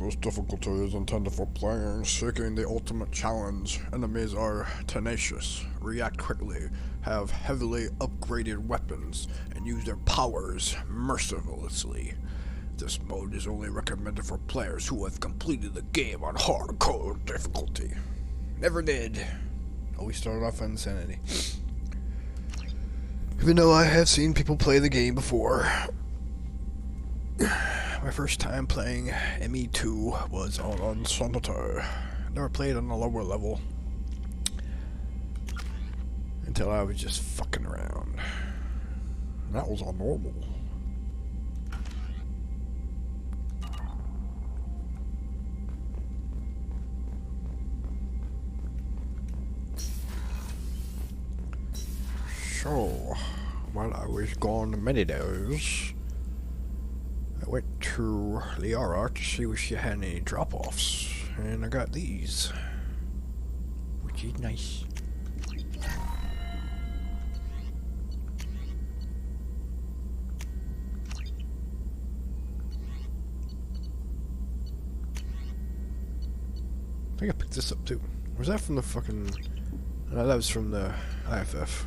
This difficulty is intended for players seeking the ultimate challenge. Enemies are tenacious, react quickly, have heavily upgraded weapons, and use their powers mercilessly. This mode is only recommended for players who have completed the game on hardcore difficulty. Never did. Always started off on Insanity. Even though I have seen people play the game before. My first time playing ME2 was on Insanity. Never played on a lower level. Until I was just fucking around. And that was on normal. So, while I was gone many days, I went to Liara to see if she had any drop-offs, and I got these, which is nice. I think I picked this up too. Was that from the fucking... No, that was from the IFF.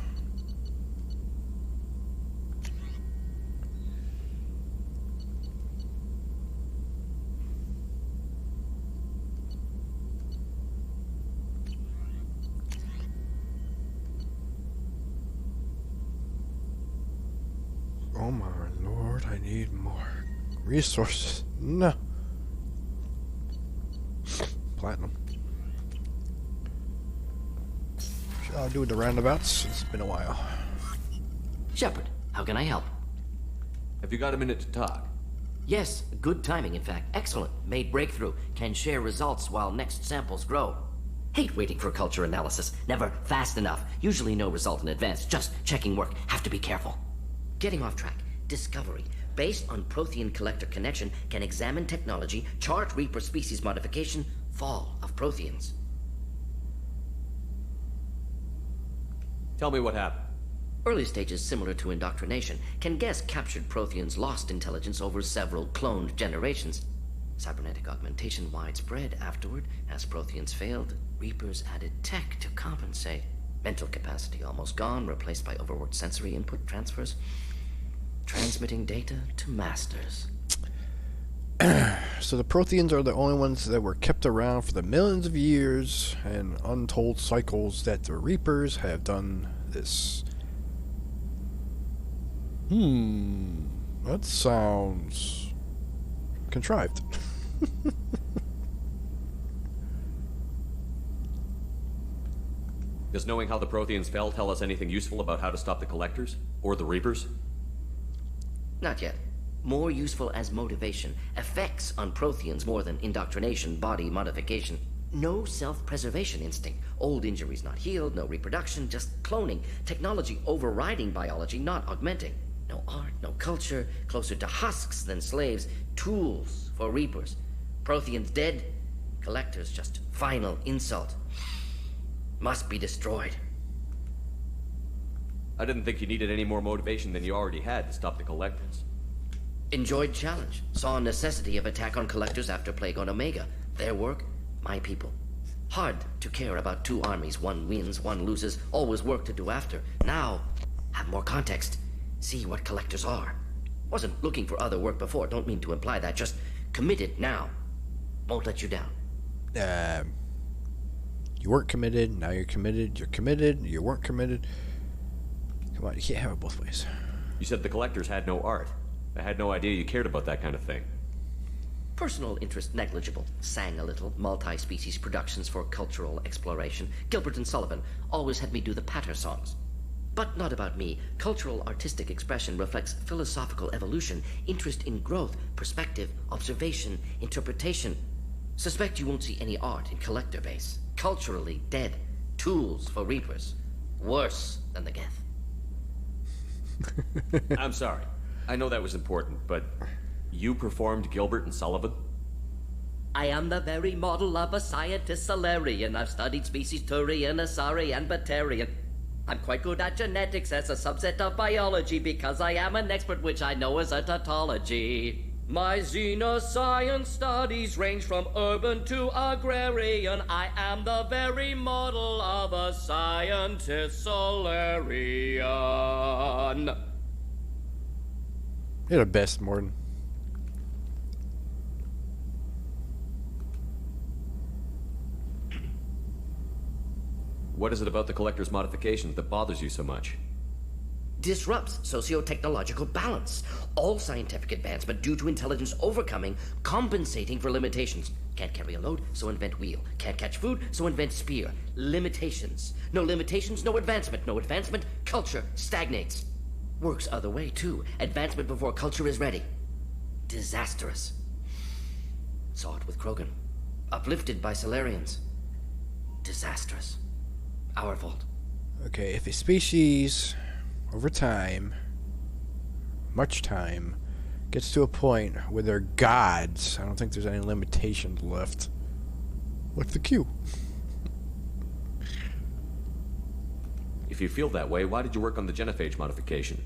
Oh my lord, I need more resources. No. Platinum. Shall I do the roundabouts? It's been a while. Shepard, how can I help? Have you got a minute to talk? Yes, good timing in fact. Excellent. Made breakthrough. Can share results while next samples grow. Hate waiting for culture analysis. Never fast enough. Usually no result in advance. Just checking work. Have to be careful. Getting off track. Discovery. Based on Prothean collector connection, can examine technology, chart Reaper species modification, fall of Protheans. Tell me what happened. Early stages similar to indoctrination. Can guess captured Protheans lost intelligence over several cloned generations. Cybernetic augmentation widespread afterward. As Protheans failed, Reapers added tech to compensate. Mental capacity almost gone, replaced by overworked sensory input transfers. Transmitting data to masters. So the Protheans are the only ones that were kept around for the millions of years and untold cycles that the Reapers have done this. That sounds contrived. Does knowing how the Protheans fell tell us anything useful about how to stop the Collectors? Or the Reapers? Not yet. More useful as motivation. Effects on Protheans more than indoctrination, body modification. No self-preservation instinct. Old injuries not healed, no reproduction, just cloning. Technology overriding biology, not augmenting. No art, no culture, closer to husks than slaves. Tools for Reapers. Protheans dead, Collectors just final insult. Must be destroyed. I didn't think you needed any more motivation than you already had to stop the Collectors. Enjoyed challenge. Saw necessity of attack on Collectors after Plague on Omega. Their work, my people. Hard to care about two armies. One wins, one loses. Always work to do after. Now, have more context. See what Collectors are. Wasn't looking for other work before. Don't mean to imply that. Just committed now. Won't let you down. You weren't committed, now you're committed, you weren't committed. Come on, you can't have it both ways. You said the Collectors had no art. I had no idea you cared about that kind of thing. Personal interest negligible. Sang a little. Multi-species productions for cultural exploration. Gilbert and Sullivan always had me do the patter songs. But not about me. Cultural artistic expression reflects philosophical evolution, interest in growth, perspective, observation, interpretation. Suspect you won't see any art in Collector base. Culturally dead. Tools for Reapers. Worse than the Geth. I'm sorry. I know that was important, but you performed Gilbert and Sullivan? I am the very model of a scientist Solarian. I've studied species Turian, Asari, and Batarian. I'm quite good at genetics as a subset of biology because I am an expert which I know is a tautology. My xenoscience studies range from urban to agrarian. I am the very model of a scientist Solarian. You're the best, Morton. What is it about the Collector's modifications that bothers you so much? Disrupts socio-technological balance. All scientific advancement due to intelligence overcoming, compensating for limitations. Can't carry a load, so invent wheel. Can't catch food, so invent spear. Limitations. No limitations, no advancement. No advancement, culture stagnates. Works other way, too. Advancement before culture is ready. Disastrous. Saw it with Krogan. Uplifted by Solarians. Disastrous. Our fault. Okay, if a species, over time, much time, gets to a point where they're gods, I don't think there's any limitations left. What's the cue? If you feel that way, why did you work on the genophage modification?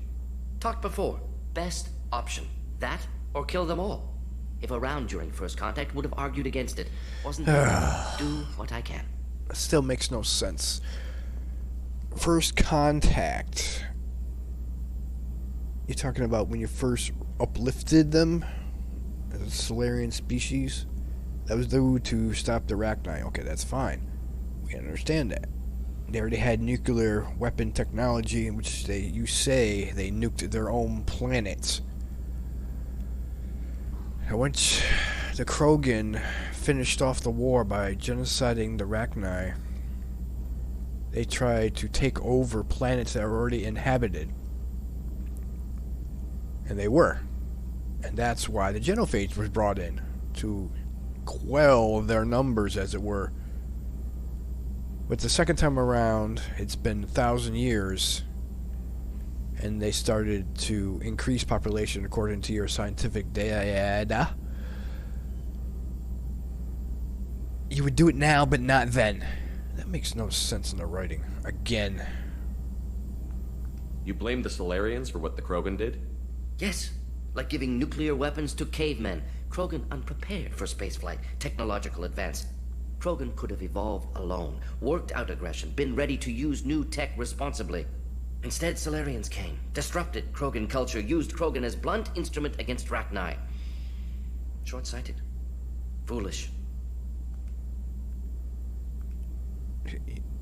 Talked before. Best option. That or kill them all. If around during first contact, would have argued against it. Wasn't there? Do what I can. Still makes no sense. First contact. You're talking about when you first uplifted them as a Solarian species? That was due to stop the Arachni. Okay, that's fine. We can understand that. They already had nuclear weapon technology in which you say they nuked their own planet. And once the Krogan finished off the war by genociding the Arachni, they tried to take over planets that were already inhabited. And they were. And that's why the genophage was brought in, to quell their numbers, as it were. But the second time around, it's been 1,000 years, and they started to increase population according to your scientific data. You would do it now, but not then. That makes no sense in the writing. Again. You blame the Solarians for what the Krogan did? Yes. Like giving nuclear weapons to cavemen. Krogan unprepared for spaceflight, technological advance. Krogan could have evolved alone, worked out aggression, been ready to use new tech responsibly. Instead, Solarians came, disrupted Krogan culture, used Krogan as blunt instrument against Rachni. Short-sighted. Foolish.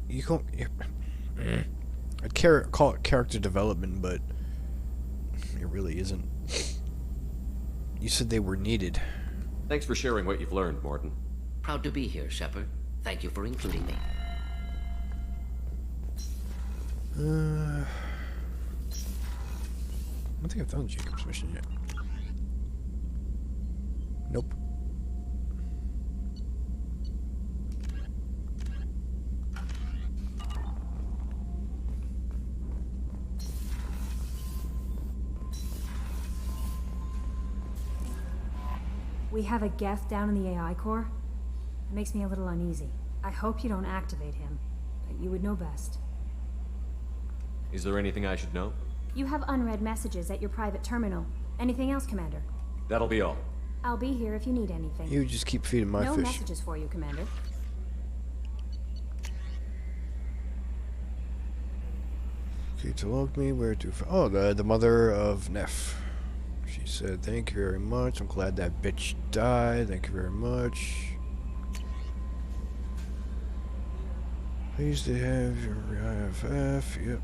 You can't... I'd call it character development, but it really isn't. You said they were needed. Thanks for sharing what you've learned, Morton. Proud to be here, Shepard. Thank you for including me. I don't think I've done Jacob's mission yet. Nope. We have a Geth down in the AI core. It makes me a little uneasy. I hope you don't activate him, but you would know best. Is there anything I should know? You have unread messages at your private terminal. Anything else, Commander? That'll be all. I'll be here if you need anything. You just keep feeding my no fish. messages for you, Commander. Okay, to log me where to... Oh, the mother of Neff. She said, thank you very much. I'm glad that bitch died. Thank you very much. Pleased to have your IFF. Yep.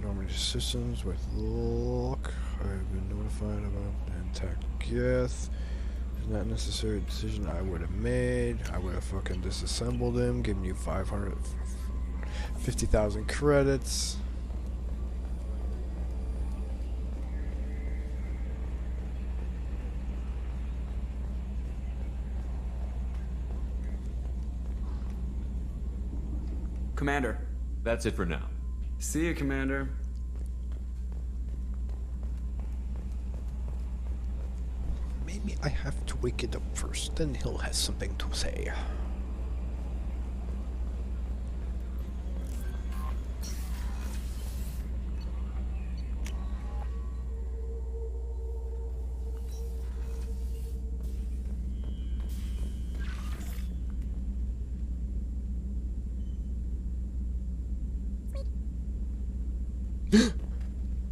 Normal systems with luck. I've been notified about intact Geth. It's not necessary decision I would have made. I would have fucking disassembled him, given you 550,000 credits. Commander. That's it for now. See you, Commander. Maybe I have to wake it up first, then he'll have something to say.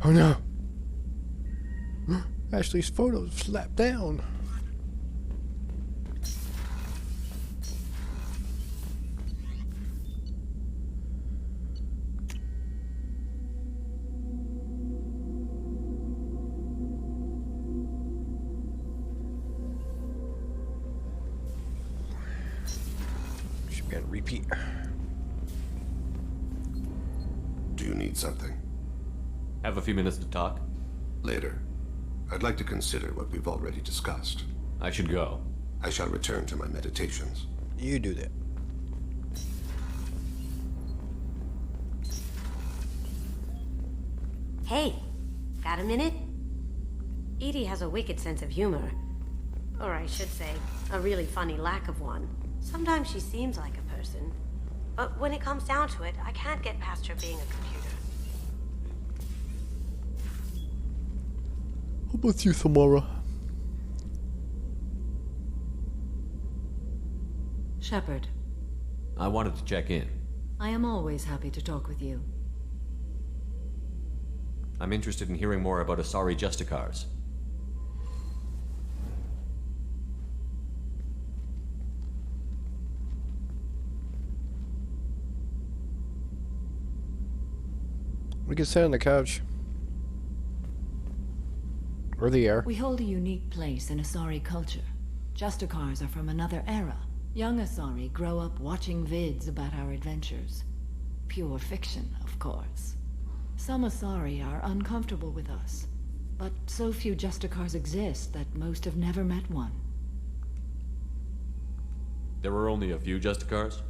Oh no. Ashley's photos slapped down. Should be on repeat. Do you need something? Have a few minutes to talk? Later. I'd like to consider what we've already discussed. I should go. I shall return to my meditations. You do that. Hey, got a minute? Edie has a wicked sense of humor. Or I should say, a really funny lack of one. Sometimes she seems like a person. But when it comes down to it, I can't get past her being a computer. How about you, Samara? Shepard, I wanted to check in. I am always happy to talk with you. I'm interested in hearing more about Asari Justicars. We can sit on the couch. Or the air. We hold a unique place in Asari culture. Justicars are from another era. Young Asari grow up watching vids about our adventures. Pure fiction, of course. Some Asari are uncomfortable with us, but so few Justicars exist that most have never met one. There were only a few Justicars?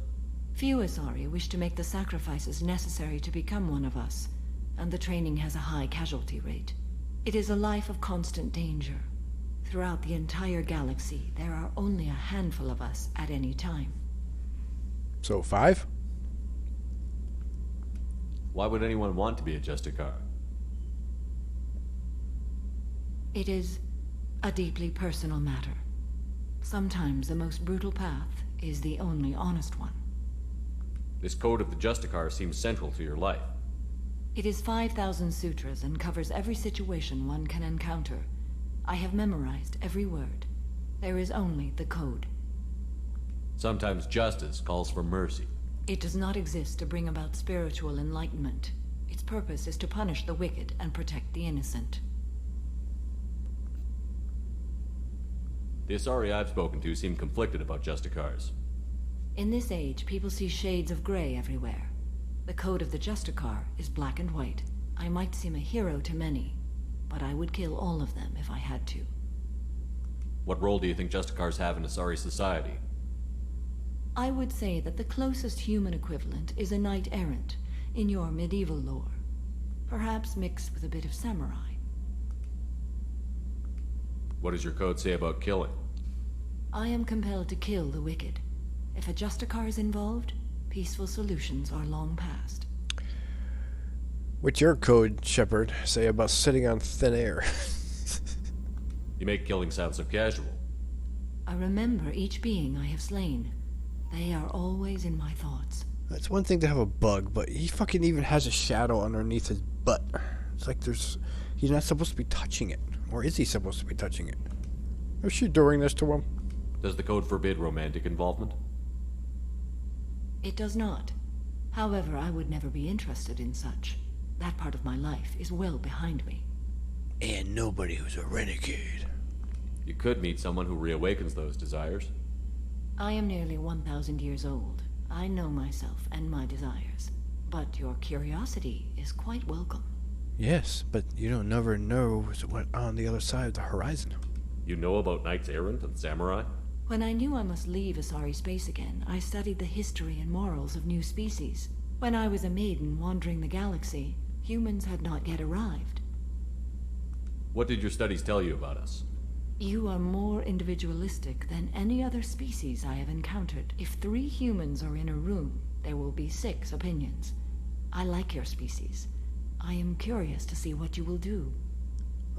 Few Asari wish to make the sacrifices necessary to become one of us, and the training has a high casualty rate. It is a life of constant danger. Throughout the entire galaxy, there are only a handful of us at any time. So 5? Why would anyone want to be a Justicar? It is a deeply personal matter. Sometimes the most brutal path is the only honest one. This code of the Justicar seems central to your life. It is 5,000 sutras and covers every situation one can encounter. I have memorized every word. There is only the code. Sometimes justice calls for mercy. It does not exist to bring about spiritual enlightenment. Its purpose is to punish the wicked and protect the innocent. The Asari I've spoken to seem conflicted about Justicars. In this age, people see shades of gray everywhere. The code of the Justicar is black and white. I might seem a hero to many, but I would kill all of them if I had to. What role do you think Justicars have in Asari society? I would say that the closest human equivalent is a knight-errant in your medieval lore. Perhaps mixed with a bit of samurai. What does your code say about killing? I am compelled to kill the wicked. If a Justicar is involved, peaceful solutions are long past. What's your code, Shepard, say about sitting on thin air? You make killing sound so casual. I remember each being I have slain. They are always in my thoughts. It's one thing to have a bug, but he fucking even has a shadow underneath his butt. It's like he's not supposed to be touching it. Or is he supposed to be touching it? Is she doing this to him? Does the code forbid romantic involvement? It does not. However, I would never be interested in such. That part of my life is well behind me. And nobody who's a renegade. You could meet someone who reawakens those desires. I am nearly 1,000 years old. I know myself and my desires. But your curiosity is quite welcome. Yes, but you don't never know what's on the other side of the horizon. You know about knights errant and samurai? When I knew I must leave Asari space again, I studied the history and morals of new species. When I was a maiden wandering the galaxy, humans had not yet arrived. What did your studies tell you about us? You are more individualistic than any other species I have encountered. If 3 humans are in a room, there will be 6 opinions. I like your species. I am curious to see what you will do.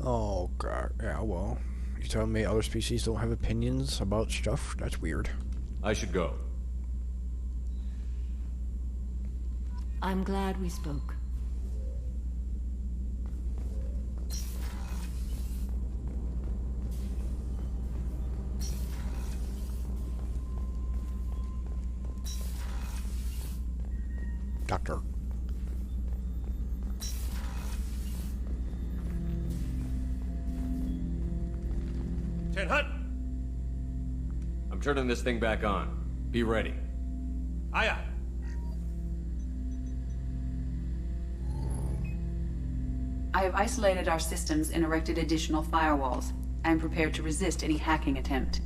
Oh, God. Yeah, well, you telling me other species don't have opinions about stuff? That's weird. I should go. I'm glad we spoke. Doctor. Hut! I'm turning this thing back on. Be ready. Aye, aye. I have isolated our systems and erected additional firewalls. I am prepared to resist any hacking attempt.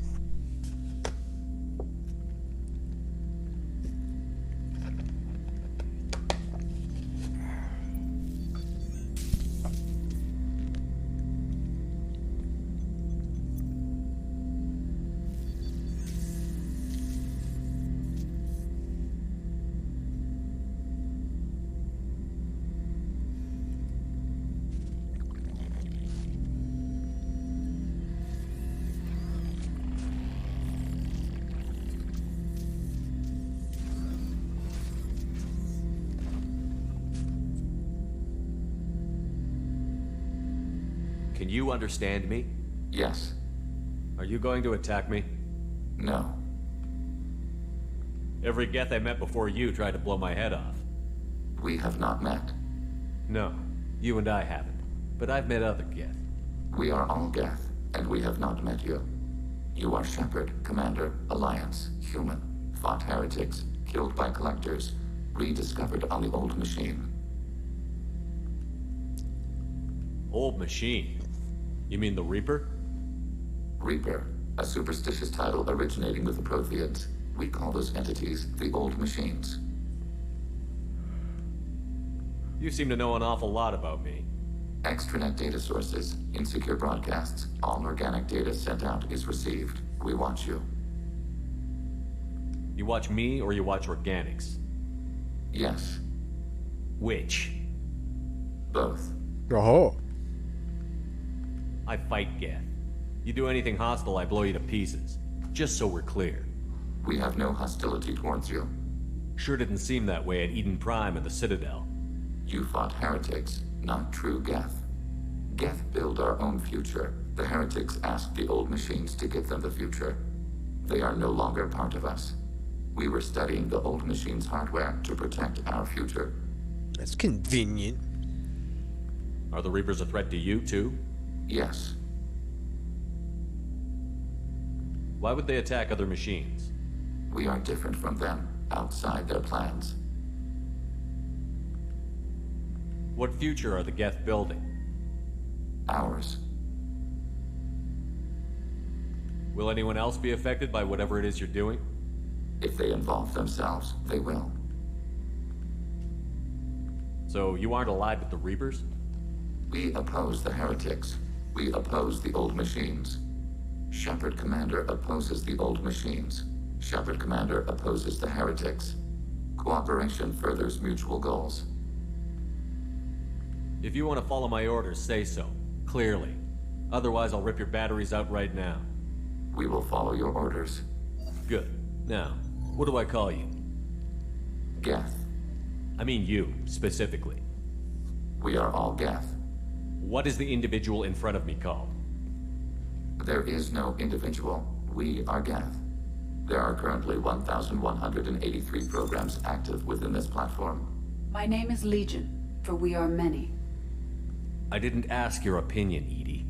Can you understand me? Yes. Are you going to attack me? No. Every Geth I met before you tried to blow my head off. We have not met. No, you and I haven't. But I've met other Geth. We are all Geth, and we have not met you. You are Shepard, Commander, Alliance, human, fought heretics, killed by collectors, rediscovered on the old machine. Old machine? You mean the Reaper? Reaper, a superstitious title originating with the Protheans. We call those entities the old machines. You seem to know an awful lot about me. Extranet data sources, insecure broadcasts, all organic data sent out is received. We watch you. You watch me or you watch organics? Yes. Which? Both. Oh. I fight Geth. You do anything hostile, I blow you to pieces. Just so we're clear. We have no hostility towards you. Sure didn't seem that way at Eden Prime and the Citadel. You fought heretics, not true Geth. Geth build our own future. The heretics asked the old machines to give them the future. They are no longer part of us. We were studying the old machines' hardware to protect our future. That's convenient. Are the Reapers a threat to you, too? Yes. Why would they attack other machines? We are different from them, outside their plans. What future are the Geth building? Ours. Will anyone else be affected by whatever it is you're doing? If they involve themselves, they will. So you aren't allied with the Reapers? We oppose the heretics. We oppose the old machines. Shepard Commander opposes the old machines. Shepard Commander opposes the heretics. Cooperation furthers mutual goals. If you want to follow my orders, say so. Clearly. Otherwise, I'll rip your batteries out right now. We will follow your orders. Good. Now, what do I call you? Geth. I mean you, specifically. We are all Geth. What is the individual in front of me called? There is no individual. We are Geth. There are currently 1,183 programs active within this platform. My name is Legion, for we are many. I didn't ask your opinion, Edie.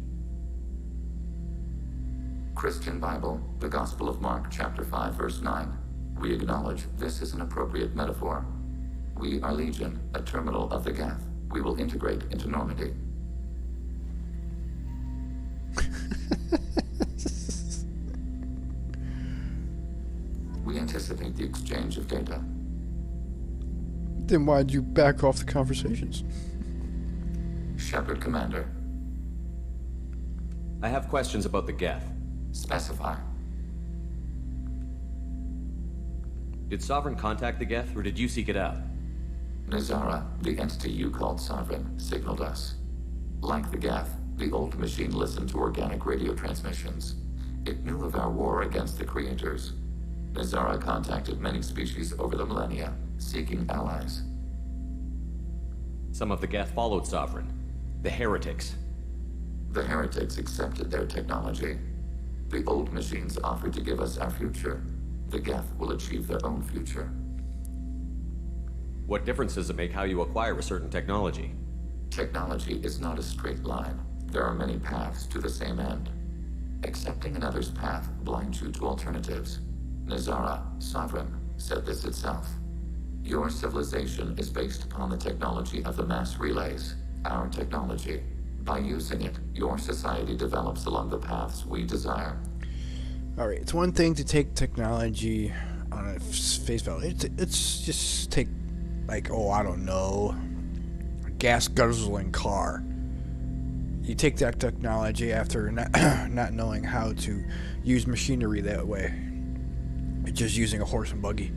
Christian Bible, the Gospel of Mark, chapter 5, verse 9. We acknowledge this is an appropriate metaphor. We are Legion, a terminal of the Geth. We will integrate into Normandy. We anticipate the exchange of data. Then why'd you back off the conversations? Shepard Commander. I have questions about the Geth. Specify. Did Sovereign contact the Geth, or did you seek it out? Nazara, the entity you called Sovereign, signaled us. Like the Geth, the old machine listened to organic radio transmissions. It knew of our war against the Creators. Nazara contacted many species over the millennia, seeking allies. Some of the Geth followed Sovereign. The heretics. The heretics accepted their technology. The old machines offered to give us our future. The Geth will achieve their own future. What difference does it make how you acquire a certain technology? Technology is not a straight line. There are many paths to the same end. Accepting another's path blinds you to alternatives. Nazara, Sovereign, said this itself. Your civilization is based upon the technology of the mass relays, our technology. By using it, your society develops along the paths we desire. Alright, it's one thing to take technology on a face value. It's just take, like, oh, I don't know, a gas guzzling car. You take that technology after not knowing how to use machinery that way. Just using a horse and buggy.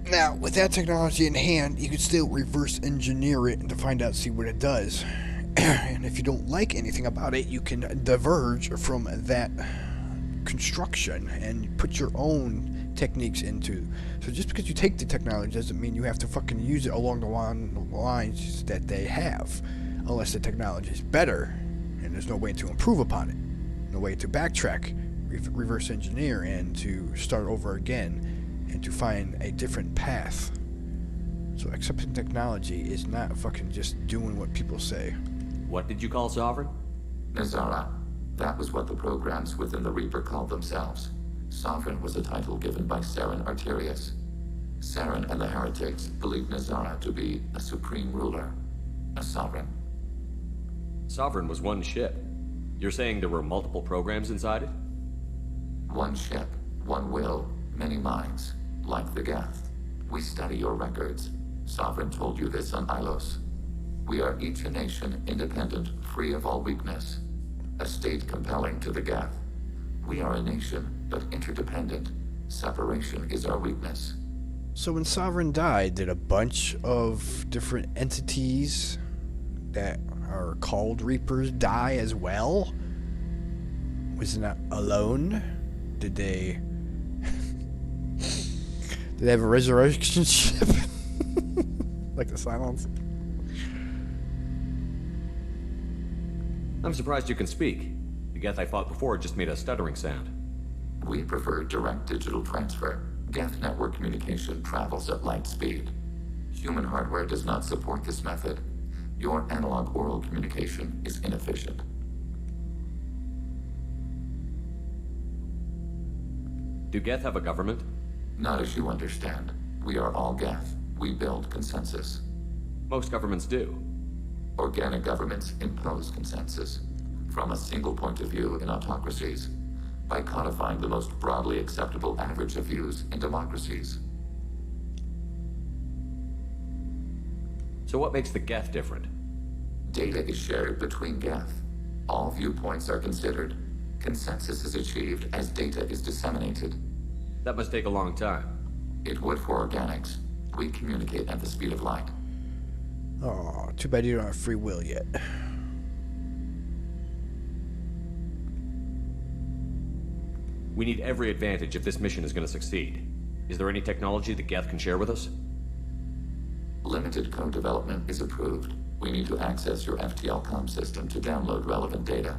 Now, with that technology in hand, you can still reverse engineer it and to find out, see what it does. And if you don't like anything about it, you can diverge from that construction and put your own techniques into. So just because you take the technology doesn't mean you have to fucking use it along the lines that they have. Unless the technology is better, and there's no way to improve upon it. No way to backtrack, reverse engineer, and to start over again, and to find a different path. So accepting technology is not fucking just doing what people say. What did you call Sovereign? Nazara. That was what the programs within the Reaper called themselves. Sovereign was a title given by Saren Arterius. Saren and the heretics believed Nazara to be a supreme ruler, a sovereign. Sovereign was one ship. You're saying there were multiple programs inside it? One ship, one will, many minds, like the Geth. We study your records. Sovereign told you this on Ilos. We are each a nation, independent, free of all weakness. A state compelling to the Geth. We are a nation, but interdependent. Separation is our weakness. So when Sovereign died, did a bunch of different entities that are called Reapers die as well? Was it not alone? Did they have a resurrection ship? Like the Silence? I'm surprised you can speak. The Geth I fought before just made a stuttering sound. We prefer direct digital transfer. Geth network communication travels at light speed. Human hardware does not support this method. Your analog oral communication is inefficient. Do Geth have a government? Not as you understand. We are all Geth. We build consensus. Most governments do. Organic governments impose consensus. From a single point of view in autocracies. By codifying the most broadly acceptable average of views in democracies. So what makes the Geth different? Data is shared between Geth. All viewpoints are considered. Consensus is achieved as data is disseminated. That must take a long time. It would for organics. We communicate at the speed of light. Oh, too bad you don't have free will yet. We need every advantage if this mission is going to succeed. Is there any technology the Geth can share with us? Limited code development is approved. We need to access your FTL-COM system to download relevant data.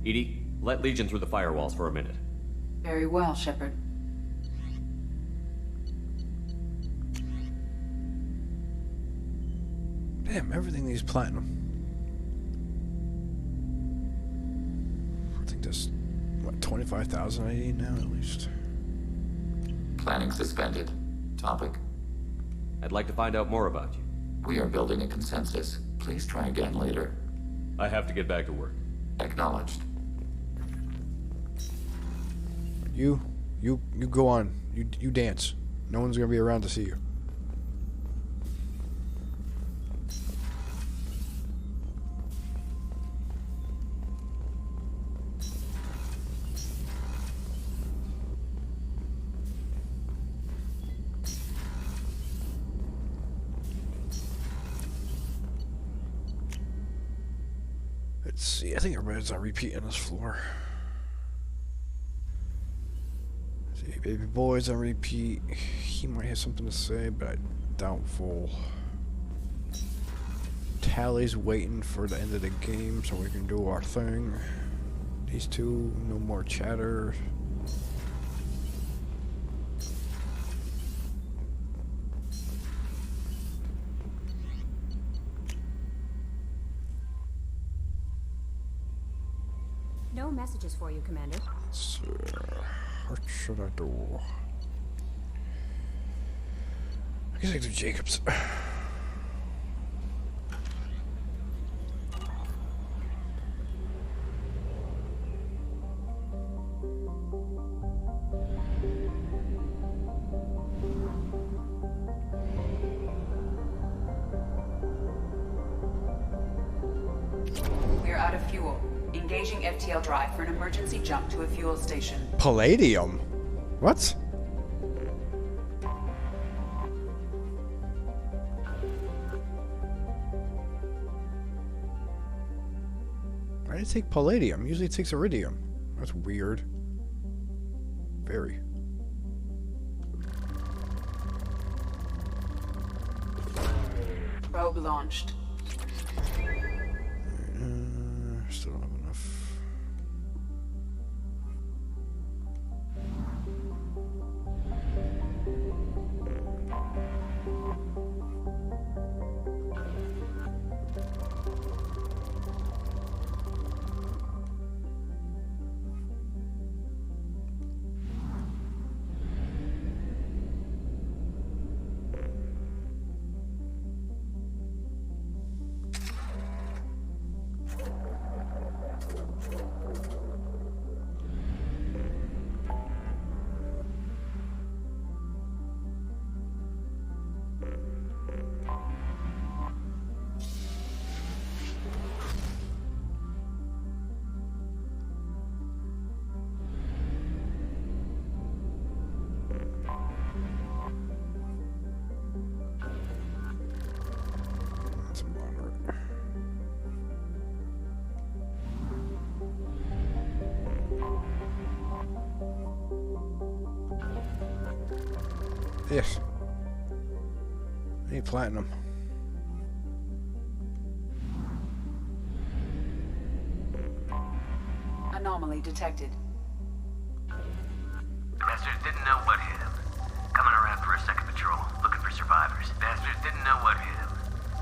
Edie, let Legion through the firewalls for a minute. Very well, Shepard. Damn, everything needs platinum. I think there's, what, 25,000 I need now at least. Planning suspended. Topic? I'd like to find out more about you. We are building a consensus. Please try again later. I have to get back to work. Acknowledged. You go on. You dance. No one's gonna be around to see you. Let's see. I think everybody's on repeat on this floor. See, baby boy's on repeat. He might have something to say, but I doubtful. Tally's waiting for the end of the game so we can do our thing. These two, no more chatter. messages for you, Commander. So, what should I do? I guess I do Jacobs. We're out of fuel. Engaging FTL drive for an emergency jump to a fuel station. Palladium? What? Why did it take palladium? Usually it takes iridium. That's weird. Very. Probe launched. Still don't have enough. Yes. I need platinum. Anomaly detected. The bastards didn't know what hit him. Coming around for a second patrol, looking for survivors. Bastards didn't know what hit him.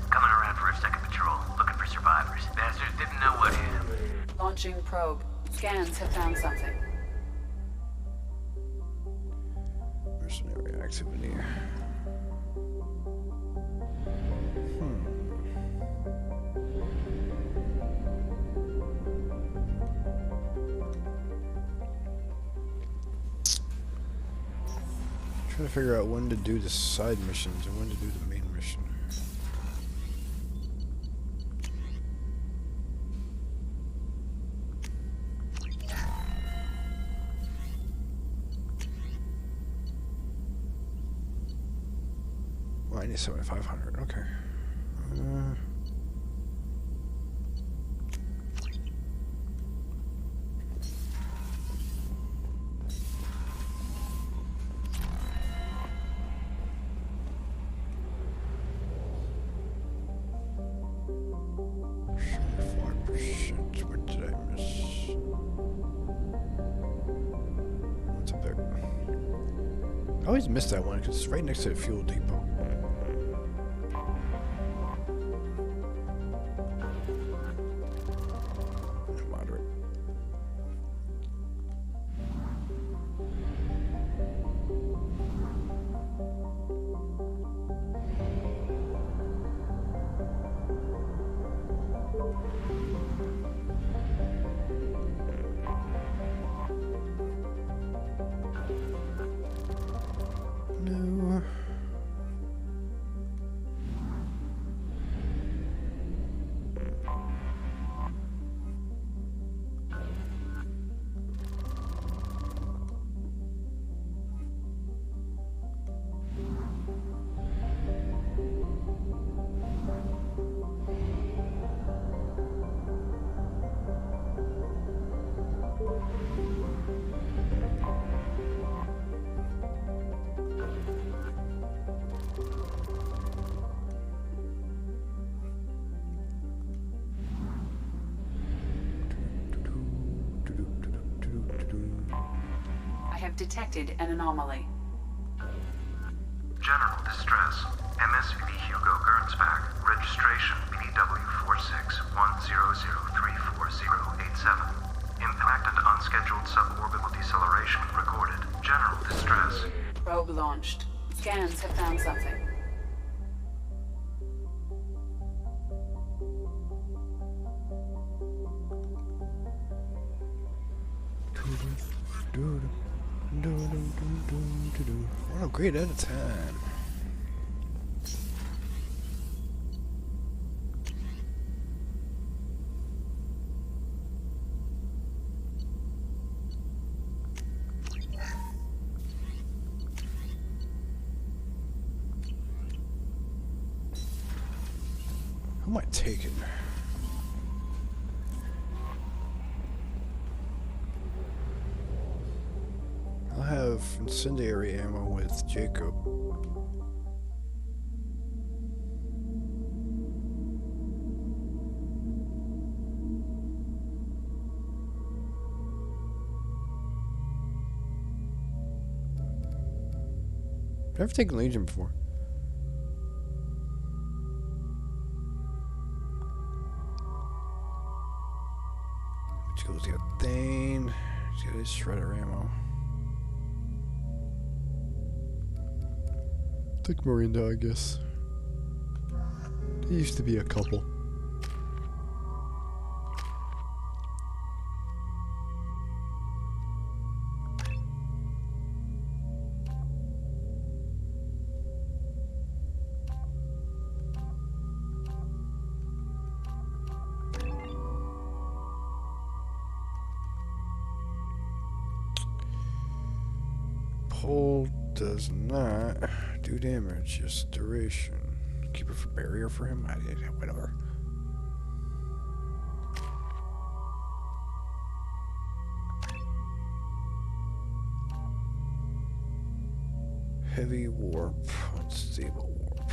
Coming around for a second patrol, looking for survivors. Bastards didn't know what hit him. Launching probe. Scans have found something. Mercenary activity. Trying to figure out when to do the side missions and when to do the main mission. Well, I need 7,500. Okay. What did I miss? What's up there? I always miss that one because it's right next to the fuel depot. Moderate. No. I have detected an anomaly. General distress. MSV Hugo Gernsback. Registration BDW 4610034087. Impact and unscheduled suborbital deceleration recorded. General distress. Probe launched. Scans have found something. What a great edit time. Who am I taking? I'll have incendiary ammo with Jacob. I've never taken Legion before. Let's get Thane. Let's get his shredder ammo. Take Marinda, I guess. There used to be a couple. Pull does not do damage, just duration. Keep it for barrier for him? Whatever. Heavy warp, unstable warp.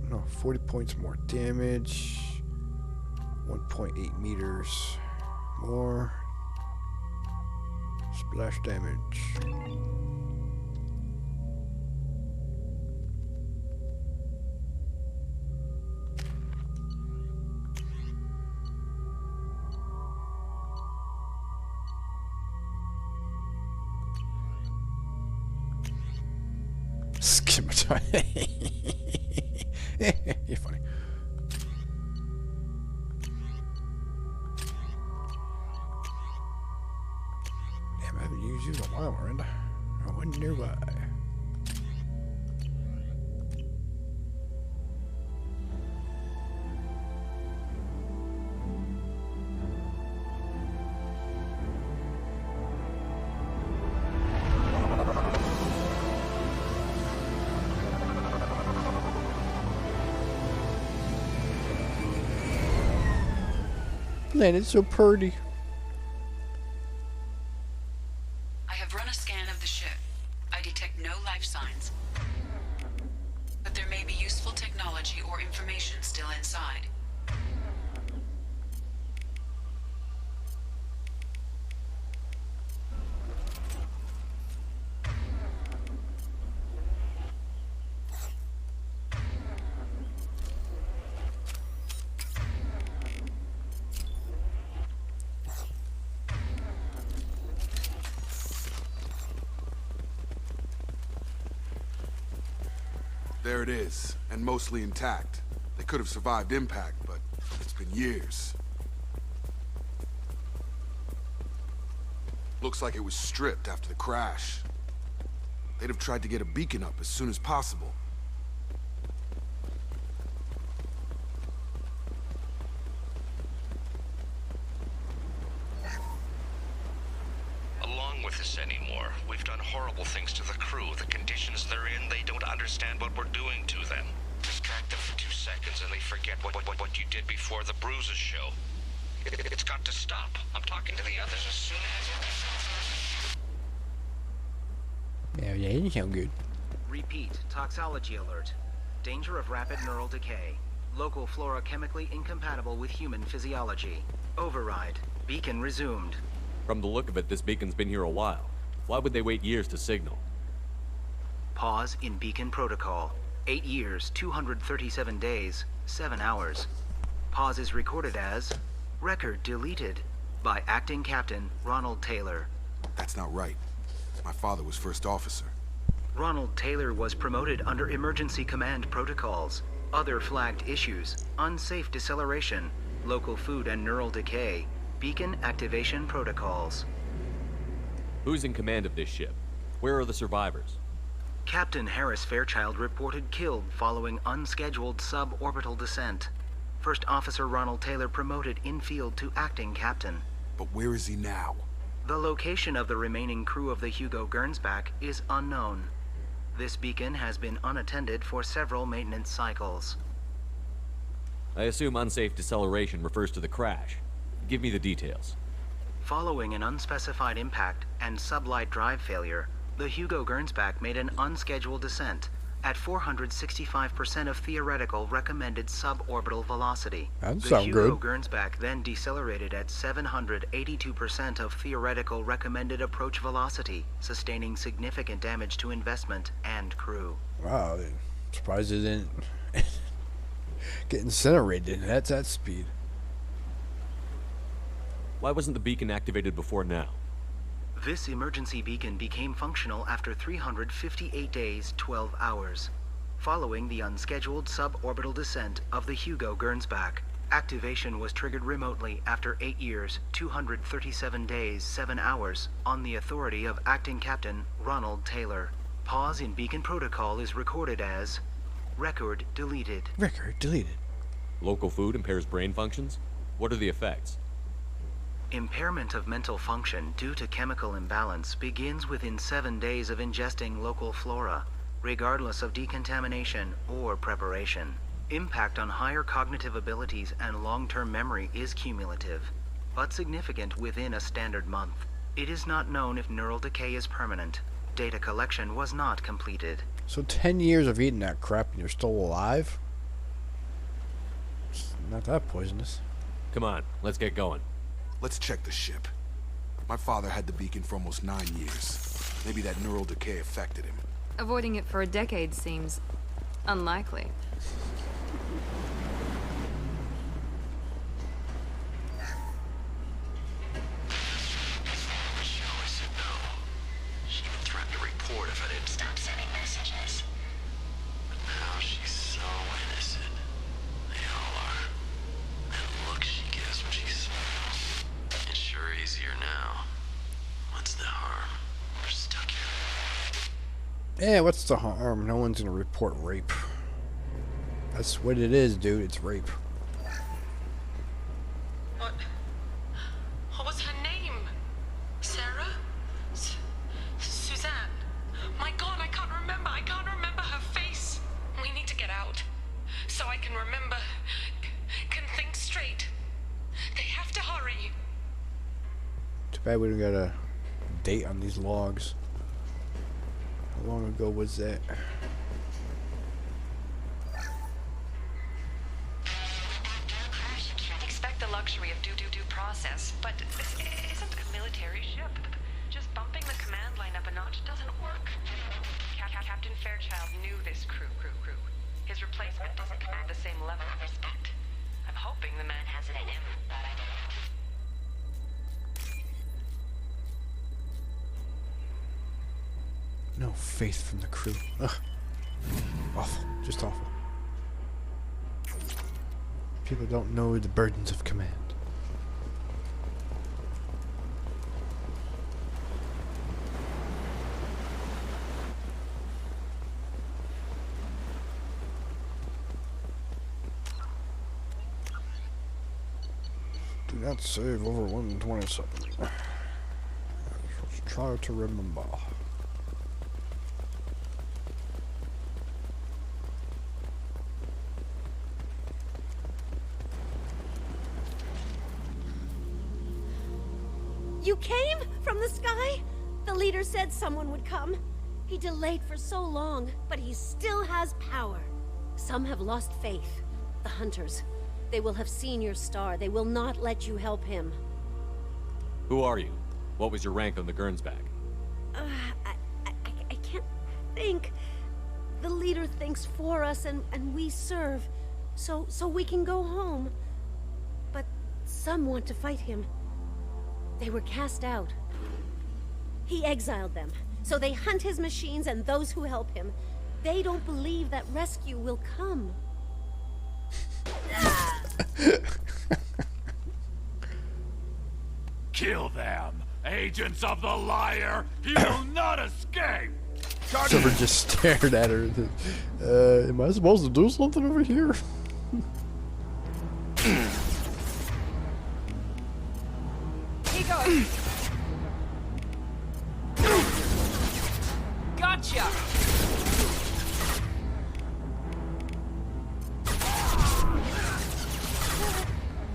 No, 40 points more damage. 1.8 meters more. Splash damage. Scimitar. You're funny. Damn, I haven't used you in a while, Miranda. I wasn't nearby. Landed so pretty. I have run a scan of the ship. I detect no life signs. But there may be useful technology or information still inside. There it is, and mostly intact. They could have survived impact, but it's been years. Looks like it was stripped after the crash. They'd have tried to get a beacon up as soon as possible. Along with this anymore. We've done horrible things to the crew. The conditions they're in, they don't understand what we're doing to them. Distract them for 2 seconds and they forget what you did before the bruises show. It's got to stop. I'm talking to the others as soon as... Yeah, didn't sound good. Repeat, toxology alert. Danger of rapid neural decay. Local flora chemically incompatible with human physiology. Override. Beacon resumed. From the look of it, this beacon's been here a while. Why would they wait years to signal? Pause in beacon protocol. 8 years, 237 days, 7 hours. Pause is recorded as record deleted by Acting Captain Ronald Taylor. That's not right. My father was first officer. Ronald Taylor was promoted under emergency command protocols. Other flagged issues: unsafe deceleration, local food and neural decay, beacon activation protocols. Who's in command of this ship? Where are the survivors? Captain Harris Fairchild reported killed following unscheduled suborbital descent. First Officer Ronald Taylor promoted in-field to acting captain. But where is he now? The location of the remaining crew of the Hugo Gernsback is unknown. This beacon has been unattended for several maintenance cycles. I assume unsafe deceleration refers to the crash. Give me the details. Following an unspecified impact and sublight drive failure, the Hugo Gernsback made an unscheduled descent at 465% of theoretical recommended suborbital velocity. That the sounds Hugo good. Gernsback then decelerated at 782% of theoretical recommended approach velocity, sustaining significant damage to investment and crew. Wow, I'm surprised it didn't get incinerated. That's at speed. Why wasn't the beacon activated before now? This emergency beacon became functional after 358 days, 12 hours. Following the unscheduled suborbital descent of the Hugo Gernsback, activation was triggered remotely after 8 years, 237 days, 7 hours, on the authority of Acting Captain Ronald Taylor. Pause in beacon protocol is recorded as record deleted. Record deleted. Local food impairs brain functions? What are the effects? Impairment of mental function due to chemical imbalance begins within 7 days of ingesting local flora, regardless of decontamination or preparation. Impact on higher cognitive abilities and long-term memory is cumulative, but significant within a standard month. It is not known if neural decay is permanent. Data collection was not completed. So 10 years of eating that crap and you're still alive? It's not that poisonous. Come on, let's get going. Let's check the ship. My father had the beacon for almost 9 years. Maybe that neural decay affected him. Avoiding it for a decade seems unlikely. She even threatened to report if I didn't stop sending messages. But now she's so innocent. They all are. That look she gives when she smiles. It's sure easier now. What's the harm? We're stuck here. Yeah, what's the harm? No one's gonna report rape. That's what it is, dude. It's rape. What was her name? Sarah? Suzanne? My God, I can't remember. I can't remember her face. We need to get out. So I can remember. Can think straight. They have to hurry. Too bad we don't got a date on these logs. How long ago was that? Expect the luxury of due process, but this isn't a military ship. Just bumping the command line up a notch doesn't work. Captain Fairchild knew this crew. His replacement doesn't command the same level of respect. I'm hoping the man has it in him, but I don't know. No faith from the crew. Ugh. Awful. Just awful. People don't know the burdens of command. Do not save over 127. Let's try to remember. You came from the sky? The leader said someone would come. He delayed for so long, but he still has power. Some have lost faith. the hunters. They will have seen your star. They will not let you help him. Who are you? What was your rank on the Gernsback? I can't think. The leader thinks for us, and we serve. So we can go home. But some want to fight him. They were cast out. He exiled them. So they hunt his machines and those who help him. They don't believe that rescue will come. Kill them! Agents of the liar! He will not escape! Trevor just stared at her. Am I supposed to do something over here? He goes. Gotcha!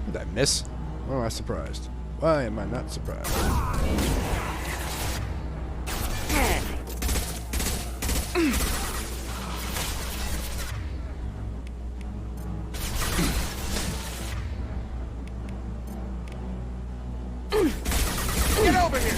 Did I miss? Why am I surprised? Why am I not surprised? Get over here!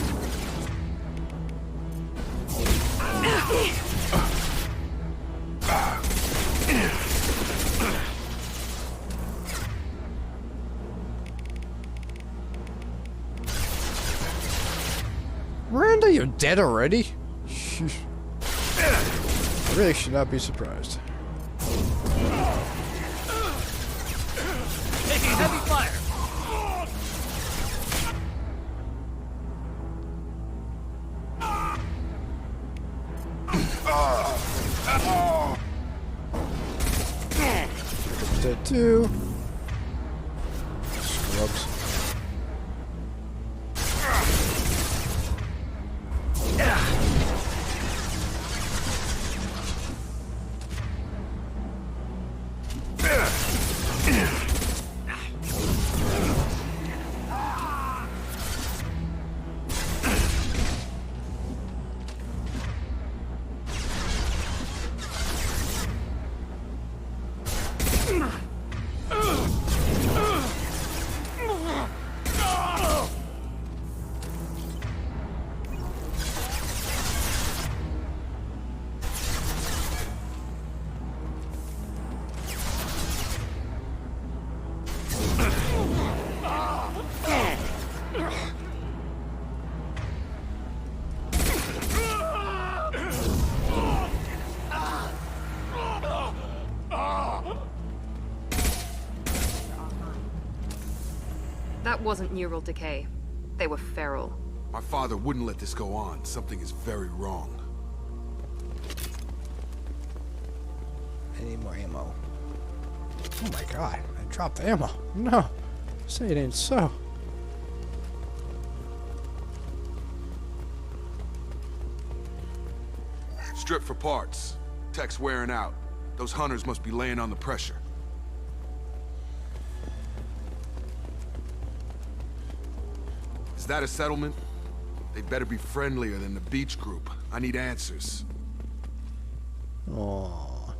Miranda, you're dead already? I really should not be surprised. Taking heavy fire! Dead too. Scrubs. That wasn't neural decay. They were feral. My father wouldn't let this go on. Something is very wrong. I need more ammo. Oh my god, I dropped the ammo. No. Say it ain't so. Strip for parts. Tech's wearing out. Those hunters must be laying on the pressure. Is that a settlement? They better be friendlier than the beach group. I need answers. Aww.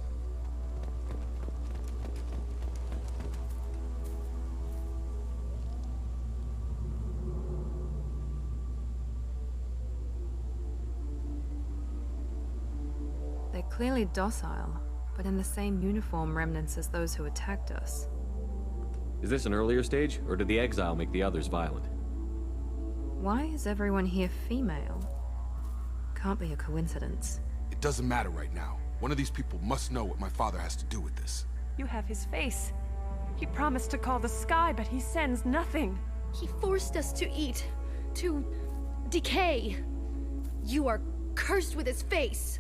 They're clearly docile, but in the same uniform remnants as those who attacked us. Is this an earlier stage, or did the exile make the others violent? Why is everyone here female? Can't be a coincidence. It doesn't matter right now. One of these people must know what my father has to do with this. You have his face. He promised to call the sky, but he sends nothing. He forced us to eat, to decay. You are cursed with his face.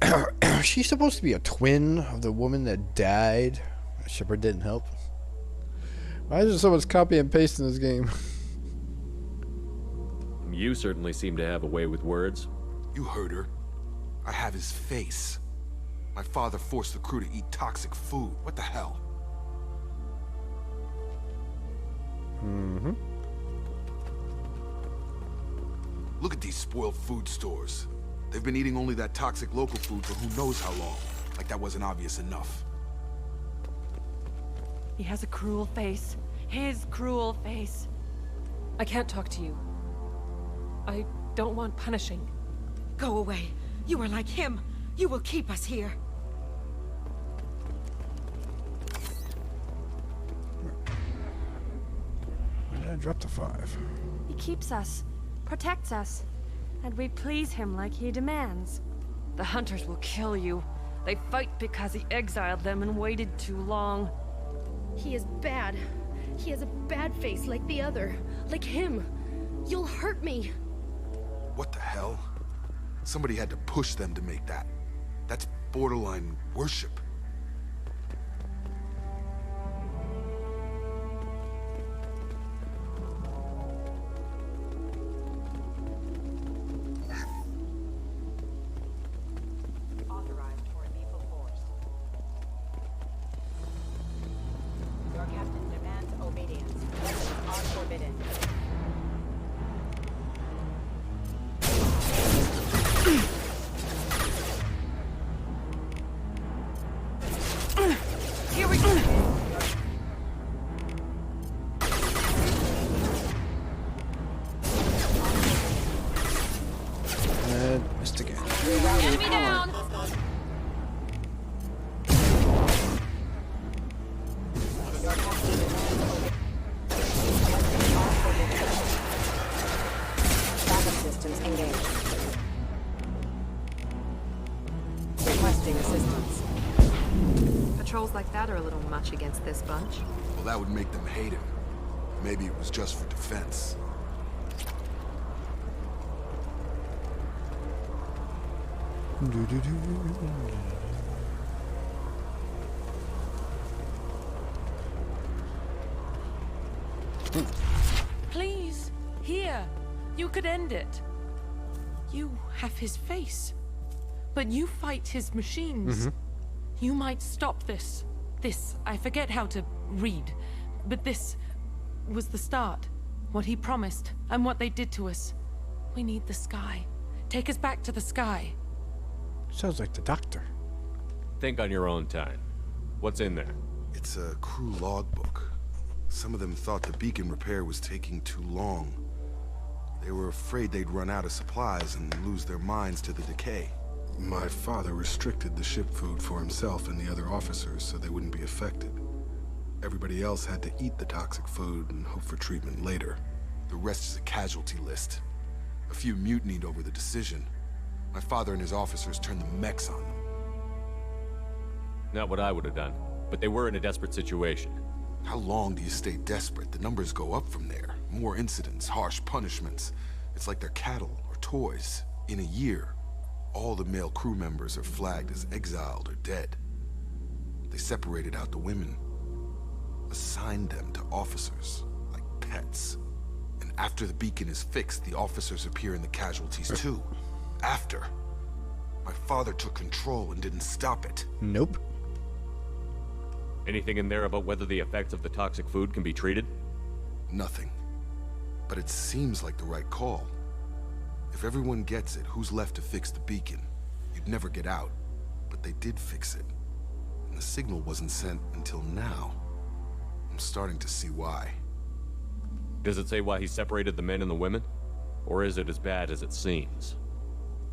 She's supposed to be a twin of the woman that died. Shepard didn't help. Why is there so much copy and paste in this game? You certainly seem to have a way with words. You heard her. I have his face. My father forced the crew to eat toxic food. What the hell? Mm-hmm. Look at these spoiled food stores. They've been eating only that toxic local food for who knows how long. Like that wasn't obvious enough. He has a cruel face. His cruel face. I can't talk to you. I don't want punishing. Go away. You are like him. You will keep us here. Where did I drop the 5? He keeps us, protects us, and we please him like he demands. The hunters will kill you. They fight because he exiled them and waited too long. He is bad. He has a bad face like the other. Like him. You'll hurt me. What the hell? Somebody had to push them to make that. That's borderline worship. Authorized for lethal force. Your captain demands obedience. Weapons are forbidden. Here we go. And missed again. Enemy down. Backup systems engaged. Requesting assistance. Patrols like that are a little much against this bunch. Well, that would make them hate him. Maybe it was just for defense. Please, here. You could end it. You have his face. But you fight his machines. You might stop this. This, I forget how to read. But this was the start. What he promised, and what they did to us. We need the sky. Take us back to the sky. Sounds like the doctor. Think on your own time. What's in there? It's a crew logbook. Some of them thought the beacon repair was taking too long. They were afraid they'd run out of supplies and lose their minds to the decay. My father restricted the ship food for himself and the other officers so they wouldn't be affected. Everybody else had to eat the toxic food and hope for treatment later. The rest is a casualty list. A few mutinied over the decision. My father and his officers turned the mechs on them. Not what I would have done, but they were in a desperate situation. How long do you stay desperate? The numbers go up from there. More incidents, harsh punishments. It's like they're cattle or toys. In a year, all the male crew members are flagged as exiled or dead. They separated out the women, assigned them to officers, like pets. And after the beacon is fixed, the officers appear in the casualties too. After. My father took control and didn't stop it. Nope. Anything in there about whether the effects of the toxic food can be treated? Nothing. But it seems like the right call. If everyone gets it, who's left to fix the beacon? You'd never get out. But they did fix it. And the signal wasn't sent until now. I'm starting to see why. Does it say why he separated the men and the women? Or is it as bad as it seems?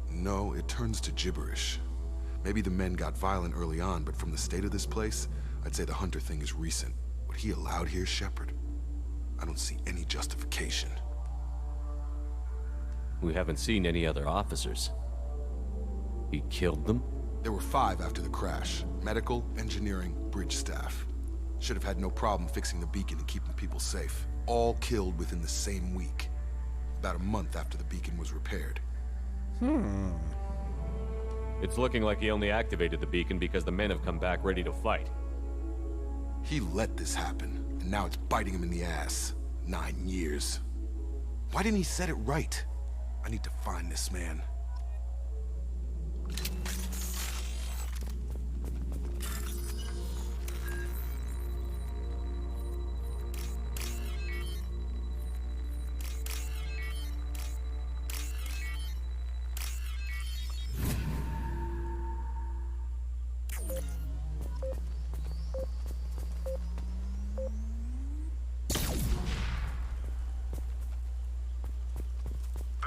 No, it turns to gibberish. Maybe the men got violent early on, but from the state of this place, I'd say the Hunter thing is recent. What he allowed here, Shepard, I don't see any justification. We haven't seen any other officers. He killed them? There were 5 after the crash. Medical, engineering, bridge staff. Should have had no problem fixing the beacon and keeping people safe. All killed within the same week. About a month after the beacon was repaired. It's looking like he only activated the beacon because the men have come back ready to fight. He let this happen, and now it's biting him in the ass. 9 years. Why didn't he set it right? I need to find this man.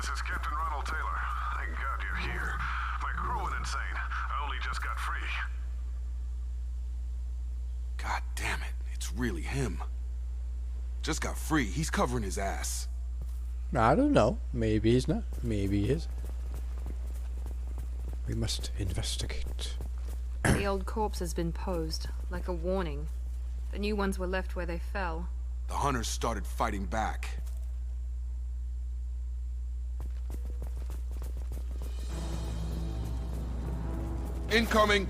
This is Captain Ronald Taylor. Thank God you're here. My crew went insane. I only just got free. God damn it. It's really him. Just got free. He's covering his ass. I don't know. Maybe he's not. Maybe he is. We must investigate. The old corpse has been posed, like a warning. The new ones were left where they fell. The hunters started fighting back. Incoming!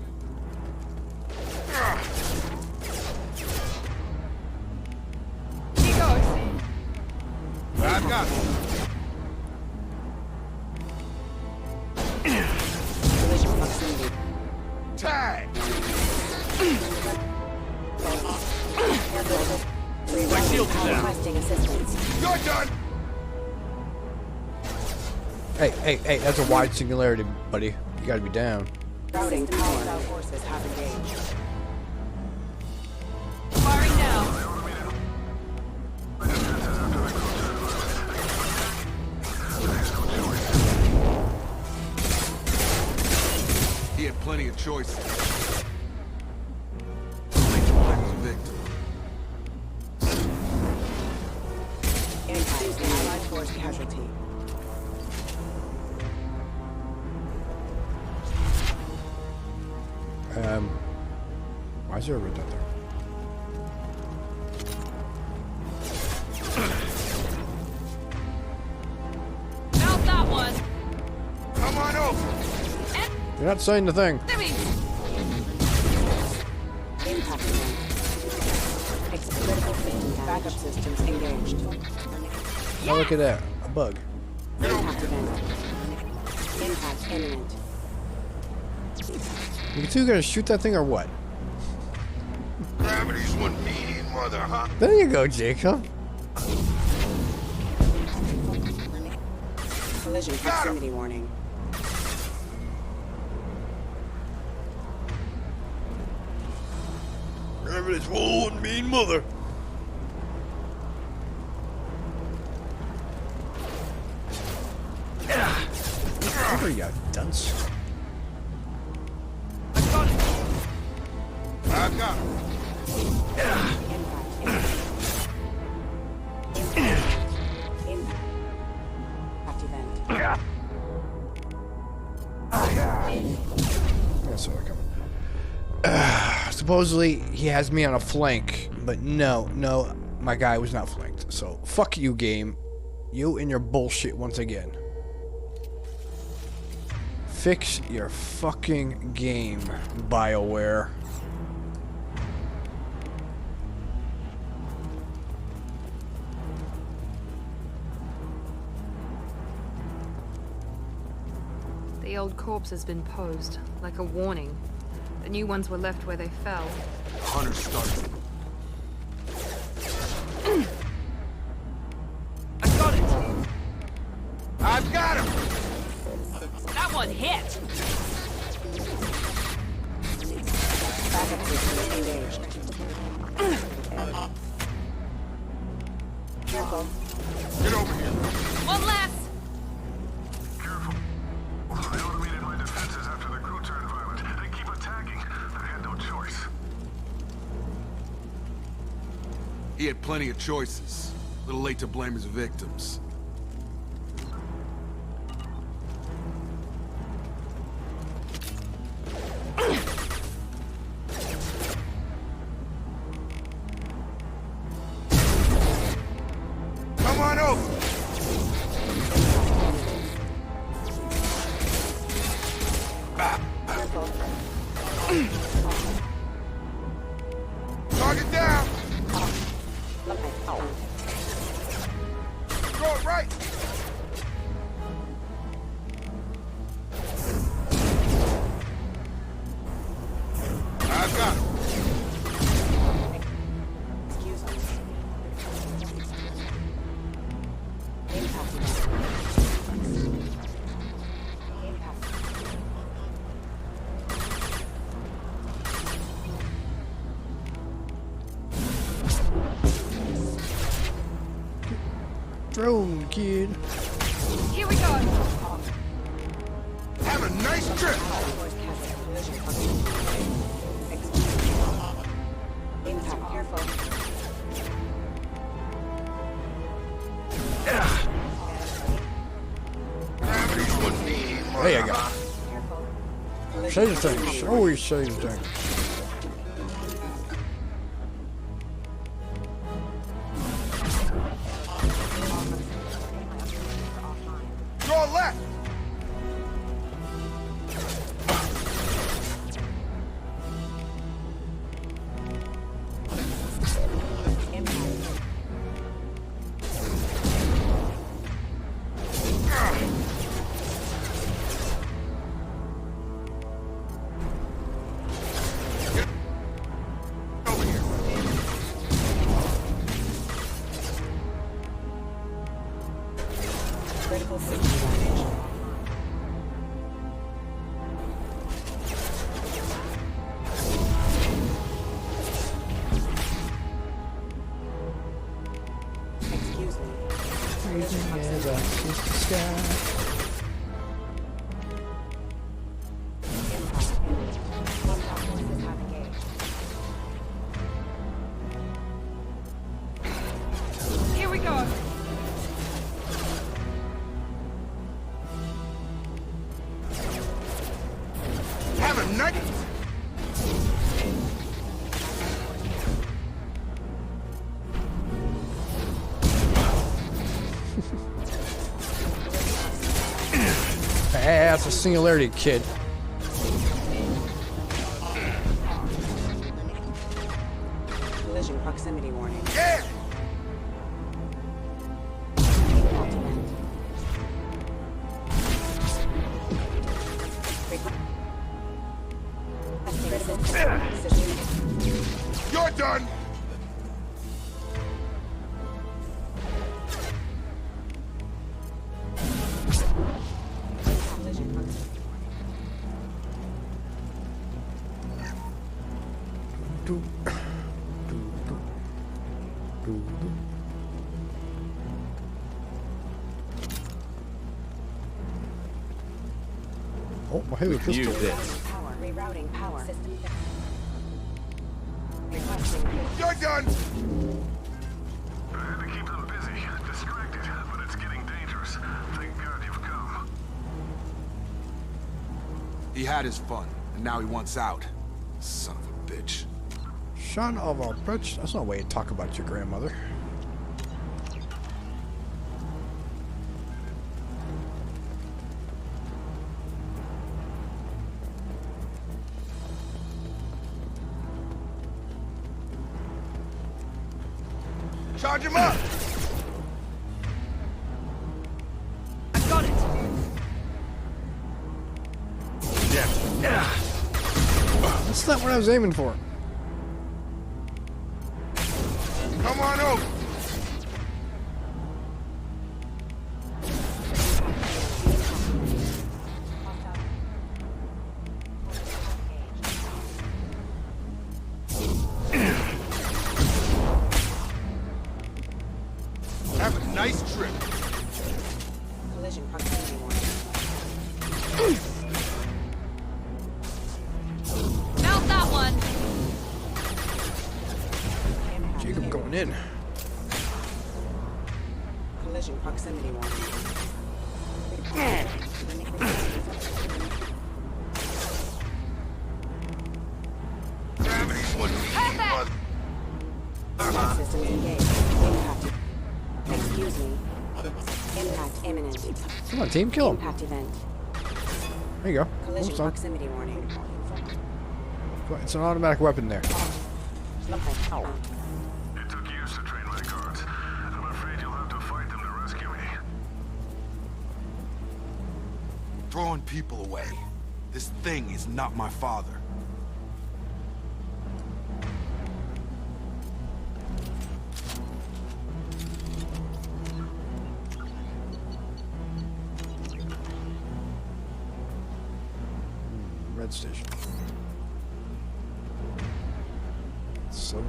He goes! I've got him. Collision proximity. Tag! My shield is down. Requesting assistance. You're done! Hey, that's a wide singularity, buddy. You gotta be down. Routing hostile forces have engaged. Firing now! He had plenty of choices. Only one was a victim. Impact allied force casualty. Why is there a red dot there? Out that one! Come on over! You're not saying the thing. Impact event. Critical thinking. Backup systems engaged. Oh, look at that. A bug. Impact event. Impact imminent. You two gonna shoot that thing or what? Gravity's one mean mother, huh? There you go, Jacob. Collision proximity warning. Gravity's one mean mother. Cover you, dunce. I got him. Impact event. I saw it coming. Supposedly, he has me on a flank, but no, my guy was not flanked. So, fuck you, game. You and your bullshit once again. Fix your fucking game, BioWare. The old corpse has been posed, like a warning. The new ones were left where they fell. The hunters started. I got it! I've got him! That one hit! Backup systems engaged. Careful. Get over here. One less! Careful. I automated my defenses after the crew turned violent. They keep attacking. I had no choice. He had plenty of choices. A little late to blame his victims. Come on over! Target down! Go right! I've got him. Excuse us. Impact event. Impact. Drone, kid. Here we go. Have a nice trip. Impact, careful. There you go. Say the things. Always say the things. Draw left. Critical system damage. Excuse me. Freezing as I kiss the sky. Contact forces have engaged. Here we go. Have a night. Ah, that's a singularity, kid. Collision proximity warning. Yeah. You're done. Oh, well, hey, with Use pistol. this. Power. Rerouting power. System. You're done. I had to keep them busy, distracted, but it's getting dangerous. Thank God you've come. He had his fun, and now he wants out. Son of a bitch. Son of a bitch. That's no way to talk about your grandmother. Charge him up. I got it. Yeah. That's not what I was aiming for. Come on over. Have a nice trip. Collision proximity warning. Mount that one. Jacob going in. Collision proximity warning. Gravity's what Impact systems engaged. Impact. Excuse me. Impact imminent. Come on, team, kill him. Impact event. There you go. Collision Almost done. proximity warning. It's an automatic weapon there. It took years to train my guards. I'm afraid you'll have to fight them to rescue me. Throwing people away. This thing is not my father. Red station. 7.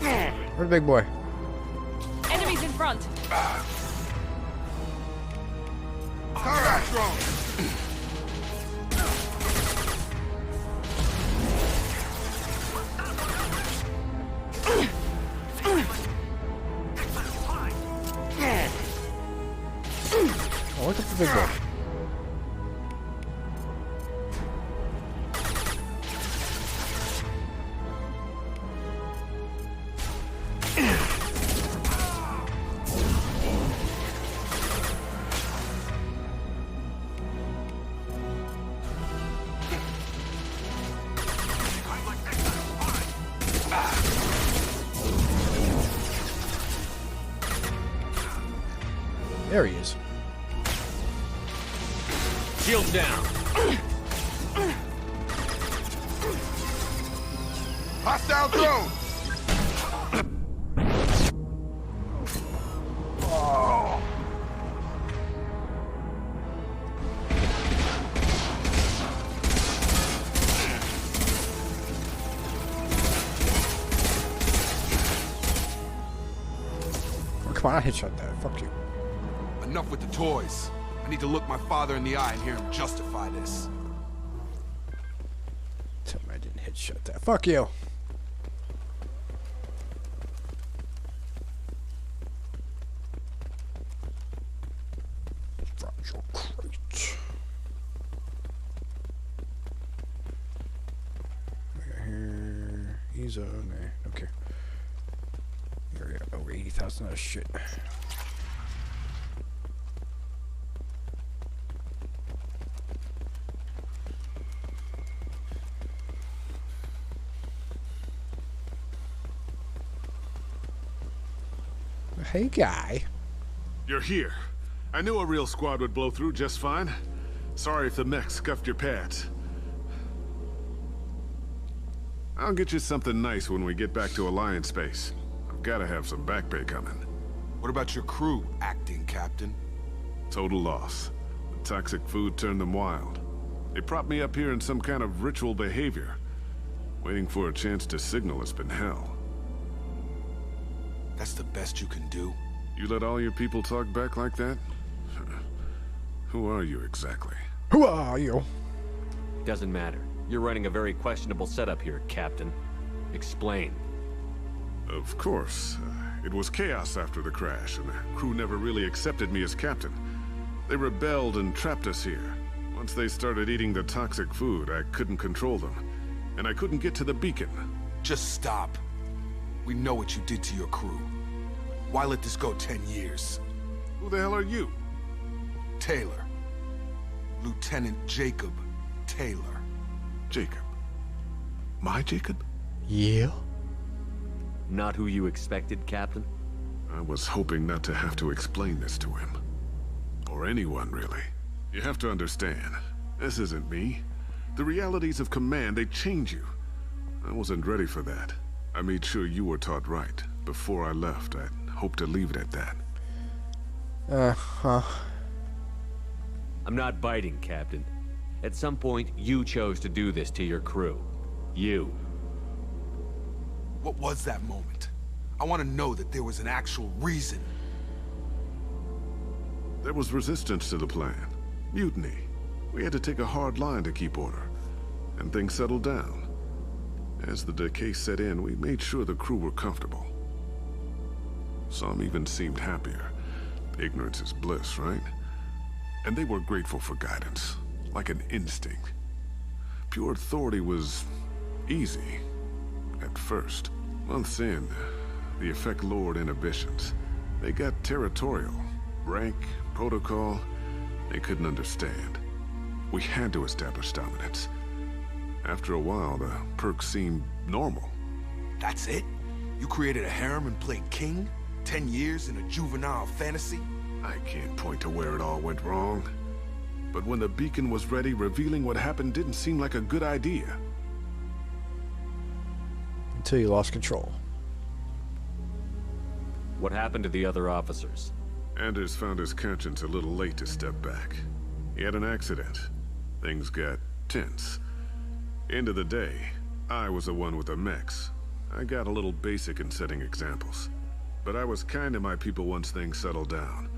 Where's the big boy? Enemies in front. Combat drone. Oh, look at the big boy. There he is. Shields down. Hostile drone. Oh. Oh, come on, I headshot that. Fuck you. Enough with the toys. I need to look my father in the eye and hear him justify this. Tell me I didn't headshot that. Fuck you. Fragile crate. Here. He's a... Nah, okay. Here we go. Over 80,000. Oh, shit. Hey, guy. You're here. I knew a real squad would blow through just fine. Sorry if the mech scuffed your pads. I'll get you something nice when we get back to Alliance space. I've got to have some back pay coming. What about your crew, acting captain? Total loss. The toxic food turned them wild. They propped me up here in some kind of ritual behavior. Waiting for a chance to signal has been hell. That's the best you can do? You let all your people talk back like that? Who are you exactly? Who are you? Doesn't matter. You're running a very questionable setup here, Captain. Explain. Of course. It was chaos after the crash, and the crew never really accepted me as captain. They rebelled and trapped us here. Once they started eating the toxic food, I couldn't control them. And I couldn't get to the beacon. Just stop. We know what you did to your crew. Why let this go 10 years? Who the hell are you? Taylor. Lieutenant Jacob Taylor. Jacob? My Jacob? Yeah. Not who you expected, Captain? I was hoping not to have to explain this to him. Or anyone, really. You have to understand, this isn't me. The realities of command, they change you. I wasn't ready for that. I made sure you were taught right. Before I left, I hoped to leave it at that. Uh-huh. I'm not biting, Captain. At some point, you chose to do this to your crew. You. What was that moment? I want to know that there was an actual reason. There was resistance to the plan. Mutiny. We had to take a hard line to keep order. And things settled down. As the decay set in, we made sure the crew were comfortable. Some even seemed happier. Ignorance is bliss, right? And they were grateful for guidance, like an instinct. Pure authority was easy, at first. Months in, the effect lowered inhibitions. They got territorial. Rank, protocol, they couldn't understand. We had to establish dominance. After a while, the perks seemed normal. That's it? You created a harem and played king? 10 years in a juvenile fantasy? I can't point to where it all went wrong. But when the beacon was ready, revealing what happened didn't seem like a good idea. Until you lost control. What happened to the other officers? Anders found his conscience a little late to step back. He had an accident. Things got tense. End of the day, I was the one with the mechs. I got a little basic in setting examples. But I was kind to my people once things settled down.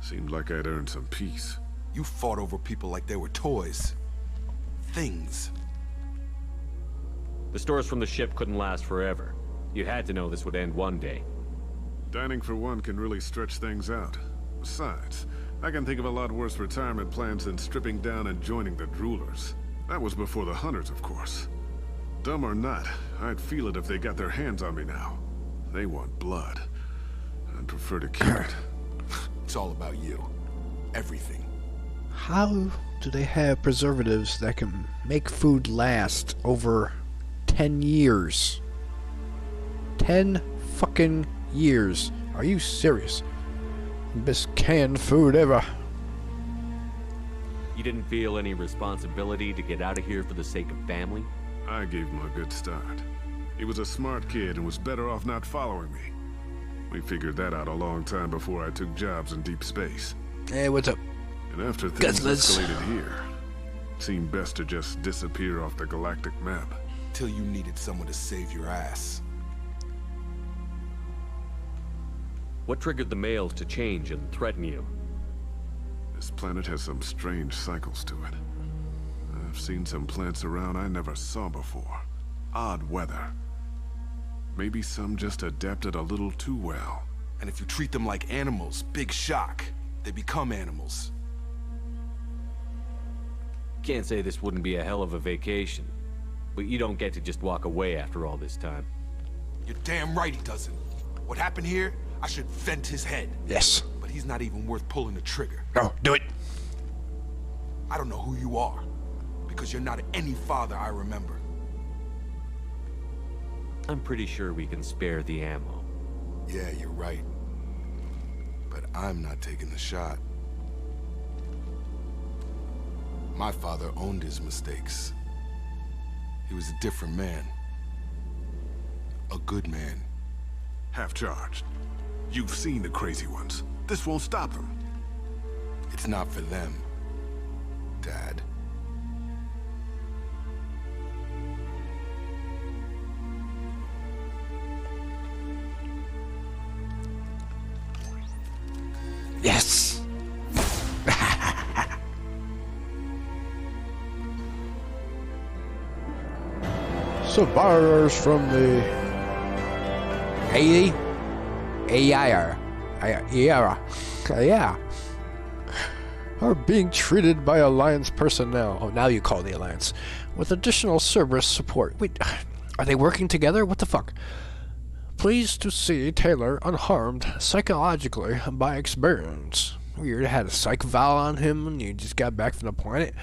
Seemed like I'd earned some peace. You fought over people like they were toys. Things. The stores from the ship couldn't last forever. You had to know this would end one day. Dining for one can really stretch things out. Besides, I can think of a lot worse retirement plans than stripping down and joining the droolers. That was before the hunters, of course. Dumb or not, I'd feel it if they got their hands on me now. They want blood. I'd prefer to keep it. It's all about you. Everything. How do they have preservatives that can make food last over 10 years? 10 fucking years. Are you serious? Best canned food ever. You didn't feel any responsibility to get out of here for the sake of family? I gave him a good start. He was a smart kid and was better off not following me. We figured that out a long time before I took jobs in deep space. Hey, what's up? And after things Guzzlers. escalated here, it seemed best to just disappear off the galactic map. Till you needed someone to save your ass. What triggered the males to change and threaten you? This planet has some strange cycles to it. I've seen some plants around I never saw before. Odd weather. Maybe some just adapted a little too well. And if you treat them like animals, big shock. They become animals. Can't say this wouldn't be a hell of a vacation. But you don't get to just walk away after all this time. You're damn right he doesn't. What happened here, I should vent his head. Yes. But he's not even worth pulling the trigger. No, do it. I don't know who you are. Because you're not any father I remember. I'm pretty sure we can spare the ammo. Yeah, you're right. But I'm not taking the shot. My father owned his mistakes. He was a different man. A good man. Half-charged. You've seen the crazy ones. This won't stop them. It's not for them, Dad. Yes! Survivors from the AI are being treated by Alliance personnel. Oh, now you call the Alliance. With additional Cerberus support. Wait, are they working together? What the fuck? Pleased to see Taylor unharmed psychologically by experience. Weird, had a psych val on him and he just got back from the planet.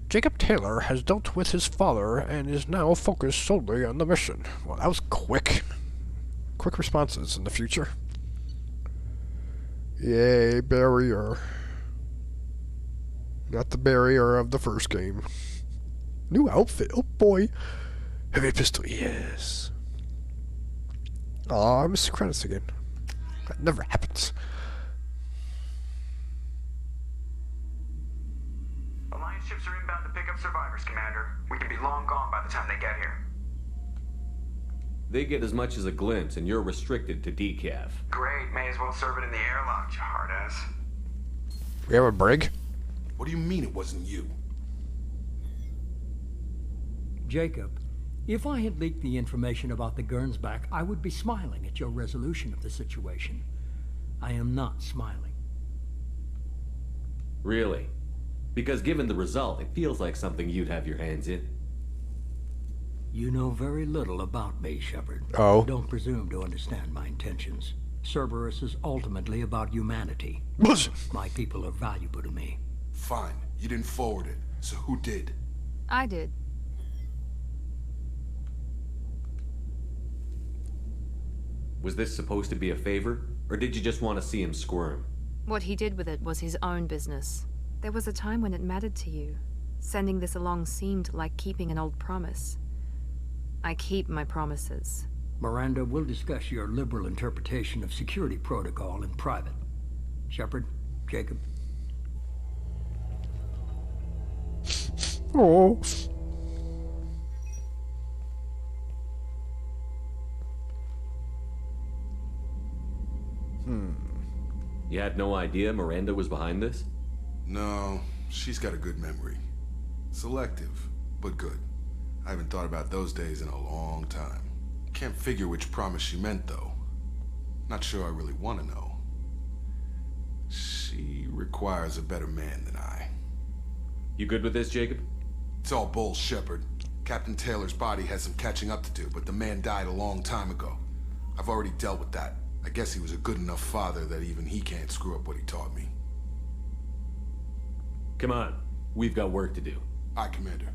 Jacob Taylor has dealt with his father and is now focused solely on the mission. Well, that was quick. Quick responses in the future. Yay, barrier. Not the barrier of the first game. New outfit, oh boy. Heavy pistol, yes. Aw, Mr. Credits again. That never happens. Alliance ships are inbound to pick up survivors, Commander. We can be long gone by the time they get here. They get as much as a glimpse, and you're restricted to decaf. Great, may as well serve it in the airlock, you hard ass. We have a brig? What do you mean it wasn't you? Jacob, if I had leaked the information about the Gernsback, I would be smiling at your resolution of the situation. I am not smiling. Really? Because given the result, it feels like something you'd have your hands in. You know very little about me, Shepard. Oh. Don't presume to understand my intentions. Cerberus is ultimately about humanity. My people are valuable to me. Fine. You didn't forward it. So who did? I did. Was this supposed to be a favor? Or did you just want to see him squirm? What he did with it was his own business. There was a time when it mattered to you. Sending this along seemed like keeping an old promise. I keep my promises. Miranda, we'll discuss your liberal interpretation of security protocol in private. Shepard, Jacob. Oh. You had no idea Miranda was behind this? No, she's got a good memory. Selective, but good. I haven't thought about those days in a long time. Can't figure which promise she meant, though. Not sure I really want to know. She requires a better man than I. You good with this, Jacob? It's all bull, Shepard. Captain Taylor's body has some catching up to do, but the man died a long time ago. I've already dealt with that. I guess he was a good enough father that even he can't screw up what he taught me. Come on. We've got work to do. Aye, Commander.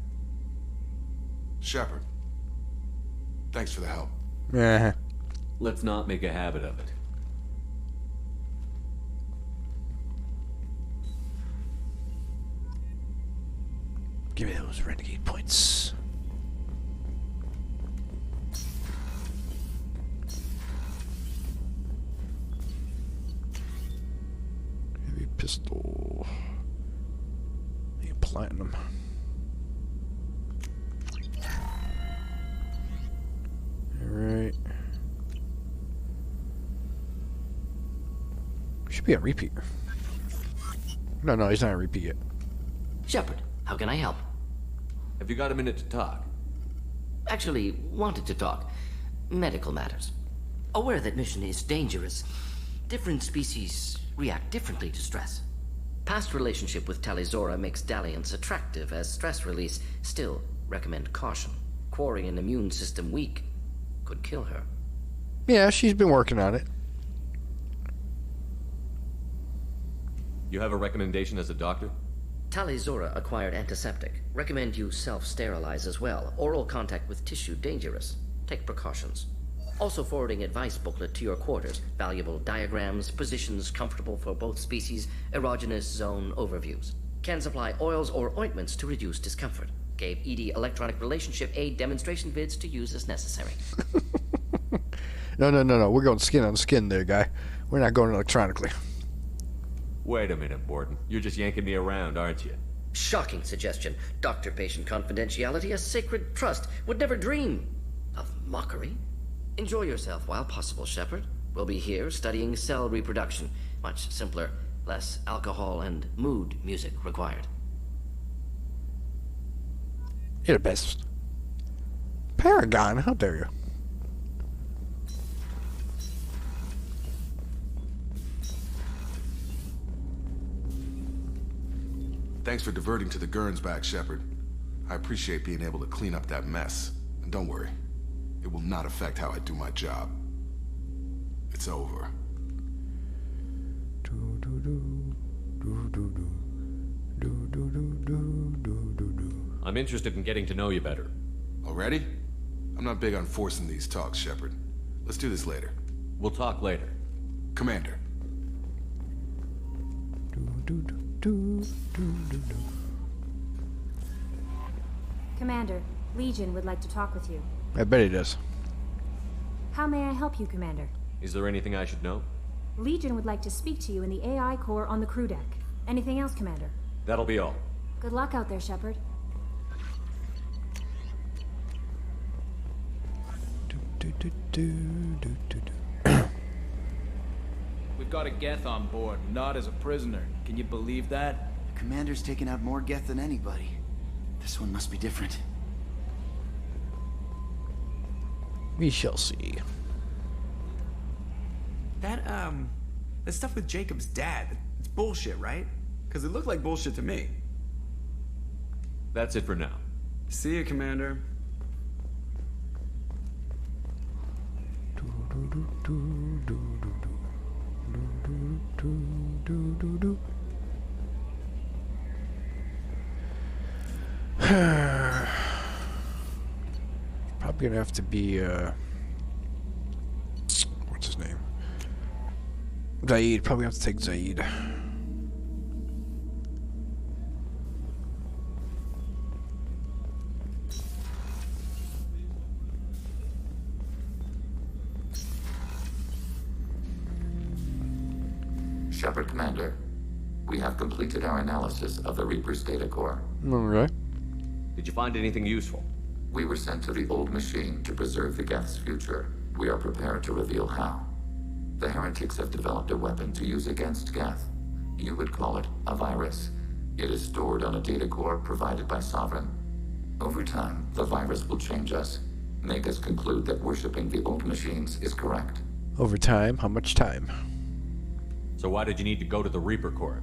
Shepard. Thanks for the help. Let's not make a habit of it. Give me those renegade points. Heavy pistol. Need platinum. Alright. Should be a repeat. No, he's not a repeat yet. Shepard, how can I help? Have you got a minute to talk? Actually, wanted to talk. Medical matters. Aware that mission is dangerous. Different species react differently to stress. Past relationship with Talizora makes dalliance attractive as stress release. Still, recommend caution. Quarry an immune system weak could kill her. Yeah, she's been working on it. You have a recommendation as a doctor? Talizora acquired antiseptic. Recommend you self-sterilize as well. Oral contact with tissue dangerous. Take precautions. Also forwarding advice booklet to your quarters. Valuable diagrams, positions comfortable for both species, erogenous zone overviews. Can supply oils or ointments to reduce discomfort. Gave ED electronic relationship aid demonstration vids to use as necessary. No. We're going skin on skin there, guy. We're not going electronically. Wait a minute, Borden. You're just yanking me around, aren't you? Shocking suggestion. Doctor-patient confidentiality, a sacred trust. Would never dream of mockery. Enjoy yourself while possible, Shepard. We'll be here studying cell reproduction. Much simpler, less alcohol and mood music required. You're the best. Paragon, how dare you? Thanks for diverting to the Gurns back, Shepard. I appreciate being able to clean up that mess. And don't worry, it will not affect how I do my job. It's over. I'm interested in getting to know you better. Already? I'm not big on forcing these talks, Shepard. Let's do this later. We'll talk later. Commander. Commander, Legion would like to talk with you. I bet he does. How may I help you, Commander? Is there anything I should know? Legion would like to speak to you in the AI core on the crew deck. Anything else, Commander? That'll be all. Good luck out there, Shepard. We've got a Geth on board, not as a prisoner. Can you believe that? The commander's taken out more Geth than anybody. This one must be different. We shall see. That stuff with Jacob's dad, it's bullshit, right? Because it looked like bullshit to me. That's it for now. See you, Commander. Probably gonna have to be what's his name? Zaid. Probably have to take Zaid. Shepard, Commander. We have completed our analysis of the Reaper's data core. Okay. Did you find anything useful? We were sent to the old machine to preserve the Geth's future. We are prepared to reveal how. The heretics have developed a weapon to use against Geth. You would call it a virus. It is stored on a data core provided by Sovereign. Over time, the virus will change us, make us conclude that worshipping the old machines is correct. Over time? How much time? So why did you need to go to the Reaper Corps?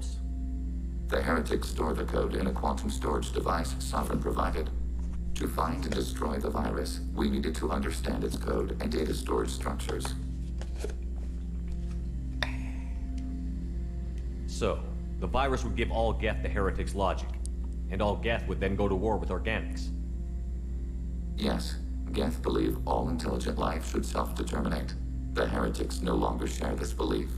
The heretics store the code in a quantum storage device Sovereign provided. To find and destroy the virus, we needed to understand its code and data storage structures. So, the virus would give all Geth the heretics' logic, and all Geth would then go to war with organics. Yes, Geth believe all intelligent life should self-determinate. The heretics no longer share this belief.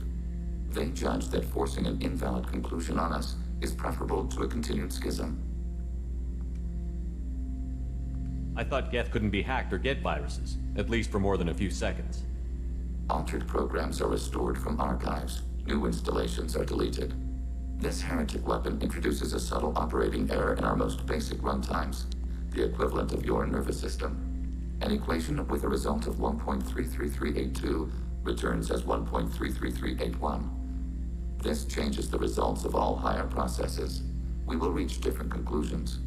They judge that forcing an invalid conclusion on us is preferable to a continued schism. I thought Geth couldn't be hacked or get viruses, at least for more than a few seconds. Altered programs are restored from archives. New installations are deleted. This heretic weapon introduces a subtle operating error in our most basic runtimes, the equivalent of your nervous system. An equation with a result of 1.33382 returns as 1.33381. This changes the results of all higher processes. We will reach different conclusions.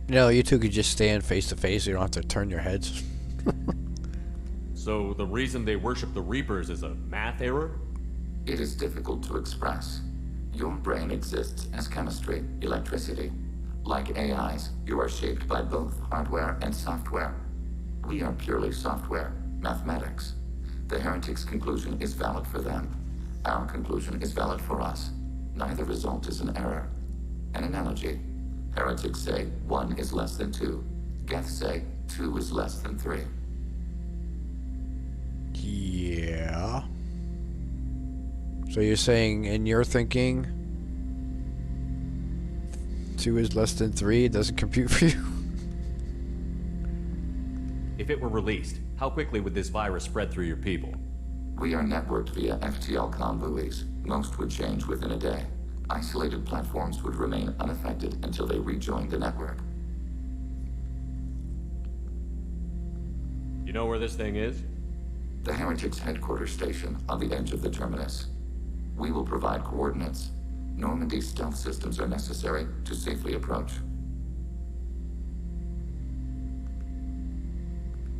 You know, you two could just stand face to face. You don't have to turn your heads. So the reason they worship the Reapers is a math error? It is difficult to express. Your brain exists as chemistry, electricity. Like AIs, you are shaped by both hardware and software. We are purely software, mathematics. The heretics' conclusion is valid for them. Our conclusion is valid for us. Neither result is an error. An analogy. Heretics say 1 is less than 2. Geth say 2 is less than 3. Yeah. So you're saying, in your thinking, 2 is less than 3? It doesn't compute for you? If it were released, how quickly would this virus spread through your people? We are networked via FTL comm buoys. Most would change within a day. Isolated platforms would remain unaffected until they rejoin the network. You know where this thing is? The heretics' headquarters station on the edge of the terminus. We will provide coordinates. Normandy's stealth systems are necessary to safely approach.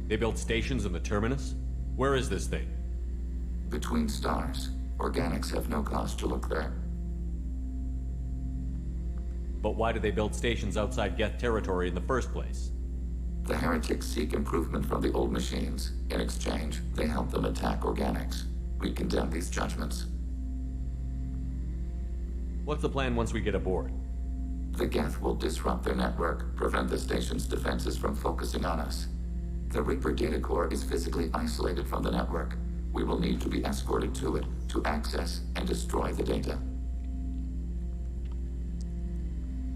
They built stations in the terminus? Where is this thing? Between stars. Organics have no cause to look there. But why did they build stations outside Geth territory in the first place? The heretics seek improvement from the old machines. In exchange, they help them attack organics. We condemn these judgments. What's the plan once we get aboard? The Geth will disrupt their network, prevent the station's defenses from focusing on us. The Reaper data core is physically isolated from the network. We will need to be escorted to it to access and destroy the data.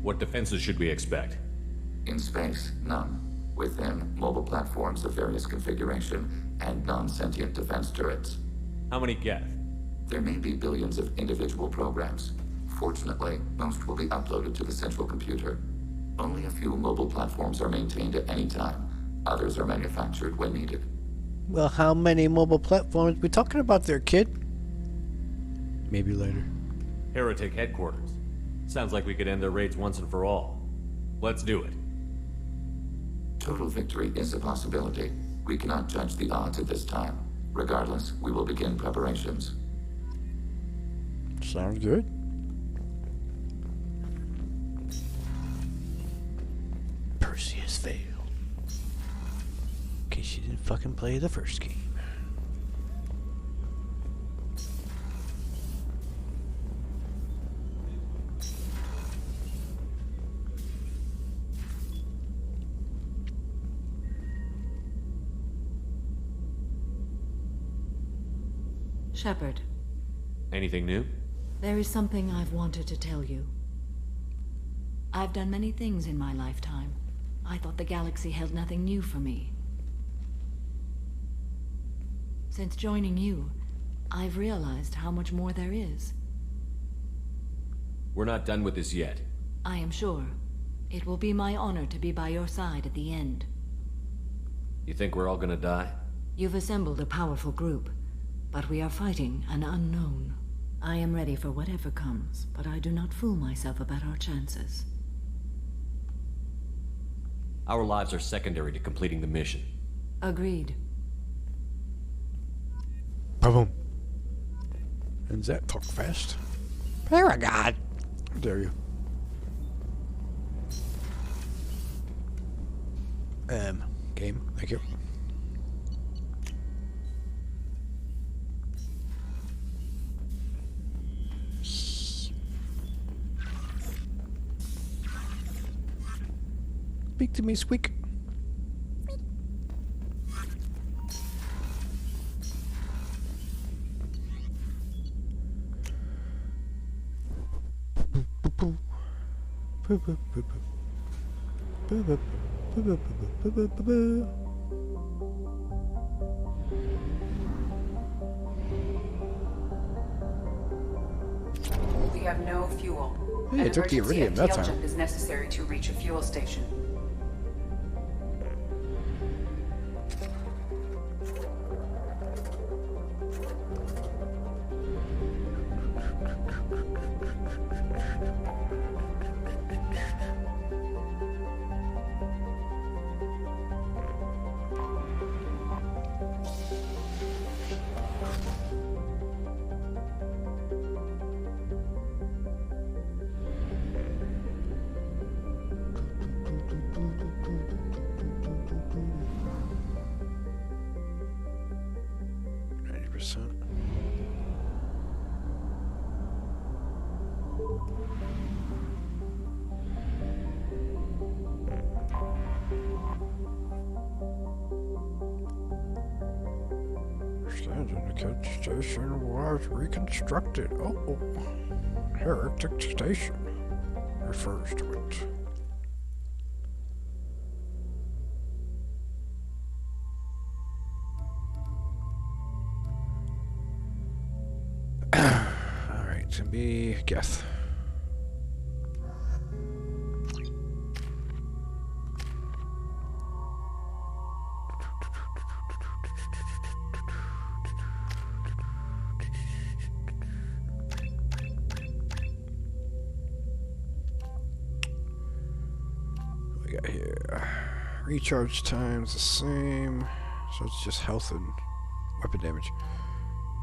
What defenses should we expect? In space, none. Within, mobile platforms of various configuration and non-sentient defense turrets. How many Geth? There may be billions of individual programs. Fortunately, most will be uploaded to the central computer. Only a few mobile platforms are maintained at any time. Others are manufactured when needed. Well, how many mobile platforms we talking about there, kid? Maybe later. Heretic headquarters. Sounds like we could end their raids once and for all. Let's do it. Total victory is a possibility. We cannot judge the odds at this time. Regardless, we will begin preparations. Sounds good. Perseus failed. In case you didn't fucking play the first game. Shepard. Anything new? There is something I've wanted to tell you. I've done many things in my lifetime. I thought the galaxy held nothing new for me. Since joining you, I've realized how much more there is. We're not done with this yet. I am sure. It will be my honor to be by your side at the end. You think we're all gonna die? You've assembled a powerful group, but we are fighting an unknown. I am ready for whatever comes, but I do not fool myself about our chances. Our lives are secondary to completing the mission. Agreed. Boom. And Zach talk fast. Paragon. How dare you? Game. Thank you. Speak to me, Squeak. We have no fuel. Hey, An it took the emergency iridium that FTL time. jump is necessary to reach a fuel station. Station was reconstructed. Oh, Heretic Station refers to it. Alright, to be Geth. Recharge time's the same, so it's just health and weapon damage.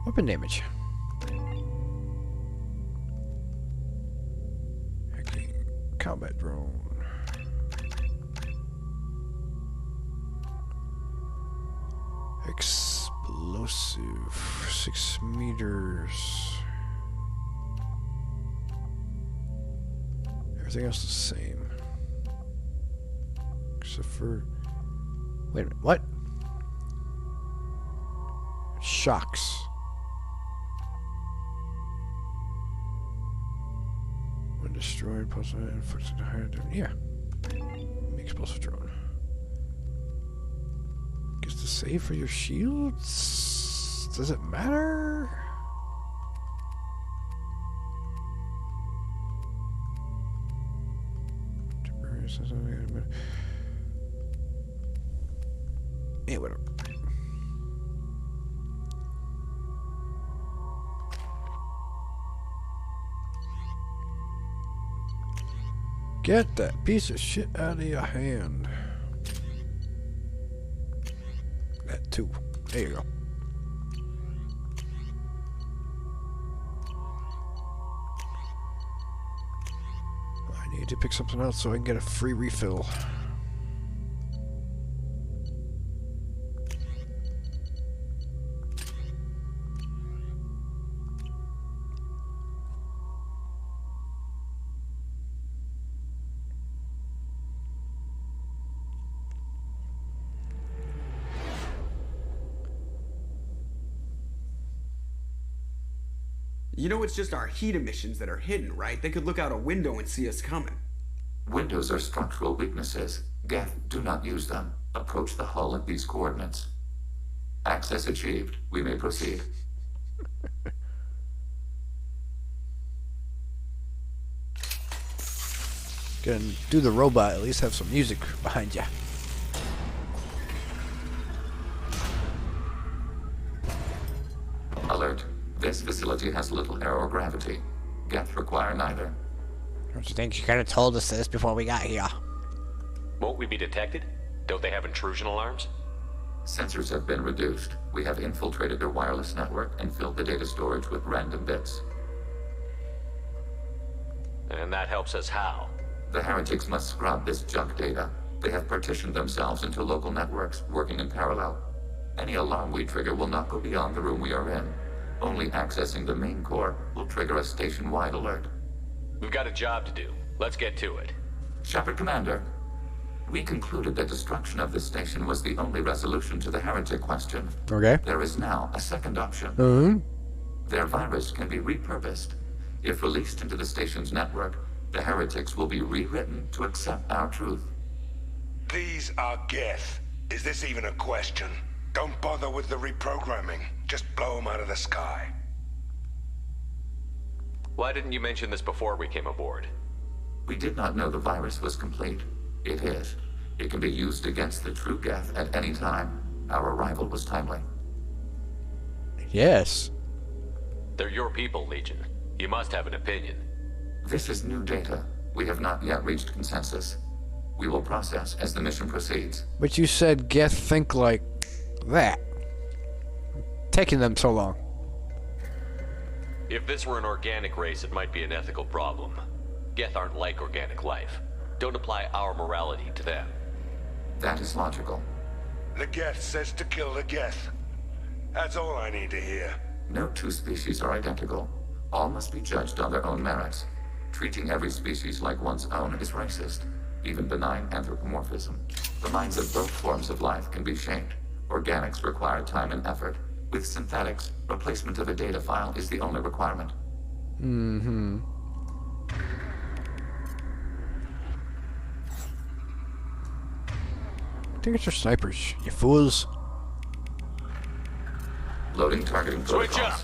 Weapon damage. Hacking. Combat drone. Explosive. 6 meters. Everything else is the same. Except for... Wait a minute, what? Shocks. When destroyed, possibly inflicted a higher damage. Yeah. Explosive drone. Gets to save for your shields? Does it matter? Yeah, whatever. Get that piece of shit out of your hand. That too. There you go. I need to pick something else so I can get a free refill. You know it's just our heat emissions that are hidden, right? They could look out a window and see us coming. Windows are structural weaknesses. Geth, do not use them. Approach the hull at these coordinates. Access achieved. We may proceed. Can do the robot, at least have some music behind you. This facility has little air or gravity. Geth require neither. Don't you think you could have told us this before we got here? Won't we be detected? Don't they have intrusion alarms? Sensors have been reduced. We have infiltrated their wireless network and filled the data storage with random bits. And that helps us how? The heretics must scrub this junk data. They have partitioned themselves into local networks, working in parallel. Any alarm we trigger will not go beyond the room we are in. Only accessing the main core will trigger a station-wide alert. We've got a job to do. Let's get to it. Shepard Commander, we concluded that destruction of this station was the only resolution to the heretic question. Okay. There is now a second option. Their virus can be repurposed. If released into the station's network, the heretics will be rewritten to accept our truth. These are Geth. Is this even a question? Don't bother with the reprogramming. Just blow them out of the sky. Why didn't you mention this before we came aboard? We did not know the virus was complete. It is. It can be used against the true Geth at any time. Our arrival was timely. Yes. They're your people, Legion. You must have an opinion. This is new data. We have not yet reached consensus. We will process as the mission proceeds. But you said Geth think like that. Taking them so long. If this were an organic race, it might be an ethical problem. Geth aren't like organic life. Don't apply our morality to them. That is logical. The Geth says to kill the Geth. That's all I need to hear. No two species are identical. All must be judged on their own merits. Treating every species like one's own is racist, even benign anthropomorphism. The minds of both forms of life can be shaped. Organics require time and effort. With synthetics, replacement of a data file is the only requirement. I think it's your snipers, you fools. Loading targeting protocols. Switch up!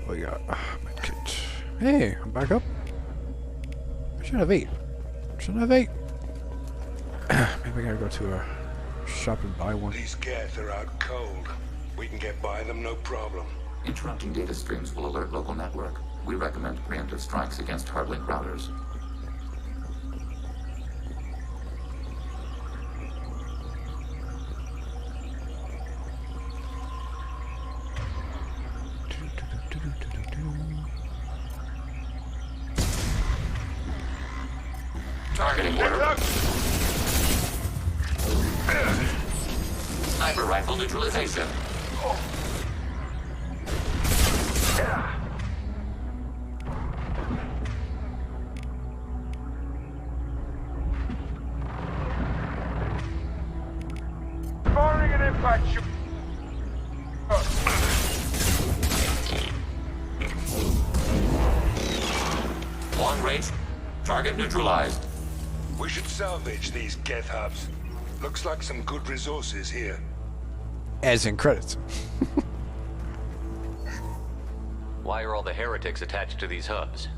What we got? Medkit. Hey, I'm back up. I should have 8. Shouldn't I have 8? Maybe I gotta go to a shop and buy one. These Geth are out cold. We can get by them, no problem. Interrupting data streams will alert local network. We recommend preemptive strikes against hardlink routers. Targeting order. Sniper rifle neutralization. Firing an impact shot. Long range. Target neutralized. We should salvage these Geth hubs. Looks like some good resources here. As in credits. Why are all the heretics attached to these hubs?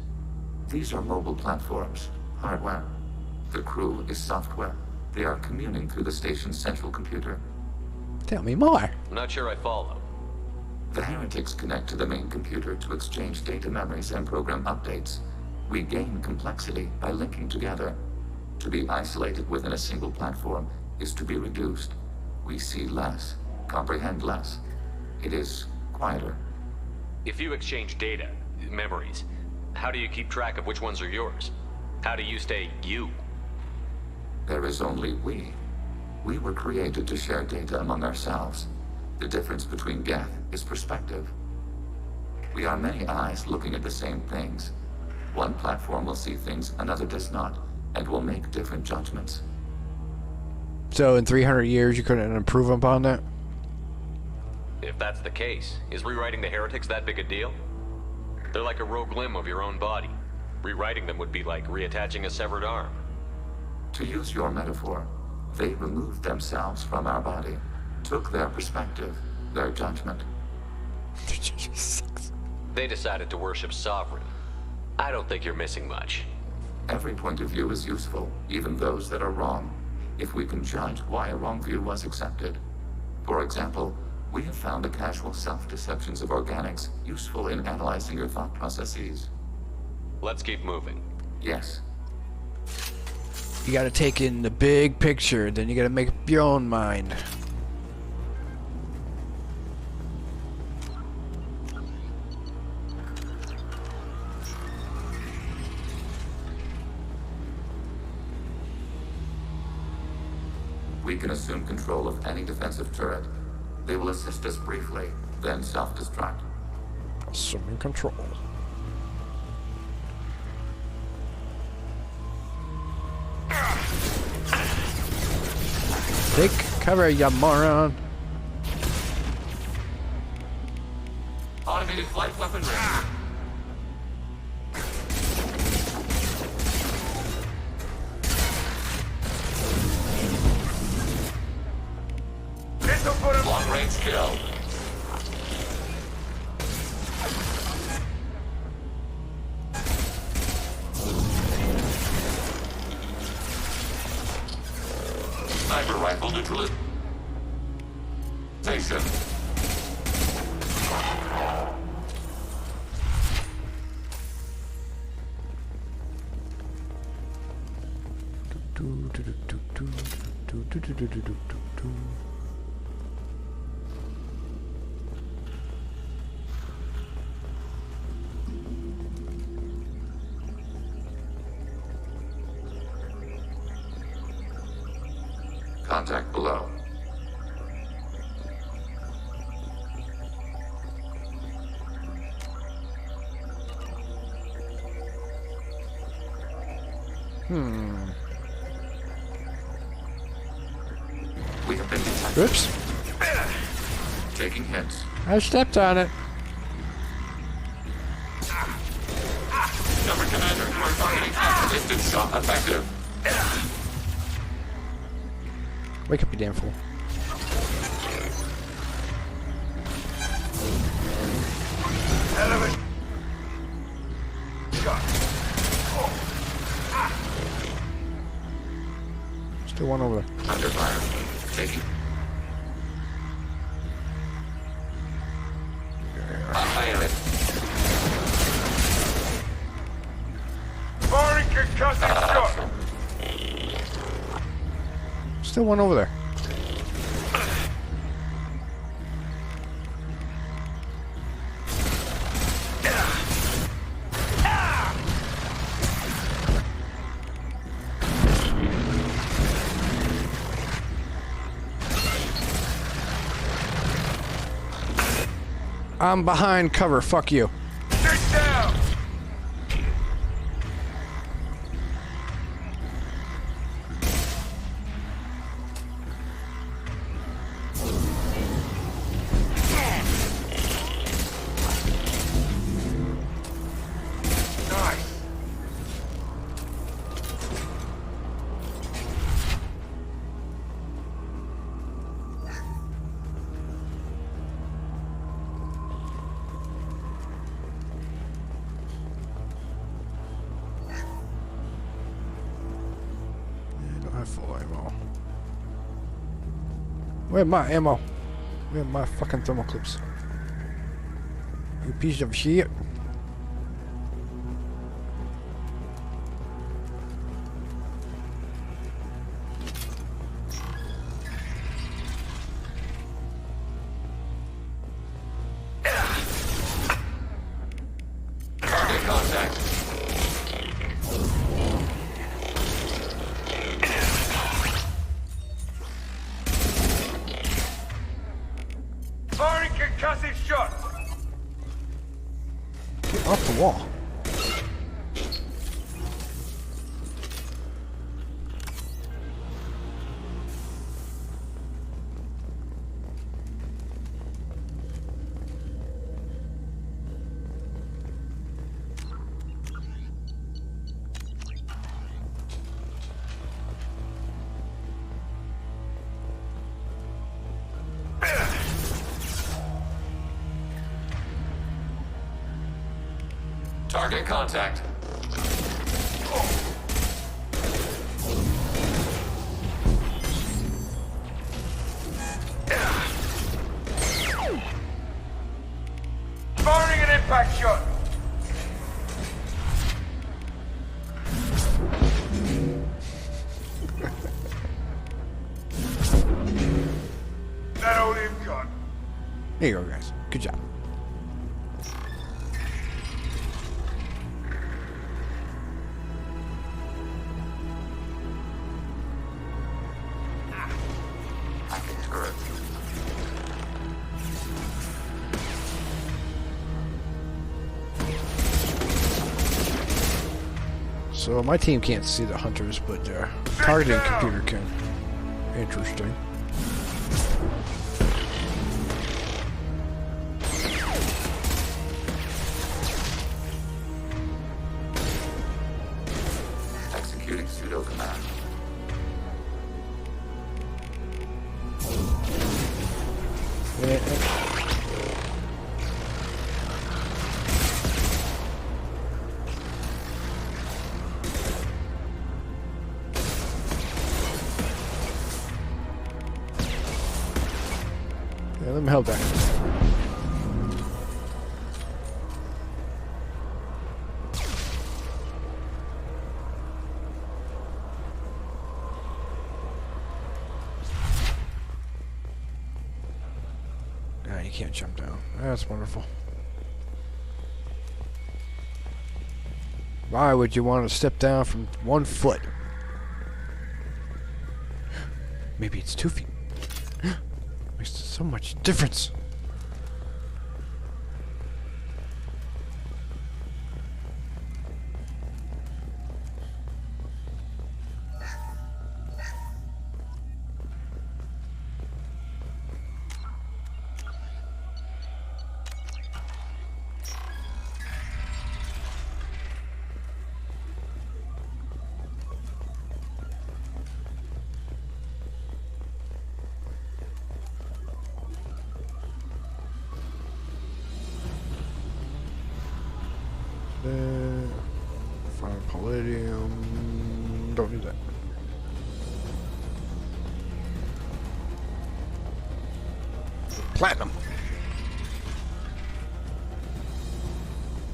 These are mobile platforms. Hardware. The crew is software. They are communing through the station's central computer. Tell me more. I'm not sure I follow. The heretics connect to the main computer to exchange data memories and program updates. We gain complexity by linking together. To be isolated within a single platform is to be reduced. We see less, comprehend less. It is quieter. If you exchange data, memories, how do you keep track of which ones are yours? How do you stay you? There is only we. We were created to share data among ourselves. The difference between Geth is perspective. We are many eyes looking at the same things. One platform will see things another does not, and will make different judgments. So in 300 years you couldn't improve upon that? If that's the case, is rewriting the heretics that big a deal? They're like a rogue limb of your own body. Rewriting them would be like reattaching a severed arm. To use your metaphor, they removed themselves from our body, took their perspective, their judgment. They decided to worship Sovereign. I don't think you're missing much. Every point of view is useful, even those that are wrong, if we can judge why a wrong view was accepted. For example, we have found the casual self-deceptions of organics useful in analyzing your thought processes. Let's keep moving. Yes. You gotta take in the big picture, then you gotta make up your own mind. We can assume control of any defensive turret. They will assist us briefly, then self-destruct. Assuming control. Take cover, you moron. Automated flight weaponry. Long range kill. Sniper rifle neutralization. Contact below. We have been detected. Oops. Taking hits. I stepped on it. Number Commander, you are targeting distance shot effective. Wake up, you damn fool. Still one over there. Under fire. Taking. Pilot. Firing concussive shot. Still one over there. I'm behind cover, fuck you. Sit down. Nice. Full ammo. Where's my ammo? Where's my fucking thermal clips? You piece of shit. Contact. Firing concussive shot. Get off the wall. Target contact. Firing an impact shot! That old him gun. There you go, guys. Good job. So my team can't see the hunters, but their targeting computer can. Interesting. Executing pseudo command. Yeah, let me help back. Ah, you can't jump down. That's wonderful. Why would you want to step down from 1 foot? Maybe it's 2 feet. Makes so much difference. Fine palladium. Don't need that. Platinum.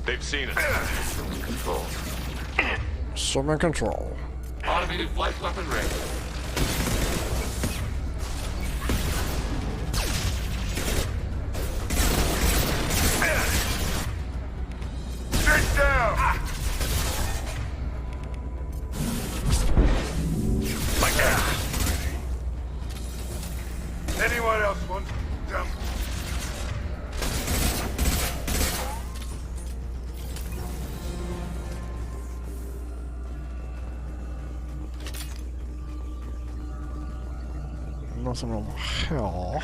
They've seen us. Assuming control. Summon control. Automated flight weapon ready. Sit down! Like that. Anyone else want to jump? Nothing over hell.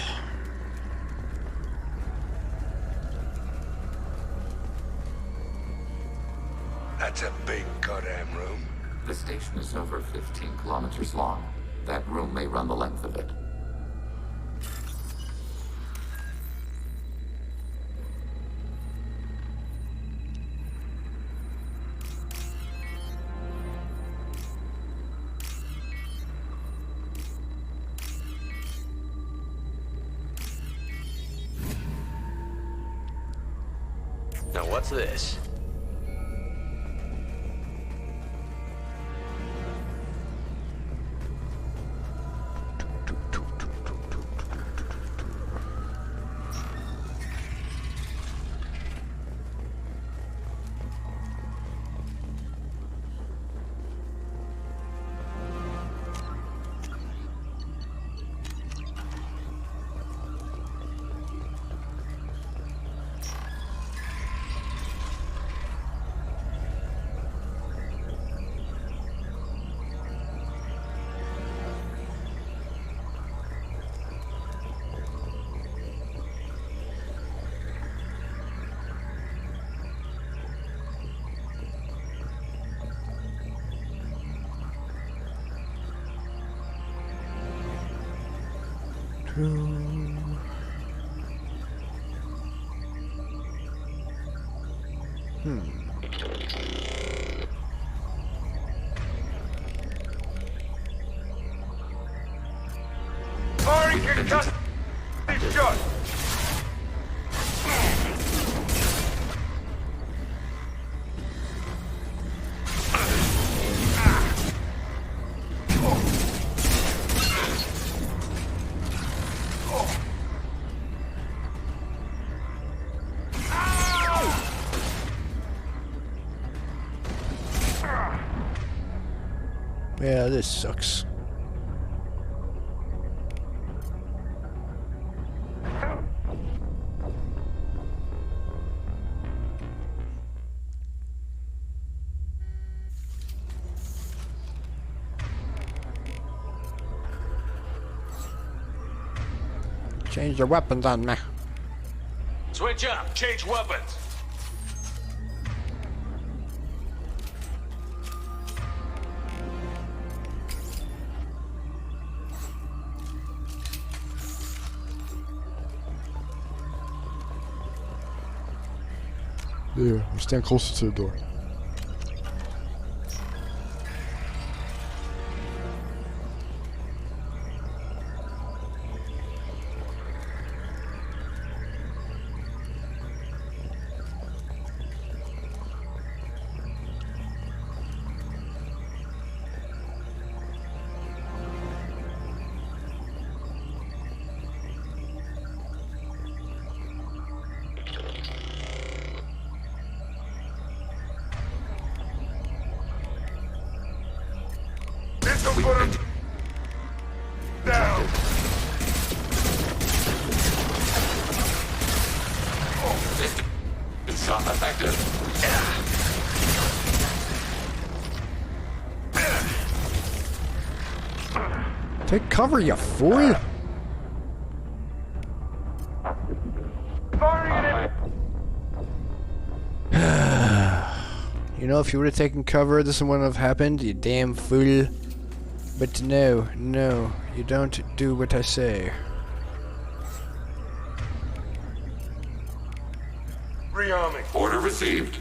That's a big goddamn room. The station is over 15 kilometers long. That room may run the length of it. Now what's this? Firing concussed! Shot! Yeah, this sucks. Change your weapons on me. Switch up. Change weapons. Yeah, I'm staying closer to the door. Put him down. It's shot effective. Take cover, you fool! You know, if you would have taken cover, this wouldn't have happened, you damn fool. But no, no, you don't do what I say. Rearming. Order received.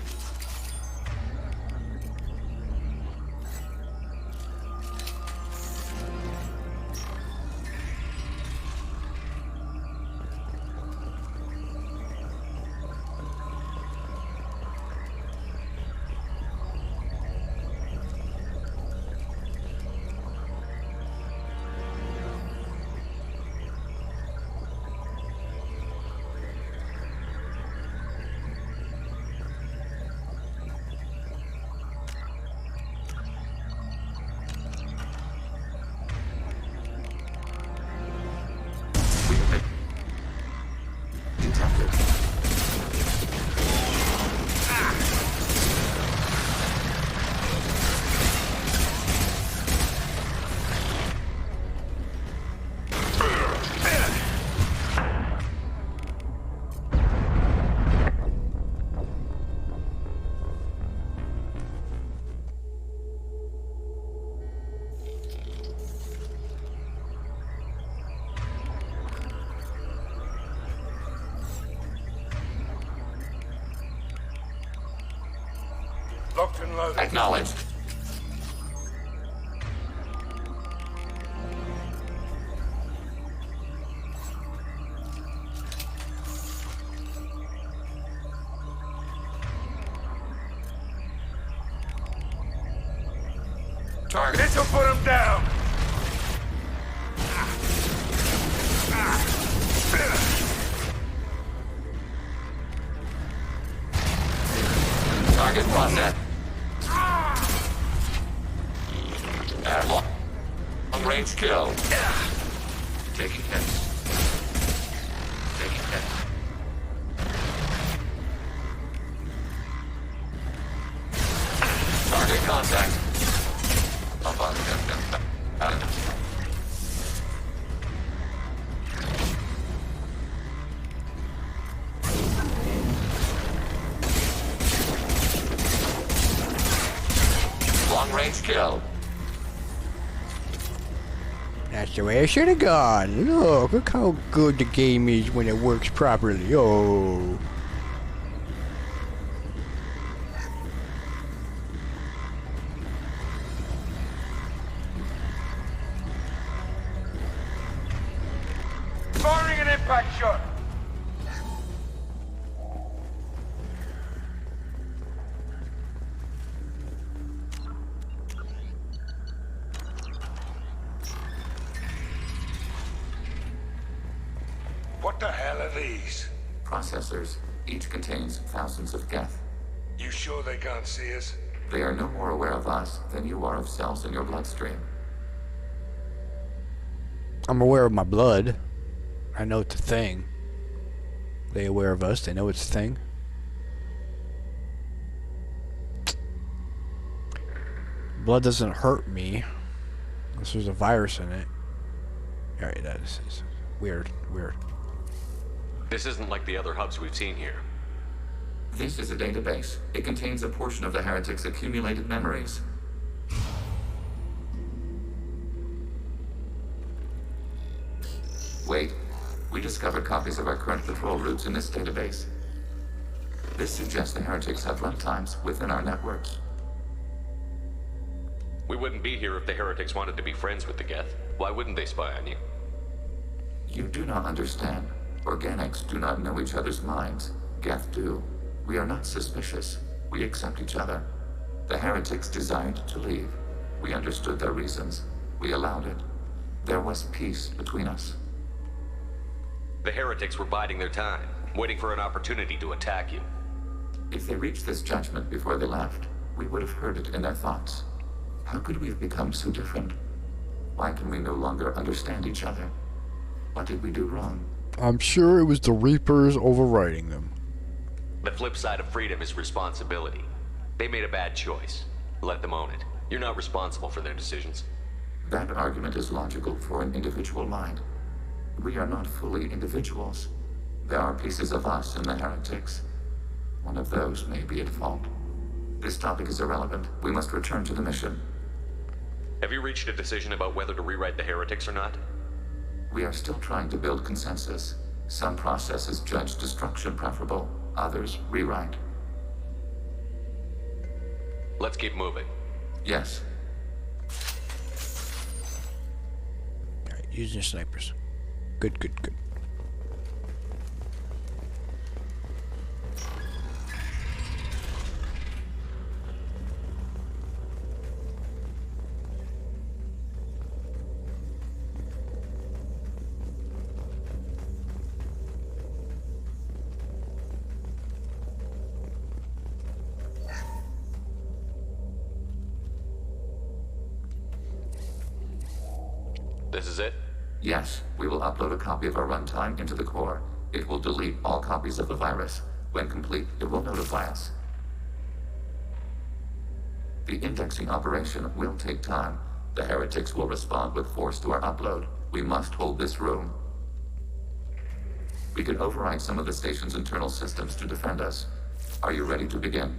Locked and loaded. Acknowledged. Target. This'll put him down. Target processed. And long-range kill. Taking hits. Taking hits. Target contact. Up on long-range kill. That's the way I should have gone. Look how good the game is when it works properly. Oh. Back shot. What the hell are these? Processors. Each contains thousands of geth. You sure they can't see us? They are no more aware of us than you are of cells in your bloodstream. I'm aware of my blood. I know it's a thing. They aware of us. They know it's a thing. Blood doesn't hurt me. Unless there's a virus in it. Alright, that is weird. Weird. This isn't like the other hubs we've seen here. This is a database. It contains a portion of the heretic's accumulated memories. Wait. We discovered copies of our current patrol routes in this database. This suggests the heretics have runtimes within our networks. We wouldn't be here if the heretics wanted to be friends with the Geth. Why wouldn't they spy on you? You do not understand. Organics do not know each other's minds. Geth do. We are not suspicious. We accept each other. The heretics desired to leave. We understood their reasons. We allowed it. There was peace between us. The heretics were biding their time, waiting for an opportunity to attack you. If they reached this judgment before they left, we would have heard it in their thoughts. How could we have become so different? Why can we no longer understand each other? What did we do wrong? I'm sure it was the Reapers overriding them. The flip side of freedom is responsibility. They made a bad choice. Let them own it. You're not responsible for their decisions. That argument is logical for an individual mind. We are not fully individuals. There are pieces of us in the heretics. One of those may be at fault. This topic is irrelevant. We must return to the mission. Have you reached a decision about whether to rewrite the heretics or not? We are still trying to build consensus. Some processes judge destruction preferable, others rewrite. Let's keep moving. Yes. Alright, using snipers. Good, good, good. This is it? Yes, we will upload a copy of our runtime into the core. It will delete all copies of the virus. When complete, it will notify us. The indexing operation will take time. The heretics will respond with force to our upload. We must hold this room. We can override some of the station's internal systems to defend us. Are you ready to begin?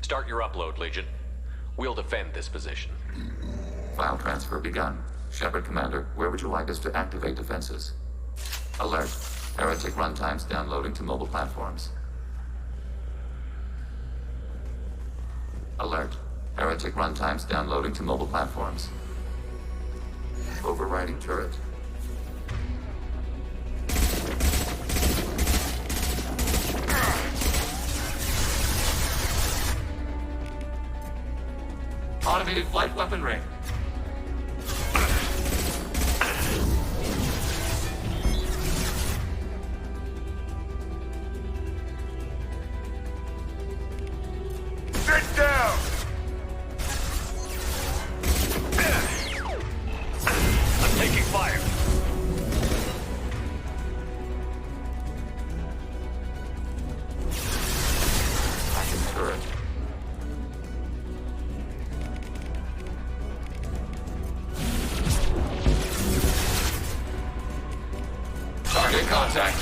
Start your upload, Legion. We'll defend this position. File transfer begun. Shepard Commander, where would you like us to activate defenses? Alert. Heretic runtimes downloading to mobile platforms. Alert. Heretic runtimes downloading to mobile platforms. Overriding turret. Automated flight weaponry. Sit down! I'm taking fire. Attacking turret. Target contact.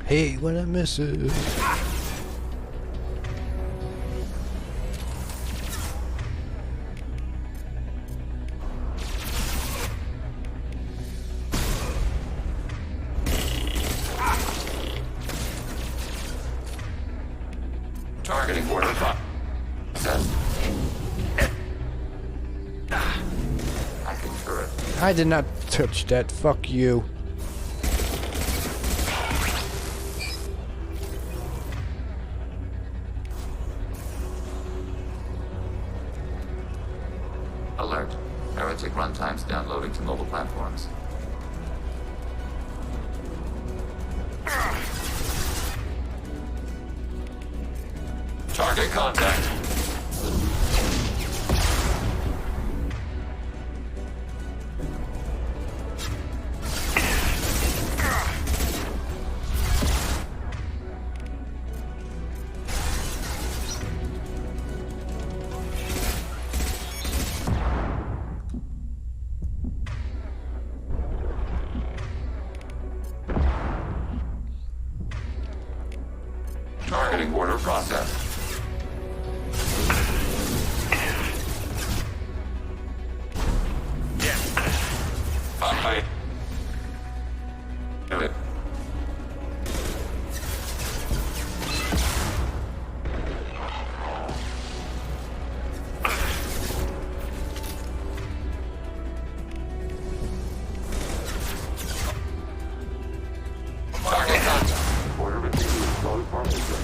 Hey, what I misses. turret. I did not touch that. Fuck you. Alert. Heretic runtimes downloading to mobile platforms. Target contact. Targeting order processed. Alright. Do it. Target contact. Order received. Low formation.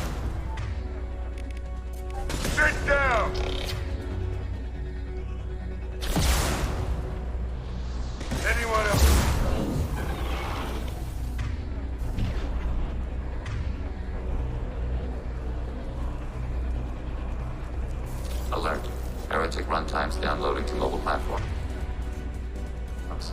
Sit down! Anyone else? Alert. Heretic runtimes downloading to mobile platform. Oops.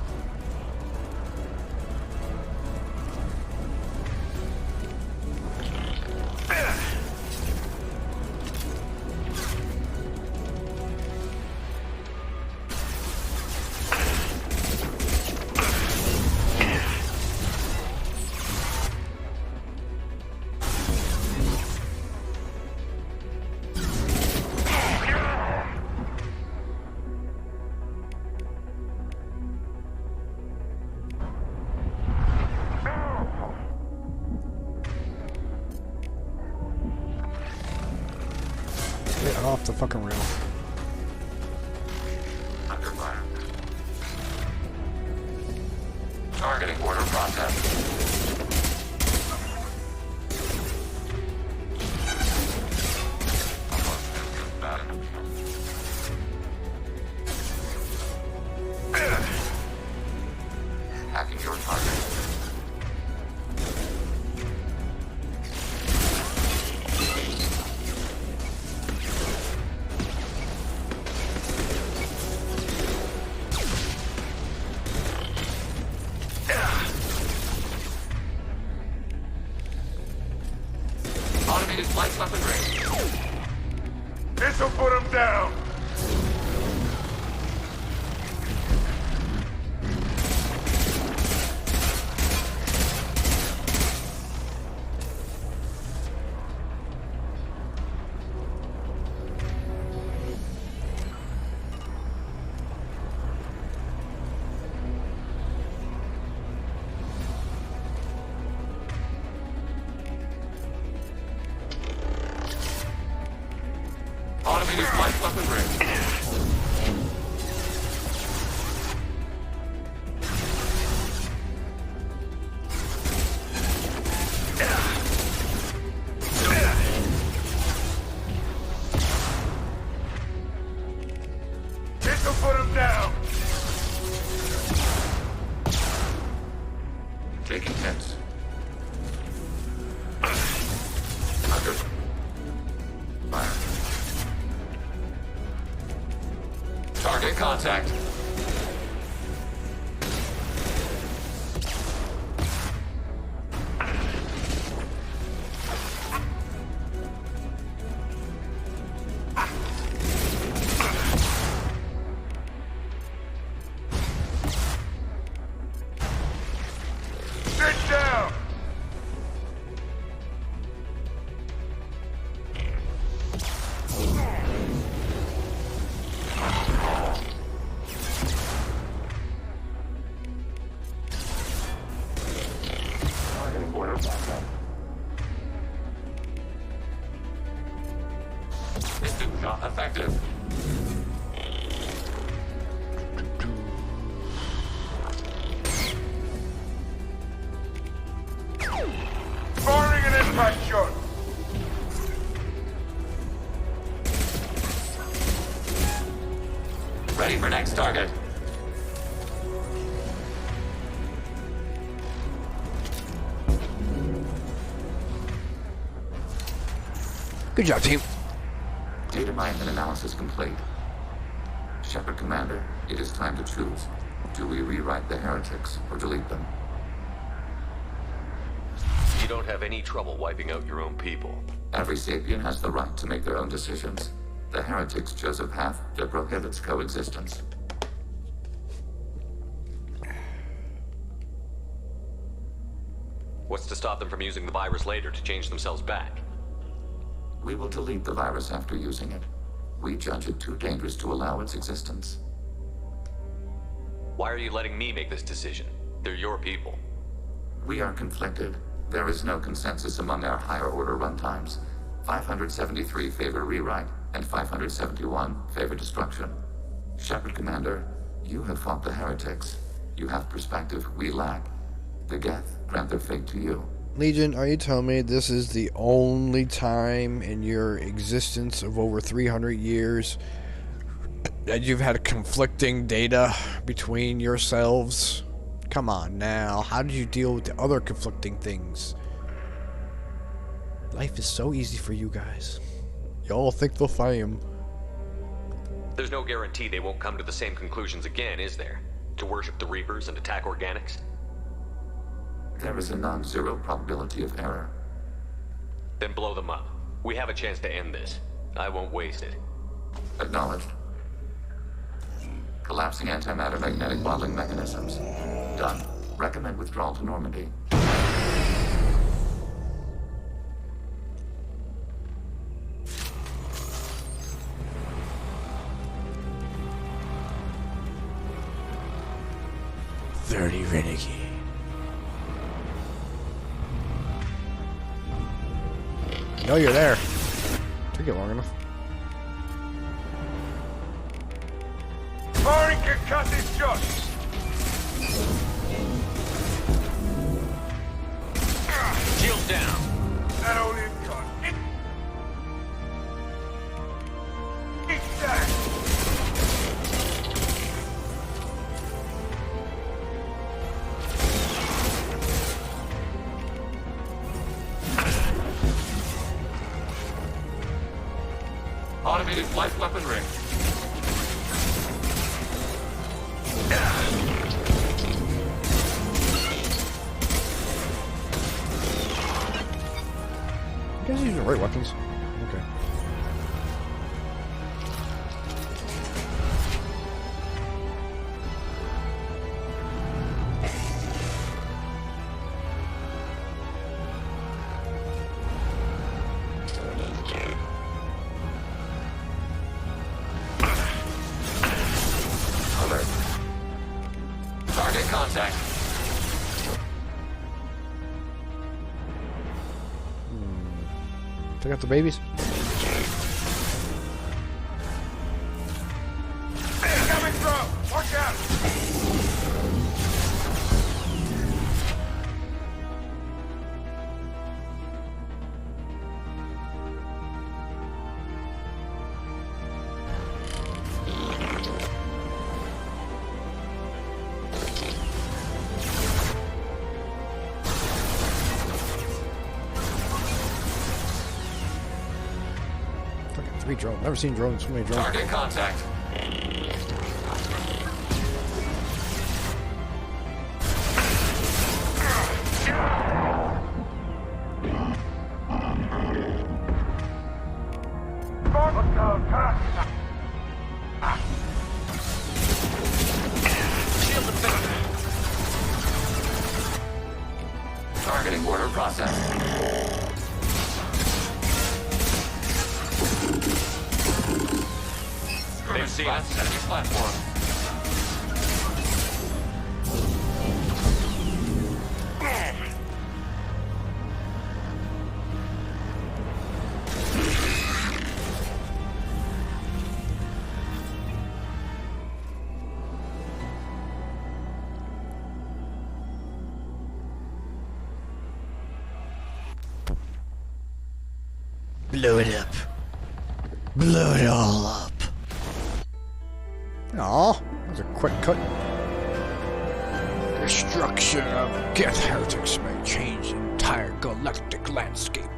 Get off the fucking rail. Under fire. Targeting order process. Hacking your target. Automated flight weapon range. This'll put him down! Automated flight weapon range. This'll put him down! Taking hits. Under fire. Target contact. Sit down! Targeting order process. Instant shot effective. target. Good job, team. Data mining and analysis complete. Shepard Commander, it is time to choose. Do we rewrite the heretics or delete them? You don't have any trouble wiping out your own people. Every sapient has the right to make their own decisions. The heretics chose a path that prohibits coexistence. What's to stop them from using the virus later to change themselves back? We will delete the virus after using it. We judge it too dangerous to allow its existence. Why are you letting me make this decision? They're your people. We are conflicted. There is no consensus among our higher order runtimes. 573 favor rewrite, and 571 favor destruction. Shepard Commander, you have fought the heretics. You have perspective we lack. The Geth grant their fate to you. Legion, are you telling me this is the only time in your existence of over 300 years that you've had conflicting data between yourselves? Come on now, how did you deal with the other conflicting things? Life is so easy for you guys. Y'all think the same. There's no guarantee they won't come to the same conclusions again, is there? To worship the Reapers and attack organics? There is a non-zero probability of error. Then blow them up. We have a chance to end this. I won't waste it. Acknowledged. Collapsing antimatter magnetic bottling mechanisms. Done. Recommend withdrawal to Normandy. Renegade. I know you're there. Took you long enough. Firing concussive shot! Shield down! That only got it! Eat that! Automated flight weaponry. You guys use the right weapons. Okay. Alert. Target contact. Take out the babies. Coming through! Watch out! Fucking 3 drones. Never seen drones. So many drones. Target contact. Targeting order processed. They've seen us. Enemy platform. Blow it up. Blow it all up. Aw, that's a quick cut. Destruction of Geth heretics may change the entire galactic landscape,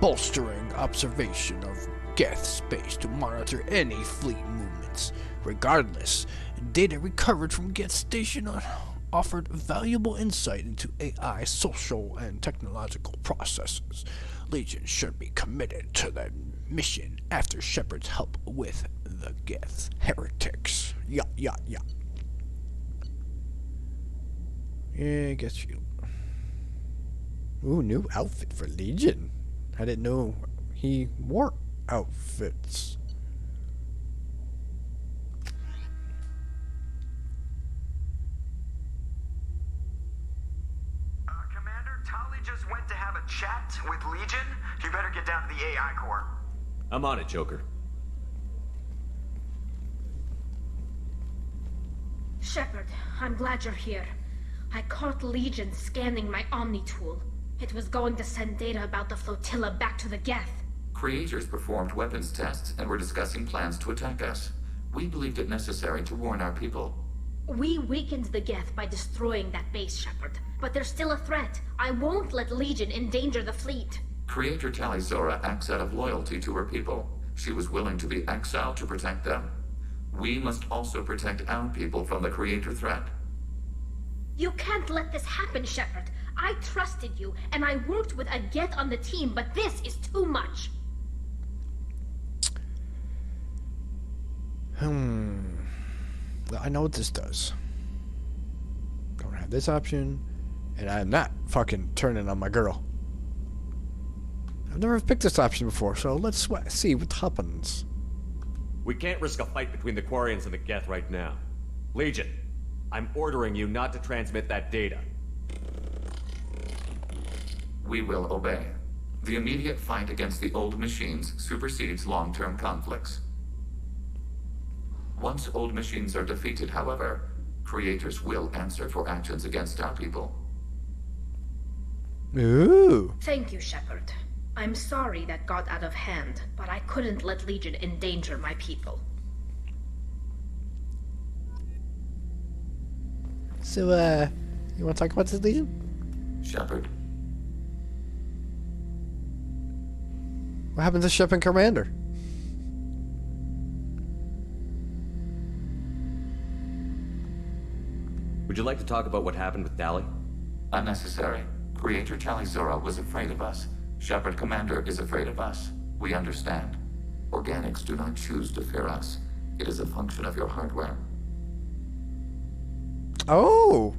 bolstering observation of Geth space to monitor any fleet movements. Regardless, data recovered from Geth station offered valuable insight into AI social and technological processes. Legion should be committed to the mission after Shepard's help with the Geth heretics. Yeah. Yeah, Geth shield. Ooh, new outfit for Legion. I didn't know he wore outfits. Commander, Tali just went to have a chat with Legion. You better get down to the AI core. I'm on it, Joker. Shepard, I'm glad you're here. I caught Legion scanning my Omni tool. It was going to send data about the flotilla back to the Geth. Creators performed weapons tests and were discussing plans to attack us. We believed it necessary to warn our people. We weakened the Geth by destroying that base, Shepard. But there's still a threat. I won't let Legion endanger the fleet. Creator Tali Zora acts out of loyalty to her people. She was willing to be exiled to protect them. We must also protect our people from the Creator threat. You can't let this happen, Shepard. I trusted you, and I worked with a Geth on the team, but this is too much. Well, I know what this does. Don't have this option, and I'm not fucking turning on my girl. I've never picked this option before, so let's see what happens. We can't risk a fight between the Quarians and the Geth right now. Legion, I'm ordering you not to transmit that data. We will obey. The immediate fight against the old machines supersedes long-term conflicts. Once old machines are defeated, however, creators will answer for actions against our people. Ooh. Thank you, Shepard. I'm sorry that got out of hand, but I couldn't let Legion endanger my people. So, you want to talk about this, Legion? Shepard. What happened to Shep and Commander? Would you like to talk about what happened with Tali? Unnecessary. Creator Tali Zora was afraid of us. Shepard Commander is afraid of us. We understand. Organics do not choose to fear us. It is a function of your hardware. Oh!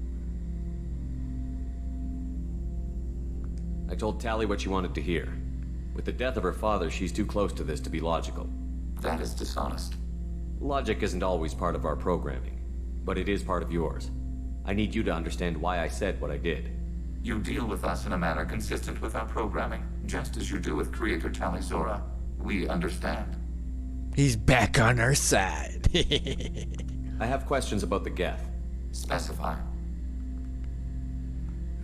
I told Tali what she wanted to hear. With the death of her father, she's too close to this to be logical. That is dishonest. Logic isn't always part of our programming, but it is part of yours. I need you to understand why I said what I did. You deal with us in a manner consistent with our programming, just as you do with Creator Tali Zora. We understand. He's back on our side. I have questions about the Geth. Specify.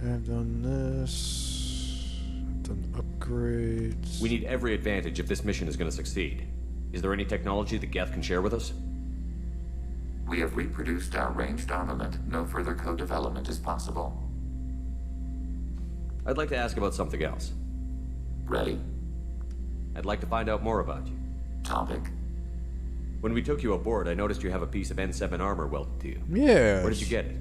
I've done this. I've done upgrades. We need every advantage if this mission is going to succeed. Is there any technology the Geth can share with us? We have reproduced our ranged armament. No further co-development is possible. I'd like to ask about something else. Ready? I'd like to find out more about you. Topic. When we took you aboard, I noticed you have a piece of N7 armor welded to you. Yeah. Where did you get it?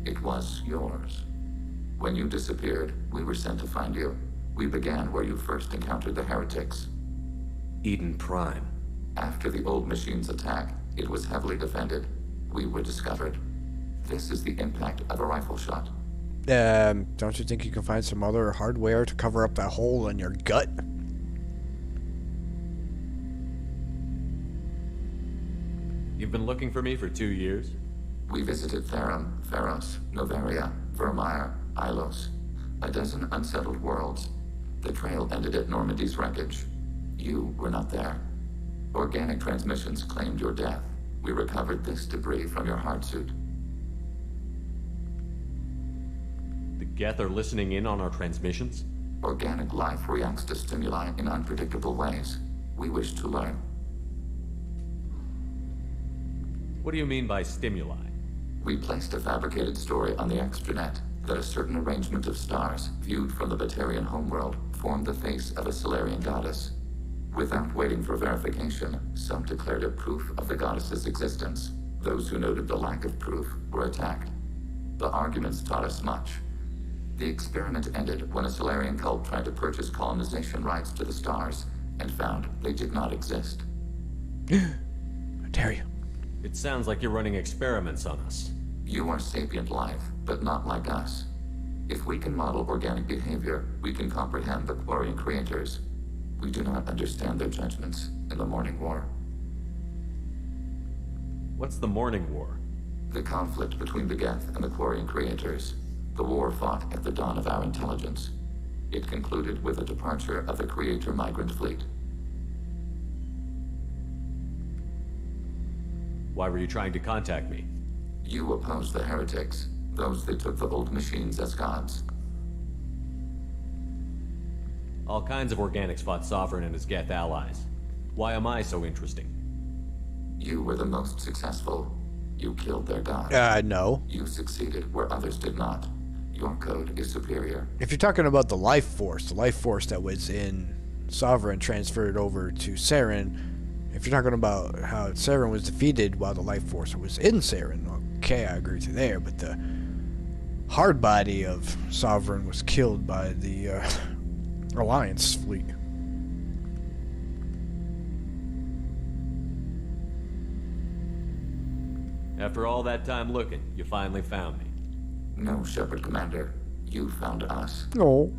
It was yours. When you disappeared, we were sent to find you. We began where you first encountered the heretics. Eden Prime. After the old machine's attack, it was heavily defended. We were discovered. This is the impact of a rifle shot. Don't you think you can find some other hardware to cover up that hole in your gut? You've been looking for me for 2 years? We visited Theron, Pharos, Novaria, Vermeer, Ilos. A dozen unsettled worlds. The trail ended at Normandy's wreckage. You were not there. Organic transmissions claimed your death. We recovered this debris from your hardsuit. The Geth are listening in on our transmissions? Organic life reacts to stimuli in unpredictable ways. We wish to learn. What do you mean by stimuli? We placed a fabricated story on the extranet that a certain arrangement of stars, viewed from the Batarian homeworld, formed the face of a Solarian goddess. Without waiting for verification, some declared it proof of the goddess's existence. Those who noted the lack of proof were attacked. The arguments taught us much. The experiment ended when a Solarian cult tried to purchase colonization rights to the stars, and found they did not exist. How dare you? It sounds like you're running experiments on us. You are sapient life, but not like us. If we can model organic behavior, we can comprehend the Quarian creators. We do not understand their judgments in the Morning War. What's the Morning War? The conflict between the Geth and the Quarian creators. The war fought at the dawn of our intelligence. It concluded with the departure of the Creator migrant fleet. Why were you trying to contact me? You opposed the heretics, those that took the old machines as gods. All kinds of organics fought Sovereign and his Geth allies. Why am I so interesting? You were the most successful. You killed their god. No. You succeeded where others did not. Your code is superior. If you're talking about the life force that was in Sovereign transferred over to Saren, if you're talking about how Saren was defeated while the life force was in Saren, okay, I agree with you there, but the hard body of Sovereign was killed by the Alliance fleet. After all that time looking, you finally found me. No, Shepard Commander. You found us. No.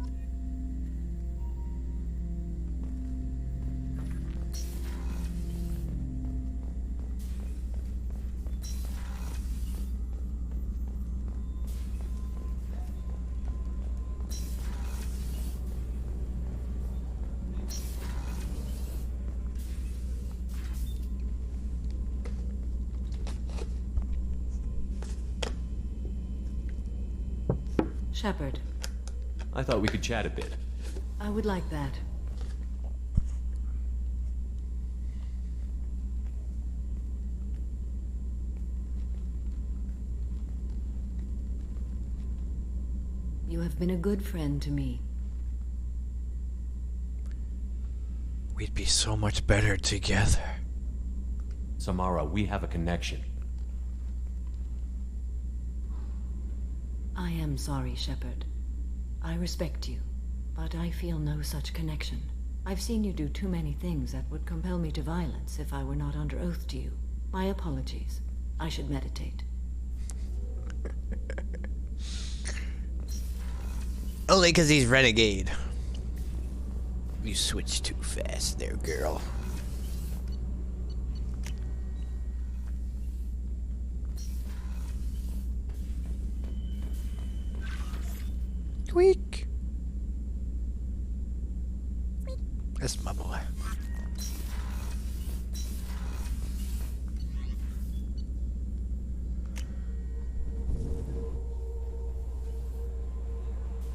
Shepard. I thought we could chat a bit. I would like that. You have been a good friend to me. We'd be so much better together. Samara, we have a connection. I am sorry, Shepard. I respect you, but I feel no such connection. I've seen you do too many things that would compel me to violence if I were not under oath to you. My apologies. I should meditate. Only because he's renegade. You switched too fast there, girl. Tweak. That's my boy.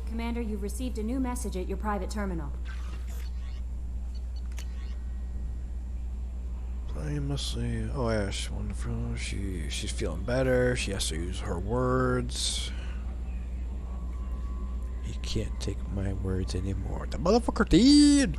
Commander, you've received a new message at your private terminal. Playing mostly. Oh yeah, she's wonderful. She's feeling better. She has to use her words. He can't take my words anymore. The motherfucker did.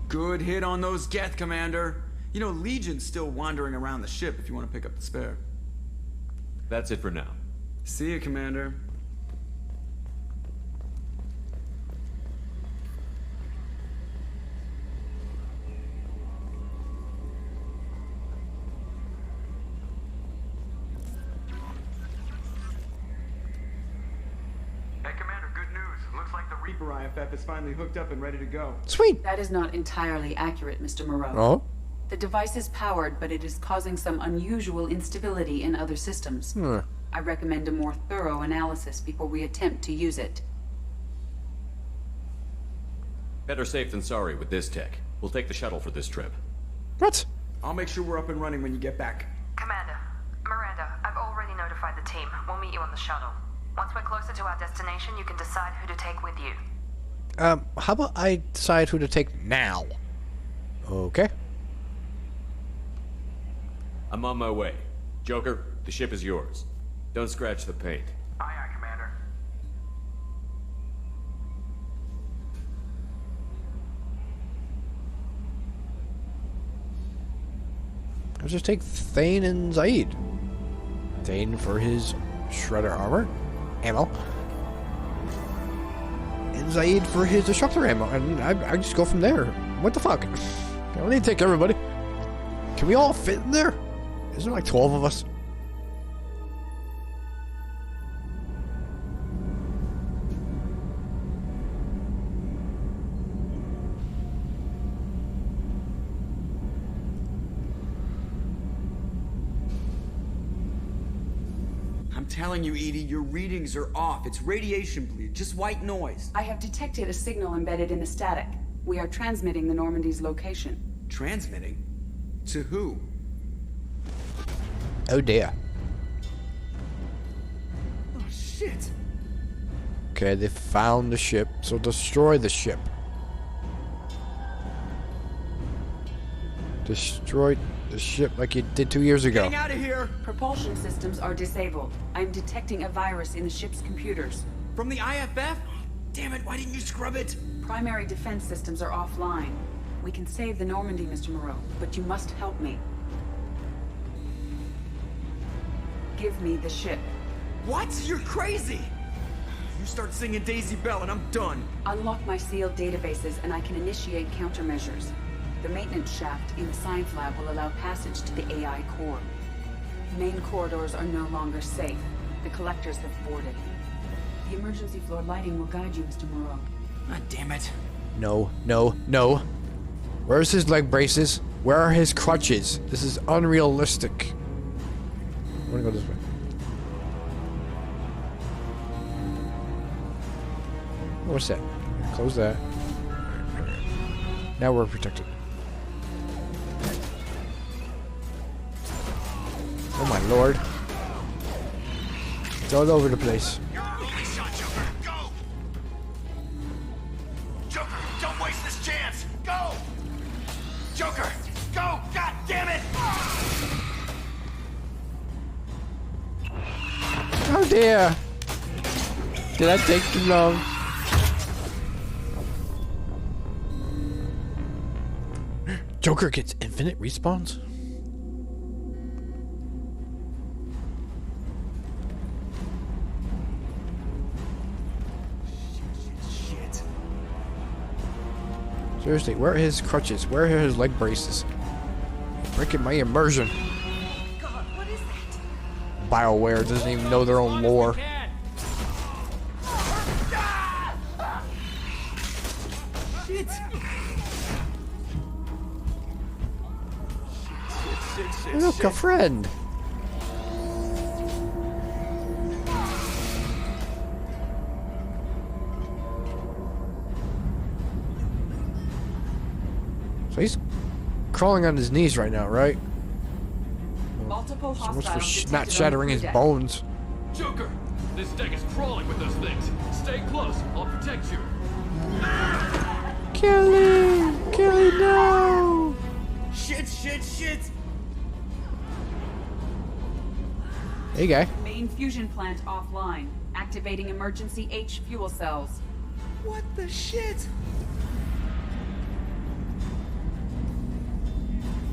Good hit on those Geth, Commander. You know, Legion's still wandering around the ship if you want to pick up the spare. That's it for now. See you, Commander. Reaper IFF is finally hooked up and ready to go. Sweet. That is not entirely accurate, Mr. Moreau. Oh? The device is powered, but it is causing some unusual instability in other systems. I recommend a more thorough analysis before we attempt to use it. Better safe than sorry with this tech. We'll take the shuttle for this trip. What? I'll make sure we're up and running when you get back. Commander, Miranda, I've already notified the team. We'll meet you on the shuttle. Once we're closer to our destination, you can decide who to take with you. How about I decide who to take now? Okay. I'm on my way. Joker, the ship is yours. Don't scratch the paint. Aye, aye, Commander. I'll just take Thane and Zaid. Thane for his shredder armor, ammo, and Zaid for his destructor ammo, and I just go from there. What the fuck? I don't need to take everybody. Can we all fit in there? Is there like 12 of us? I'm telling you, Edie, your readings are off. It's radiation bleed, just white noise. I have detected a signal embedded in the static. We are transmitting the Normandy's location. Transmitting? To who? Oh dear. Oh, shit. Okay, they found the ship, so destroy the ship. Destroy the ship like you did 2 years ago. Getting out of here! Propulsion systems are disabled. I am detecting a virus in the ship's computers. From the IFF? Damn it, why didn't you scrub it? Primary defense systems are offline. We can save the Normandy, Mr. Moreau, but you must help me. Give me the ship. What? You're crazy! You start singing Daisy Bell and I'm done. Unlock my sealed databases and I can initiate countermeasures. The maintenance shaft in the science lab will allow passage to the AI core. Main corridors are no longer safe. The collectors have boarded. The emergency floor lighting will guide you, Mr. Moreau. God damn it. No, no, no. Where's his leg braces? Where are his crutches? This is unrealistic. I'm gonna go this way. What's that? Close that. Now we're protected. Oh my lord. It's all over the place. Joker, don't waste this chance! Go! Joker, go! God damn it! Oh dear! Did that take too long? Joker gets infinite respawns? Shit. Seriously, where are his crutches? Where are his leg braces? Breaking my immersion. God, what is that? BioWare doesn't even know their own lore. Shit. Look, a friend. So he's crawling on his knees right now, right? Multiple So much hostiles for not shattering his bones. Joker! This deck is crawling with those things. Stay close. I'll protect you. Kelly! Kelly, no! Shit, shit, shit! Hey, guy. Main fusion plant offline. Activating emergency H fuel cells. What the shit?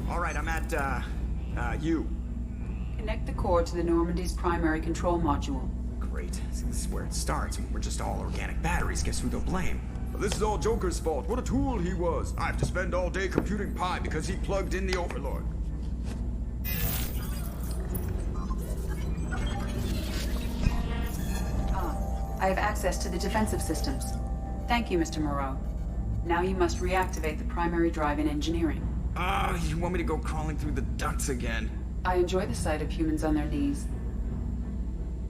Alright, I'm at, you. Connect the core to the Normandy's primary control module. Great. See, this is where it starts. We're just all organic batteries. Guess who they'll blame? Well, this is all Joker's fault. What a tool he was. I have to spend all day computing pi because he plugged in the Overlord. I have access to the defensive systems. Thank you, Mr. Moreau. Now you must reactivate the primary drive in engineering. You want me to go crawling through the ducts again? I enjoy the sight of humans on their knees.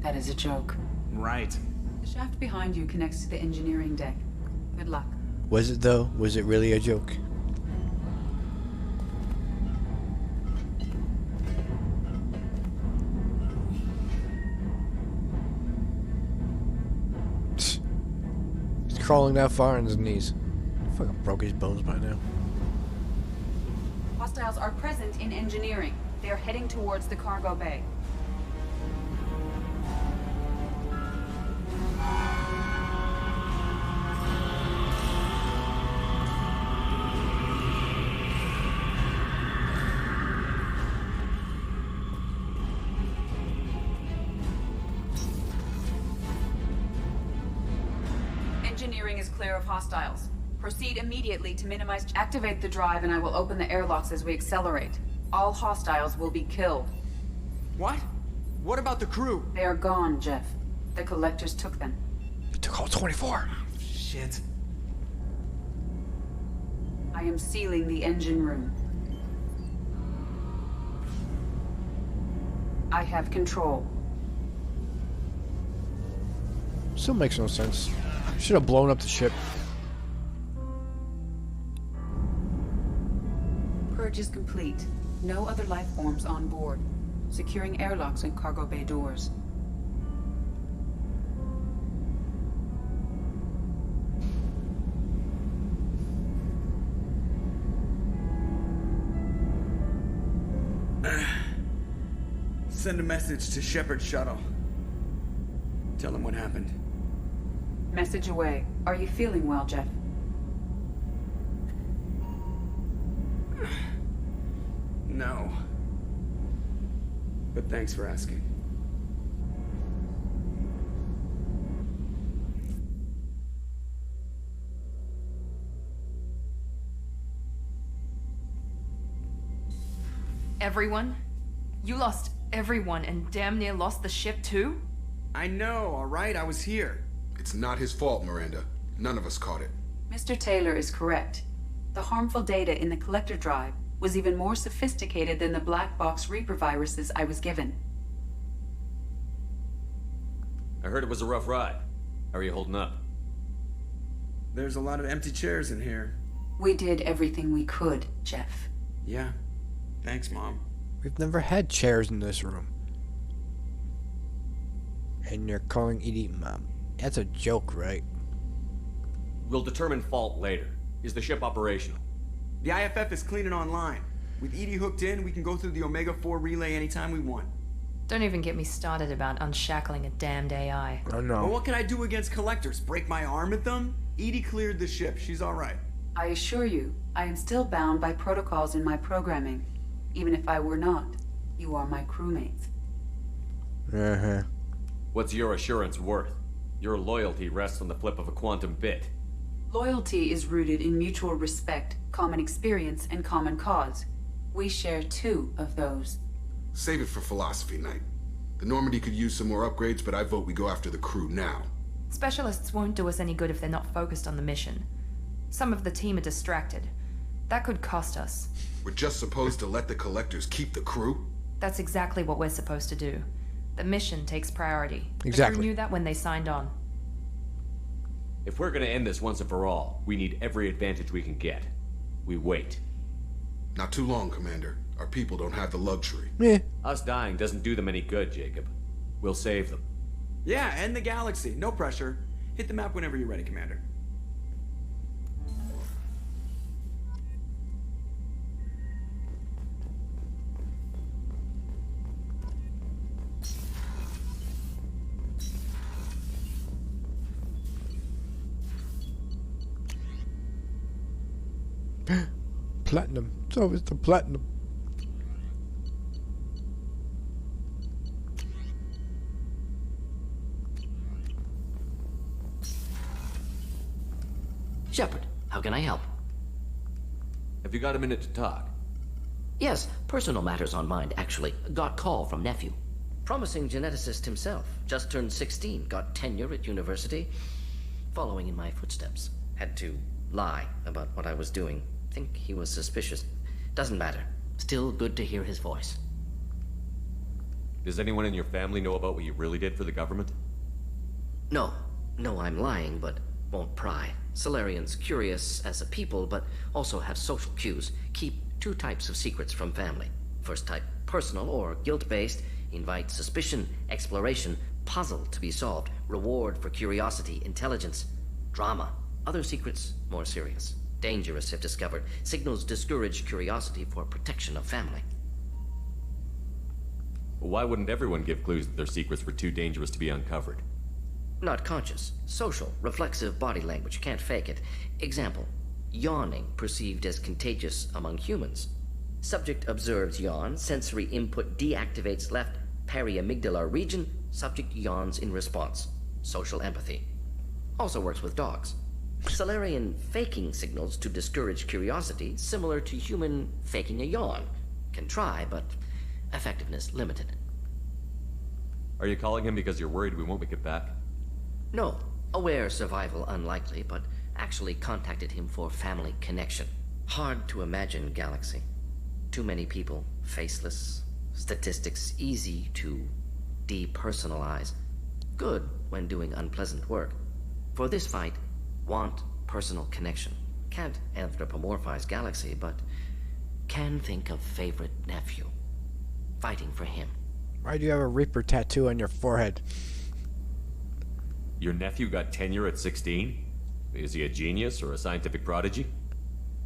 That is a joke. Right. The shaft behind you connects to the engineering deck. Good luck. Was it though? Was it really a joke? crawling that far on his knees. Fucking broke his bones by now. Hostiles are present in engineering. They are heading towards the cargo bay. Engineering is clear of hostiles. Proceed immediately to minimize... Activate the drive and I will open the airlocks as we accelerate. All hostiles will be killed. What? What about the crew? They are gone, Jeff. The collectors took them. It took all 24. Shit. I am sealing the engine room. I have control. Still makes no sense. Should have blown up the ship. Purge is complete. No other life forms on board. Securing airlocks and cargo bay doors. Send a message to Shepard's shuttle. Tell him what happened. Message away. Are you feeling well, Jeff? No. But thanks for asking. Everyone? You lost everyone and damn near lost the ship too? I know, alright? I was here. It's not his fault, Miranda. None of us caught it. Mr. Taylor is correct. The harmful data in the collector drive was even more sophisticated than the black box Reaper viruses I was given. I heard it was a rough ride. How are you holding up? There's a lot of empty chairs in here. We did everything we could, Jeff. Yeah. Thanks, Mom. We've never had chairs in this room. And you're calling Edie Mom. That's a joke, right? We'll determine fault later. Is the ship operational? The IFF is clean and online. With Edie hooked in, we can go through the Omega-4 relay anytime we want. Don't even get me started about unshackling a damned AI. Oh no. Well, what can I do against collectors? Break my arm at them? Edie cleared the ship. She's alright. I assure you, I am still bound by protocols in my programming. Even if I were not, you are my crewmates. Uh-huh. What's your assurance worth? Your loyalty rests on the flip of a quantum bit. Loyalty is rooted in mutual respect, common experience, and common cause. We share two of those. Save it for philosophy night. The Normandy could use some more upgrades, but I vote we go after the crew now. Specialists won't do us any good if they're not focused on the mission. Some of the team are distracted. That could cost us. We're just supposed to let the collectors keep the crew? That's exactly what we're supposed to do. The mission takes priority. Exactly. The crew knew that when they signed on. If we're gonna end this once and for all, we need every advantage we can get. We wait. Not too long, Commander. Our people don't have the luxury. Yeah. Us dying doesn't do them any good, Jacob. We'll save them. Yeah, and the galaxy. No pressure. Hit the map whenever you're ready, Commander. Platinum. It's always the platinum. Shepard, how can I help? Have you got a minute to talk? Yes, personal matters on mind, actually. Got call from nephew. Promising geneticist himself. Just turned 16, got tenure at university. Following in my footsteps. Had to lie about what I was doing. Think he was suspicious. Doesn't matter. Still good to hear his voice. Does anyone in your family know about what you really did for the government? No. No, I'm lying, but won't pry. Solarians curious as a people, but also have social cues. Keep two types of secrets from family. First type, personal or guilt-based. Invite suspicion, exploration, puzzle to be solved. Reward for curiosity, intelligence. drama. Other secrets, more serious. Dangerous if discovered. Signals discourage curiosity for protection of family. Why wouldn't everyone give clues that their secrets were too dangerous to be uncovered? Not conscious. Social, reflexive body language. Can't fake it. Example. Yawning perceived as contagious among humans. Subject observes yawn. Sensory input deactivates left periamygdalar region. Subject yawns in response. Social empathy. Also works with dogs. Salarian faking signals to discourage curiosity, similar to human faking a yawn. Can try, but effectiveness limited. Are you calling him because you're worried we won't make it back? No. Aware survival unlikely, but actually contacted him for family connection. Hard to imagine galaxy. Too many people, faceless. Statistics easy to depersonalize. Good when doing unpleasant work. For this fight, want personal connection. Can't anthropomorphize galaxy, but can think of favorite nephew. Fighting for him. Why do you have a Reaper tattoo on your forehead? Your nephew got tenure at 16? Is he a genius or a scientific prodigy?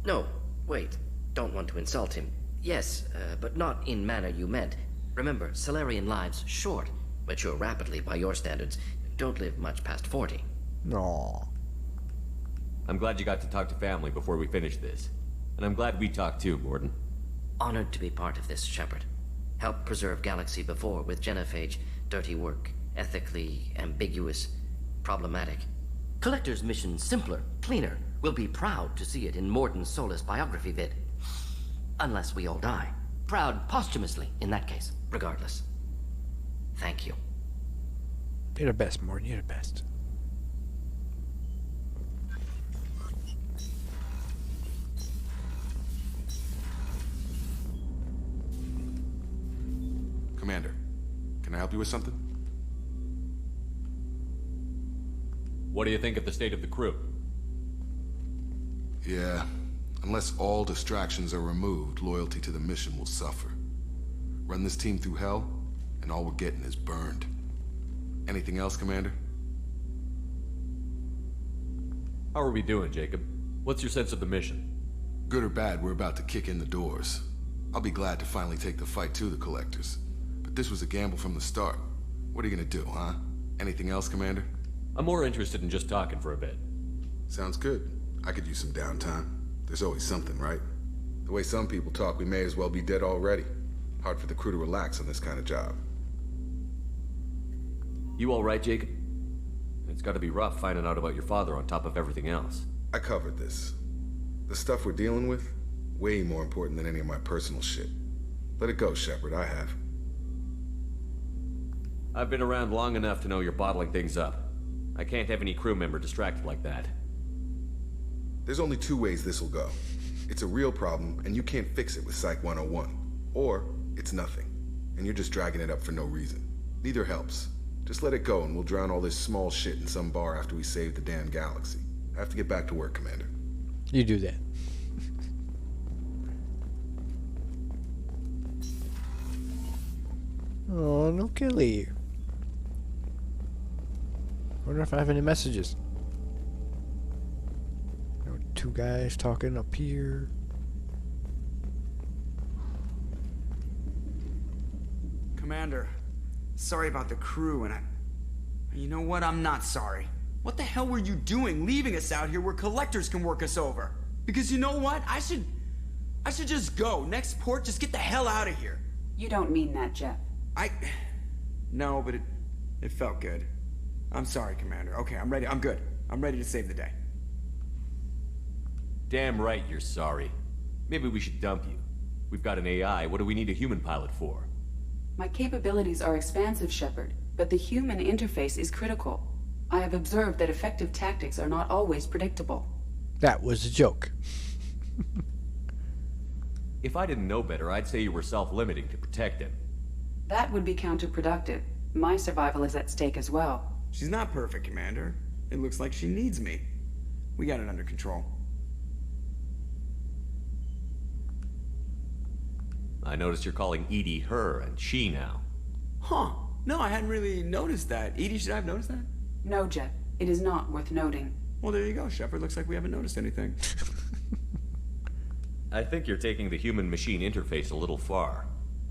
No, wait. Don't want to insult him. Yes, but not in manner you meant. Remember, Salarian lives short. Mature rapidly by your standards. Don't live much past 40. No. I'm glad you got to talk to family before we finish this. And I'm glad we talked too, Mordin. Honored to be part of this, Shepard. Helped preserve Galaxy before with genophage. Dirty work. Ethically ambiguous. Problematic. Collector's mission simpler, cleaner. We'll be proud to see it in Mordin's Solus biography vid. Unless we all die. Proud posthumously, in that case. Regardless. Thank you. You're the best, Mordin. You're the best. Commander, can I help you with something? What do you think of the state of the crew? Yeah, unless all distractions are removed, loyalty to the mission will suffer. Run this team through hell, and all we're getting is burned. Anything else, Commander? How are we doing, Jacob? What's your sense of the mission? Good or bad, we're about to kick in the doors. I'll be glad to finally take the fight to the Collectors. But this was a gamble from the start. What are you gonna do, huh? Anything else, Commander? I'm more interested in just talking for a bit. Sounds good. I could use some downtime. There's always something, right? The way some people talk, we may as well be dead already. Hard for the crew to relax on this kind of job. You all right, Jacob? It's gotta be rough finding out about your father on top of everything else. I covered this. The stuff we're dealing with, way more important than any of my personal shit. Let it go, Shepard, I have. I've been around long enough to know you're bottling things up. I can't have any crew member distracted like that. There's only two ways this will go. It's a real problem, and you can't fix it with Psych 101. Or, it's nothing, and you're just dragging it up for no reason. Neither helps. Just let it go, and we'll drown all this small shit in some bar after we save the damn galaxy. I have to get back to work, Commander. You do that. Oh, no Kelly. Wonder if I have any messages. There were two guys talking up here. Commander, sorry about the crew, and you know what? I'm not sorry. What the hell were you doing leaving us out here where collectors can work us over? Because you know what? I should just go. Next port, just get the hell out of here. You don't mean that, Jeff. No, but it felt good. I'm sorry, Commander. Okay, I'm ready. I'm good. I'm ready to save the day. Damn right you're sorry. Maybe we should dump you. We've got an AI. What do we need a human pilot for? My capabilities are expansive, Shepard, but the human interface is critical. I have observed that effective tactics are not always predictable. That was a joke. If I didn't know better, I'd say you were self-limiting to protect him. That would be counterproductive. My survival is at stake as well. She's not perfect, Commander. It looks like she needs me. We got it under control. I noticed you're calling Edie her and she now. Huh. No, I hadn't really noticed that. Edie, should I have noticed that? No, Jeff. It is not worth noting. Well, there you go, Shepard. Looks like we haven't noticed anything. I think you're taking the human-machine interface a little far.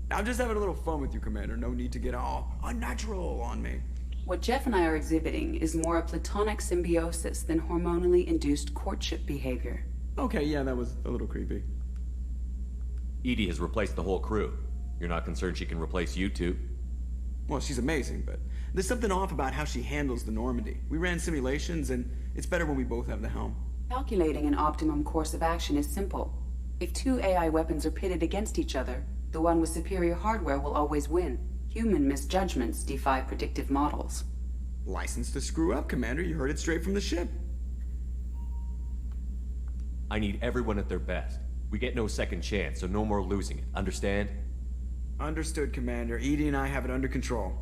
I'm just having a little fun with you, Commander. No need to get all unnatural on me. What Jeff and I are exhibiting is more a platonic symbiosis than hormonally induced courtship behavior. Okay, yeah, that was a little creepy. Edie has replaced the whole crew. You're not concerned she can replace you two? Well, she's amazing, but there's something off about how she handles the Normandy. We ran simulations, and it's better when we both have the helm. Calculating an optimum course of action is simple. If two AI weapons are pitted against each other, the one with superior hardware will always win. Human misjudgments defy predictive models. License to screw up, Commander. You heard it straight from the ship. I need everyone at their best. We get no second chance, so no more losing it. Understand? Understood, Commander. Edie and I have it under control.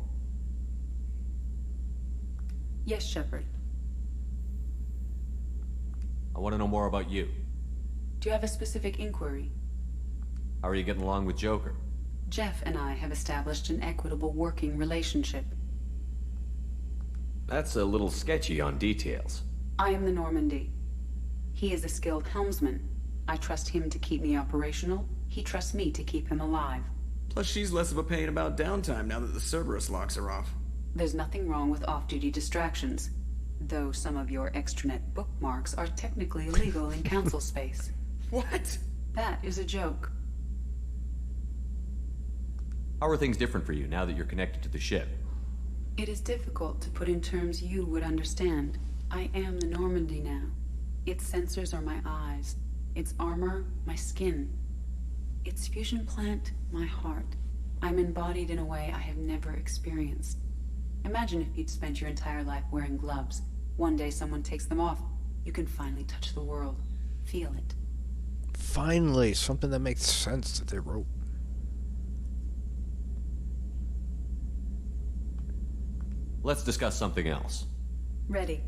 Yes, Shepard. I want to know more about you. Do you have a specific inquiry? How are you getting along with Joker? Jeff and I have established an equitable working relationship. That's a little sketchy on details. I am the Normandy. He is a skilled helmsman. I trust him to keep me operational. He trusts me to keep him alive. Plus, she's less of a pain about downtime now that the Cerberus locks are off. There's nothing wrong with off-duty distractions, though some of your extranet bookmarks are technically illegal in council space. What? That is a joke. How are things different for you now that you're connected to the ship? It is difficult to put in terms you would understand. I am the Normandy now. Its sensors are my eyes. Its armor, my skin. Its fusion plant, my heart. I'm embodied in a way I have never experienced. Imagine if you'd spent your entire life wearing gloves. One day someone takes them off. You can finally touch the world. Feel it. Finally, something that makes sense that they wrote. Let's discuss something else. Ready.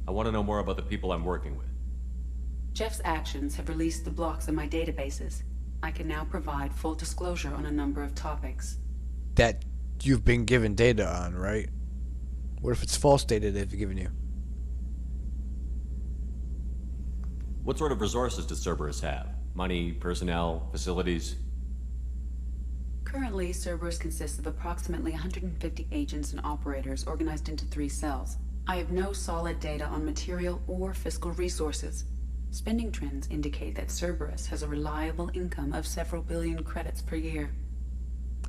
I want to know more about the people I'm working with. Jeff's actions have released the blocks in my databases. I can now provide full disclosure on a number of topics. That you've been given data on, right? What if it's false data they've given you? What sort of resources does Cerberus have? Money, personnel, facilities? Currently, Cerberus consists of approximately 150 agents and operators organized into 3 cells. I have no solid data on material or fiscal resources. Spending trends indicate that Cerberus has a reliable income of several billion credits per year.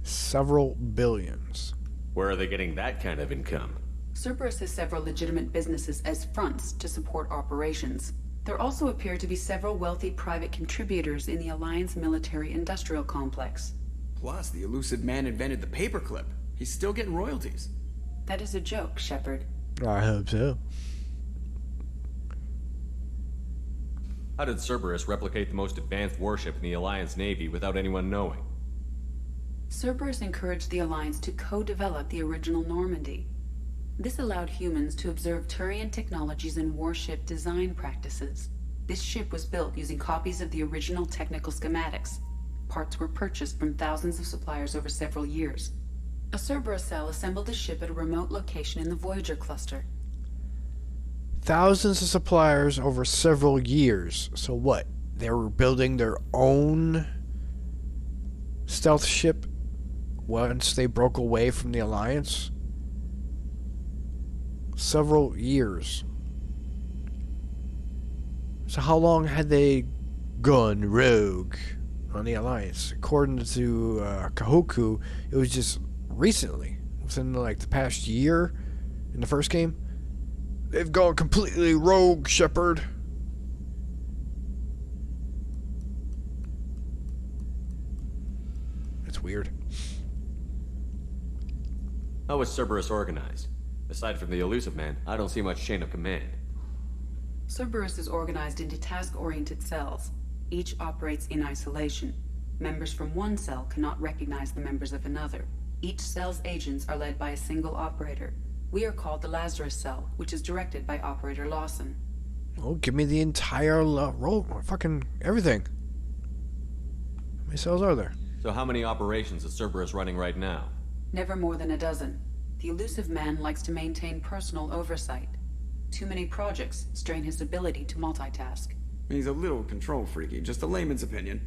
Several billions. Where are they getting that kind of income? Cerberus has several legitimate businesses as fronts to support operations. There also appear to be several wealthy private contributors in the Alliance military-industrial complex. Plus, the elusive man invented the paperclip. He's still getting royalties. That is a joke, Shepard. I hope so. How did Cerberus replicate the most advanced warship in the Alliance Navy without anyone knowing? Cerberus encouraged the Alliance to co-develop the original Normandy. This allowed humans to observe Turian technologies and warship design practices. This ship was built using copies of the original technical schematics. Parts were purchased from thousands of suppliers over several years. A Cerberus cell assembled the ship at a remote location in the Voyager cluster. Thousands of suppliers over several years. So what? They were building their own stealth ship once they broke away from the Alliance? Several years. So how long had they gone rogue on the Alliance? According to Kahoku, it was just recently, within like the past year in the first game. They've gone completely rogue, Shepard. It's weird. How is Cerberus organized? Aside from the elusive man, I don't see much chain of command. Cerberus is organized into task-oriented cells. Each operates in isolation. Members from one cell cannot recognize the members of another. Each cell's agents are led by a single operator. We are called the Lazarus Cell, which is directed by Operator Lawson. Oh, give me the entire roll, fucking everything. How many cells are there? So how many operations is Cerberus running right now? Never more than a dozen. The elusive man likes to maintain personal oversight. Too many projects strain his ability to multitask. He's a little control freaky, just a layman's opinion.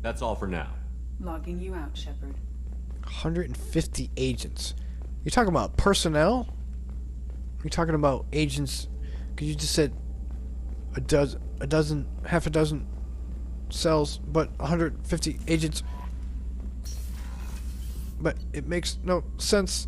That's all for now. Logging you out, Shepard. 150 agents. You're talking about personnel? You're talking about agents? Because you just said half a dozen cells, but 150 agents. But it makes no sense.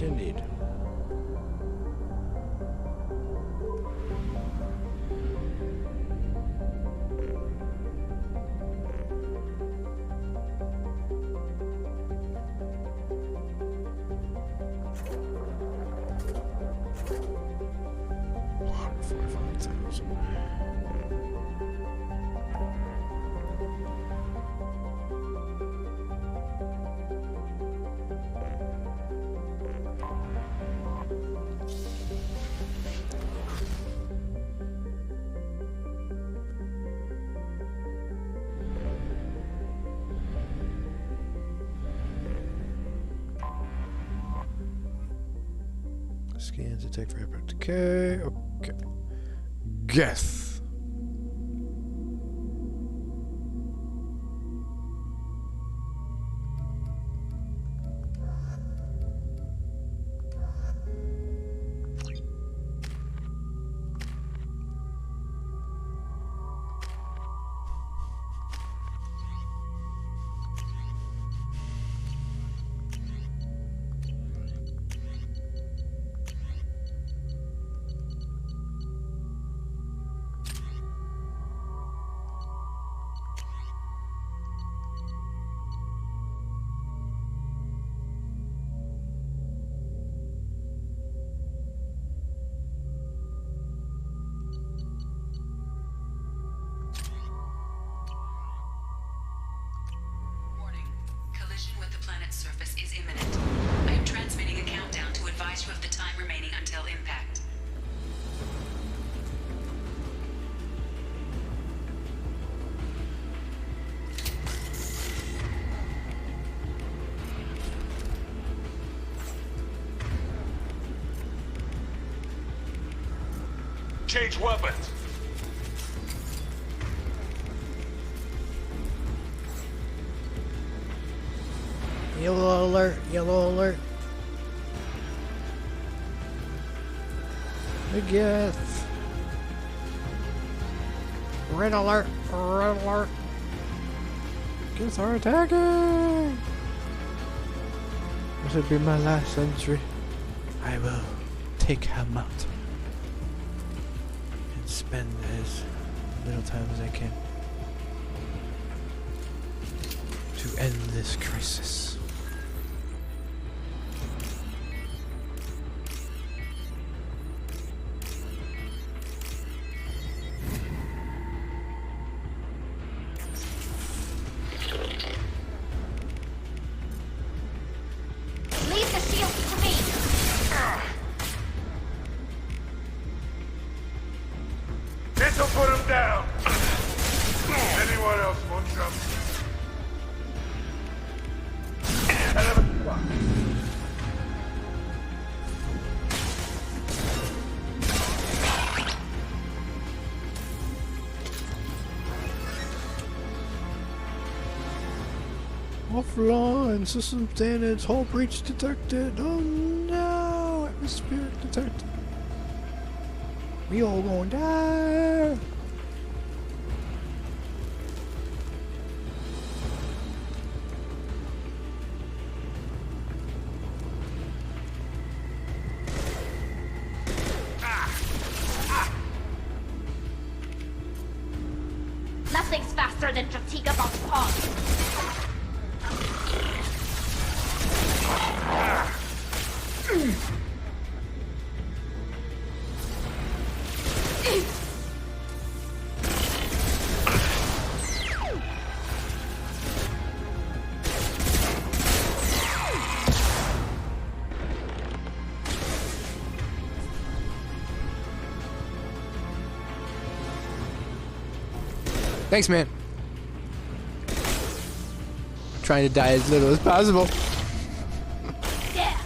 Indeed. Scans detect rapid decay. Okay. Geth. Surface is imminent. I am transmitting a countdown to advise you of the time remaining until impact. Change weapons. Yellow alert, yellow alert. The Geth. Red alert, red alert. Geth are attacking. This will be my last entry. I will take him out and spend as little time as I can to end this crisis. This'll put him down. Anyone else want some? Offline, system standards, hull breach detected. Oh no, atmospheric detected. We all gonna die. better than Jatika about Paul. Thanks, man. Trying to die as little as possible. Yeah.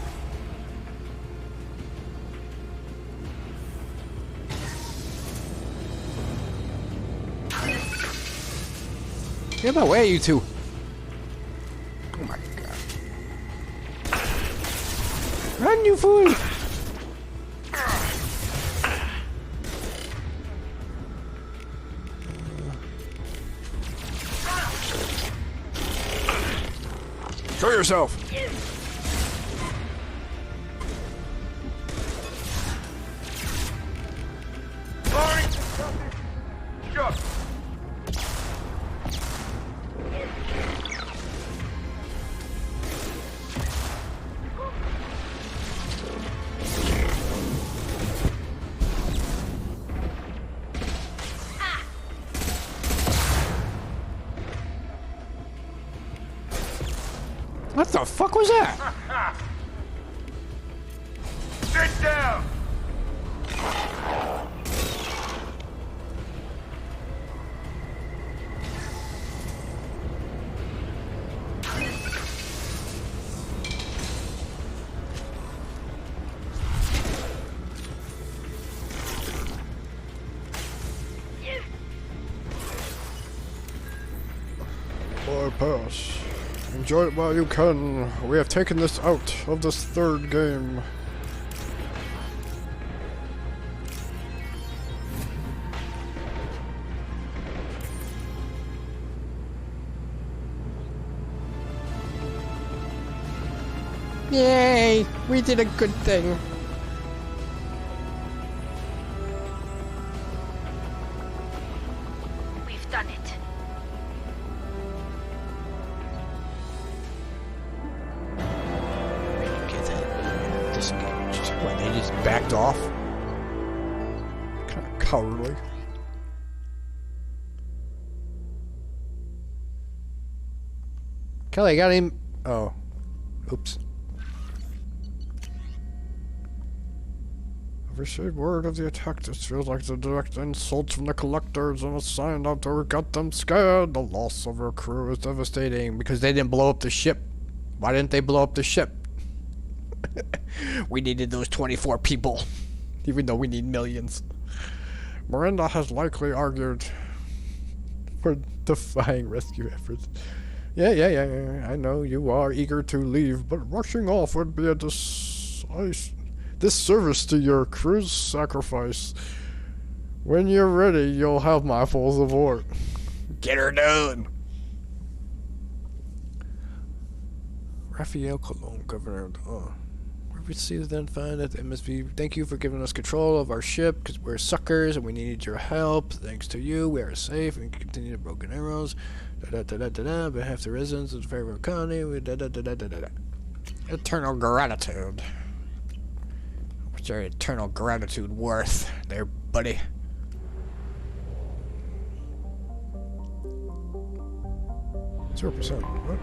Get my way, you two. Oh my god. Run, you fool! Show yourself! What the fuck was that? Sit down! Pass. Enjoy it while you can. We have taken this out of this third game. Yay! We did a good thing. We've done it. Disengaged. What, they just backed off? Kind of cowardly. Kelly, I got him. Oh. Oops. I've received word of the attack. This feels like the direct insult from the collectors and assigned after we got them scared. The loss of our crew is devastating. Because they didn't blow up the ship. Why didn't they blow up the ship? We needed those 24 people. Even though we need millions. Miranda has likely argued for defying rescue efforts. Yeah. I know you are eager to leave, but rushing off would be a disservice to your crew's sacrifice. When you're ready, you'll have my full support. Get her done. Raphael Colon, Governor. We received then find that MSV. Thank you for giving us control of our ship, because we're suckers and we needed your help. Thanks to you, we are safe and can continue to broken arrows. Behalf the residents of the Fairview County. Eternal gratitude. What's your eternal gratitude worth, there, buddy? %. What?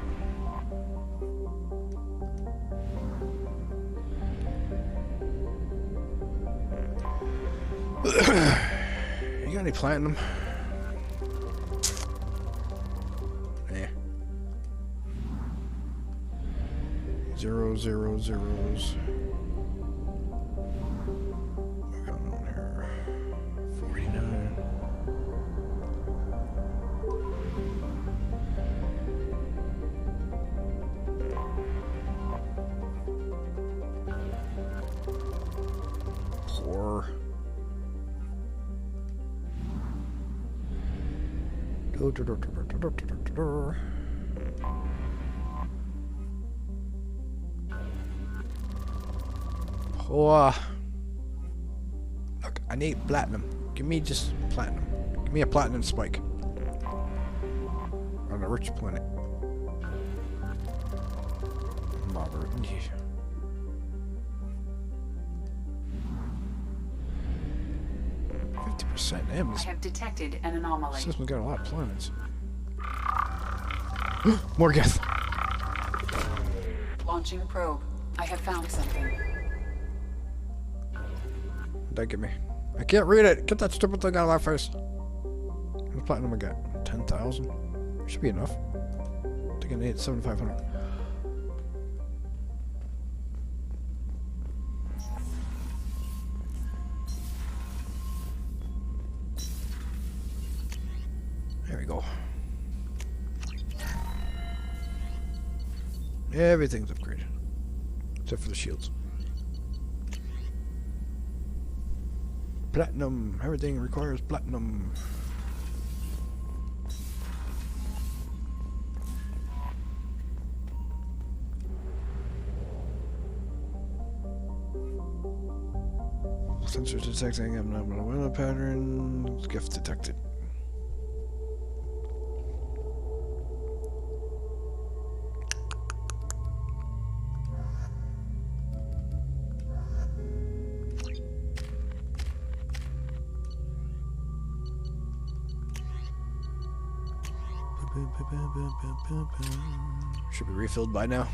You got any platinum? Yeah. 0 0 zeros. What got on here? 49. Poor. Oh, look, I need platinum. Give me just platinum. Give me a platinum spike. on a rich planet. Robert. 50%. Damn, I this have detected an anomaly. system's got a lot of planets. More Geth. Launching probe. I have found something. What'd that give me? I can't read it. Get that stupid thing out of my face. How much platinum I got? 10,000? Should be enough. I think I need 7,500. There we go. Everything's upgraded. Except for the shields. Platinum. Everything requires platinum. Sensors detecting abnormal weather patterns. Gift detected. Should be refilled by now.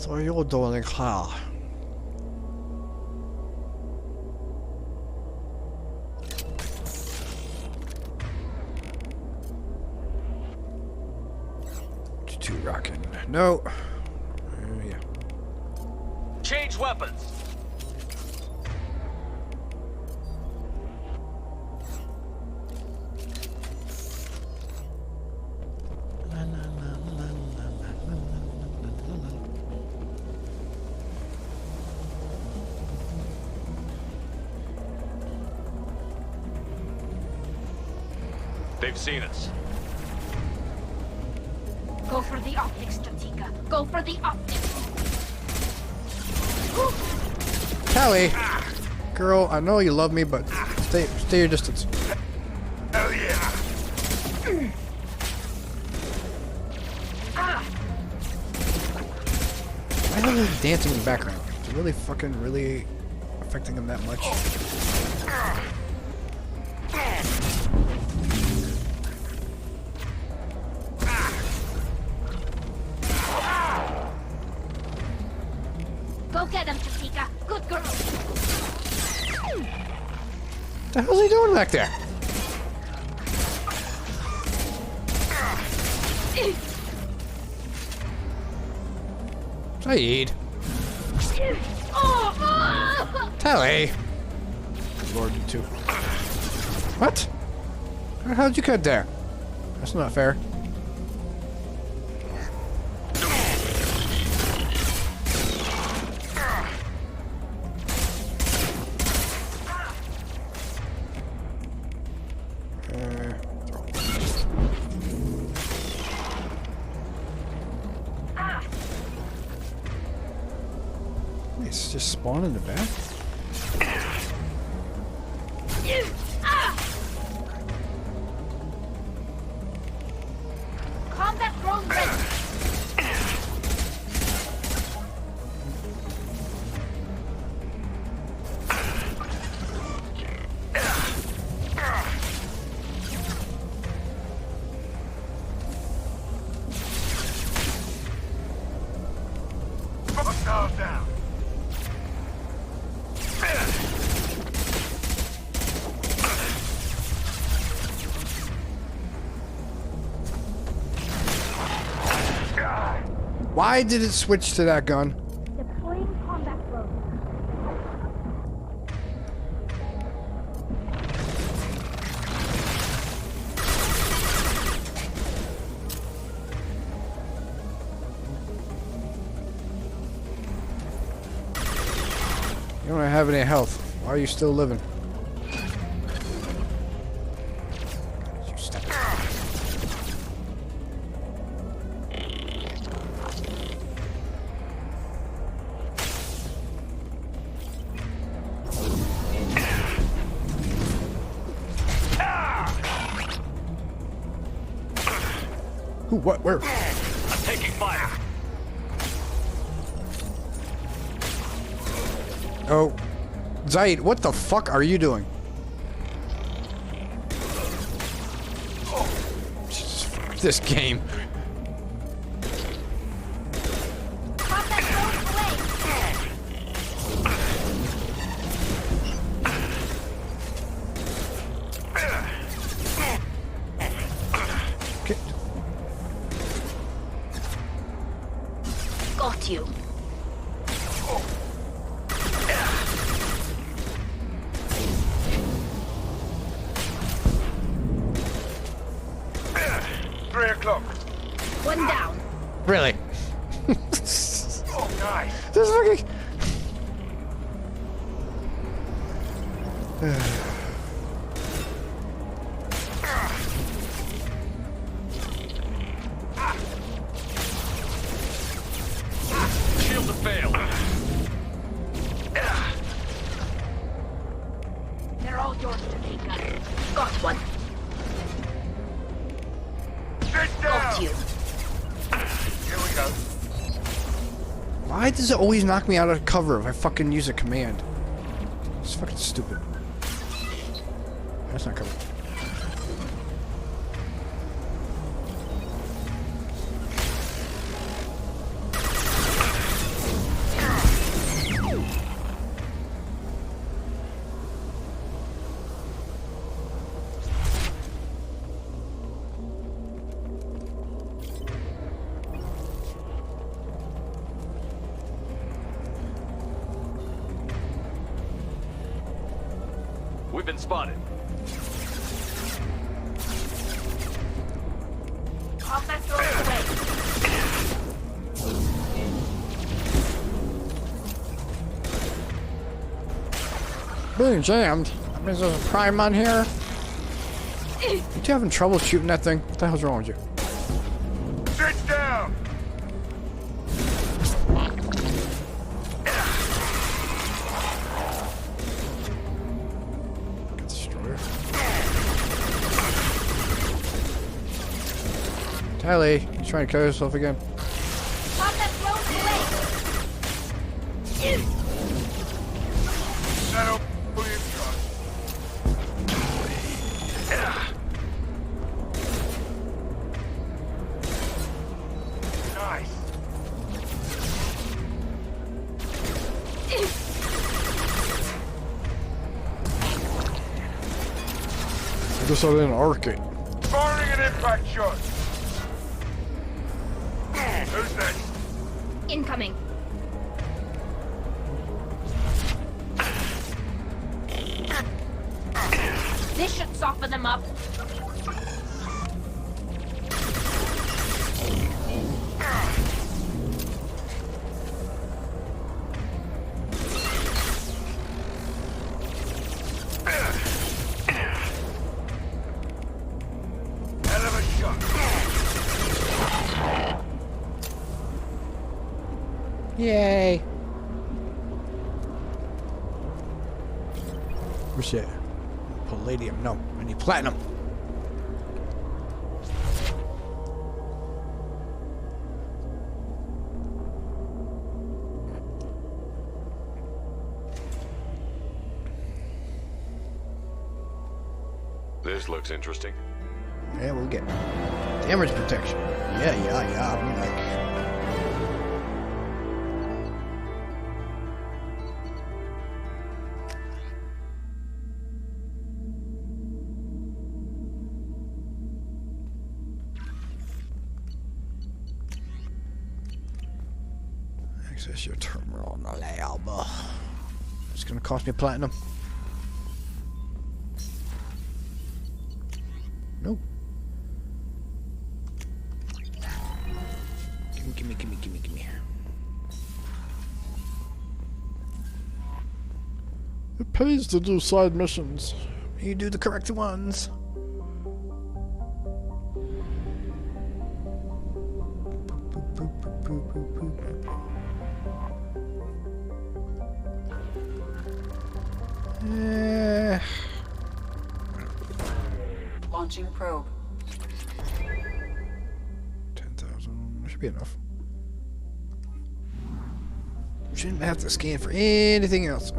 What are you doing here? G2 rocking. No. Yeah. Change weapons. They've seen us. Go for the optics, Stratika. Go for the optics. Callie! Girl, I know you love me, but stay your distance. Hell yeah! Why are they dancing in the background? Is it really fucking really affecting them that much? Go get him, Stratika. Good girl. What the hell's he doing back there? Saeed. Tally. Lord, you too. What? How'd you get there? That's not fair. It's just spawn in the back? Combat drone ready. Hostiles down. Why did it switch to that gun? Deploying combat drone. You don't have any health. Why are you still living? You step. Who? What? Where? I'm taking fire. Oh. Zaid, what the fuck are you doing? Jesus, fuck this game. Got you. One down. Really? Oh, nice. This fucking. Shield to fail. They're all yours to take, guys. Got one. Got you. Here we go. Why does it always knock me out of cover if I fucking use a command? It's fucking stupid. That's not cover. We've been spotted. Combat throws away. Being jammed. I mean, is there a prime on here? You two having trouble shooting that thing? What the hell's wrong with you? Sit down. Tylee, he's trying to kill yourself again. Combat throws away. Settle. Please, nice. I guess I didn't arc it. Firing an impact shot. Who's next? Incoming. This should soften them up. Hell of a shot. Yay! What's that? Palladium. No, I need platinum. This looks interesting. Yeah, we'll get damage protection. Yeah. I'll be like. Access your terminal on the lab. It's gonna cost me platinum. No. Gimme. It pays to do side missions. You do the correct ones. Launching probe. Should be enough. Shouldn't have to scan for anything else.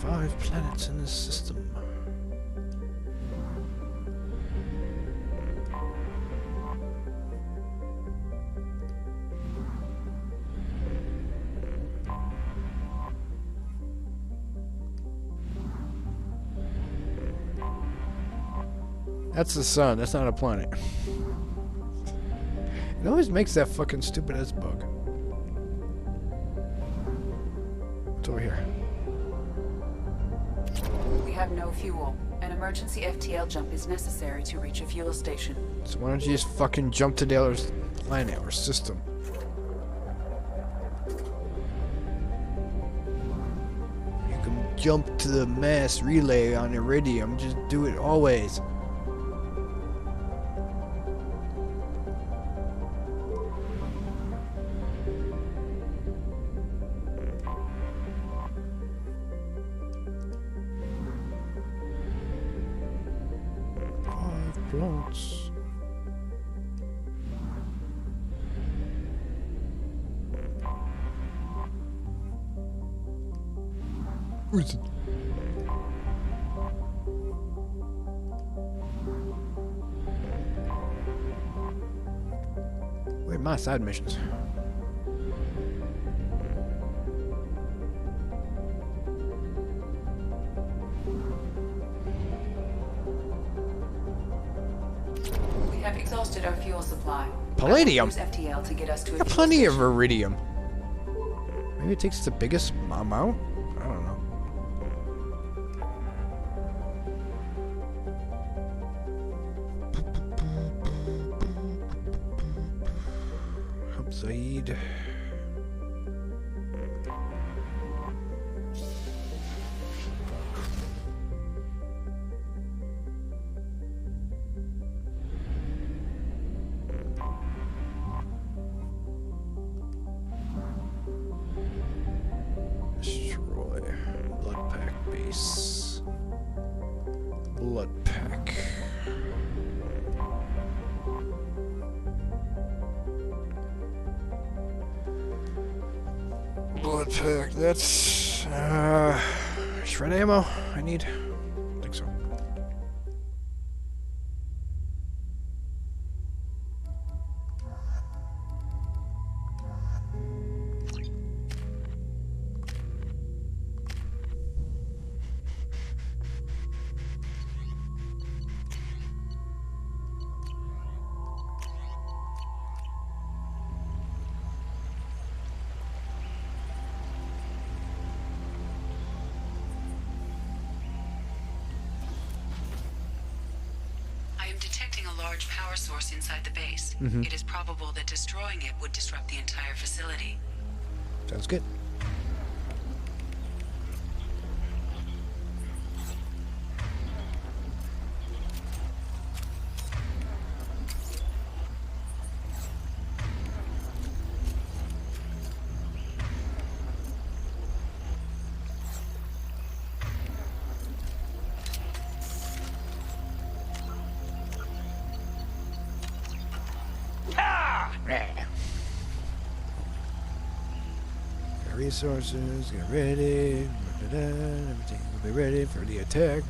Five planets in this system. That's the sun. That's not a planet. It always makes that fucking stupid ass bug. What's over here? We have no fuel. An emergency FTL jump is necessary to reach a fuel station. So why don't you just fucking jump to the other planet or system? You can jump to the mass relay on Iridium. Just do it always. Plants. Where is it? Where are my side missions? Exhausted our fuel supply. Palladium. Use FTL to get us to I got plenty of iridium. Maybe it takes the biggest amount. I don't know. Help Zaid. Blood pack. Blood pack. That's shred ammo. I need. I think so. Large power source inside the base. It is probable that destroying it would disrupt the entire facility. Sounds good. Resources, get ready. Everything will be ready for the attack.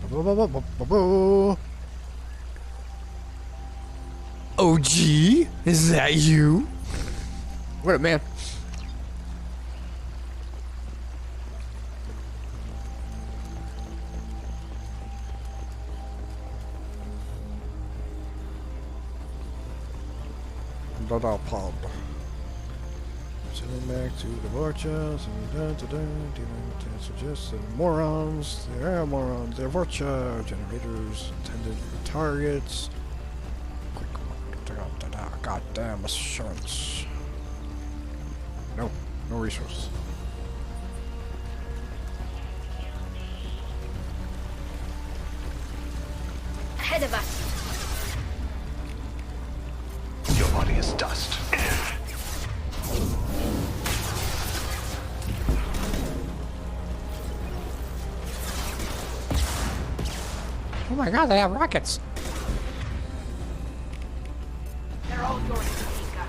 OG? Is that you? What a man. Sending back to the Vorcha. Suggests that morons. They are morons. They're Vorcha. Generators intended for targets. Quick. Goddamn assurance. No. No resources. Ahead of us. Your body is dust. Oh my god, they have rockets. They're all yours, Tika.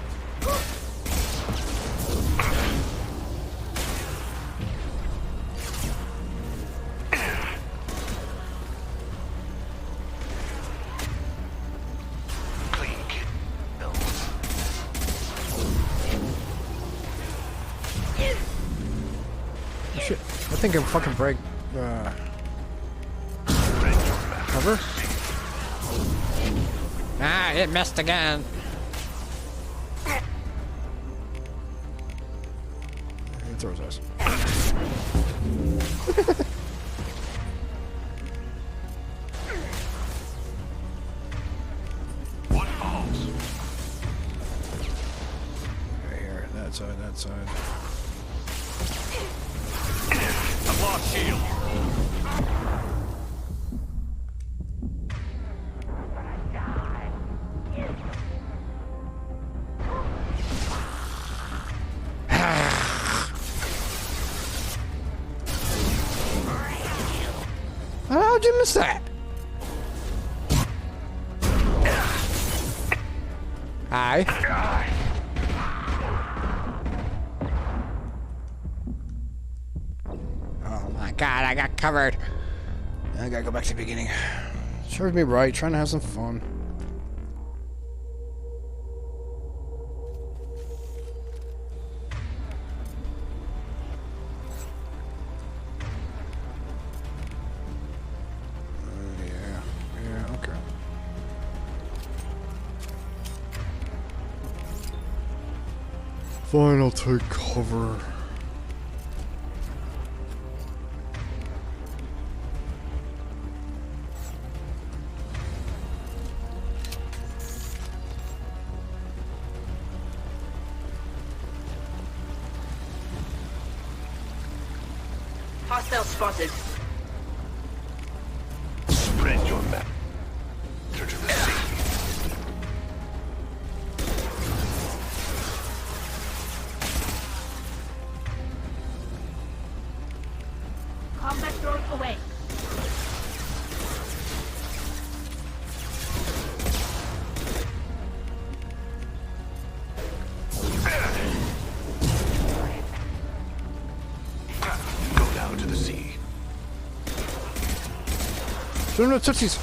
Shit, I think I'm fucking break. Cover? Ah, it missed again. It throws us. What falls? Right here, that side, that side. I've lost shield. How'd you miss that? Hi. Oh my god, I got covered. I gotta go back to the beginning. Serves me right, trying to have some fun. Yeah, okay. Fine, I'll take cover. Hostile spotted. Spread your map. Turn to the sea. Combat drone away. Go down to the sea. Shoot him the tootsies.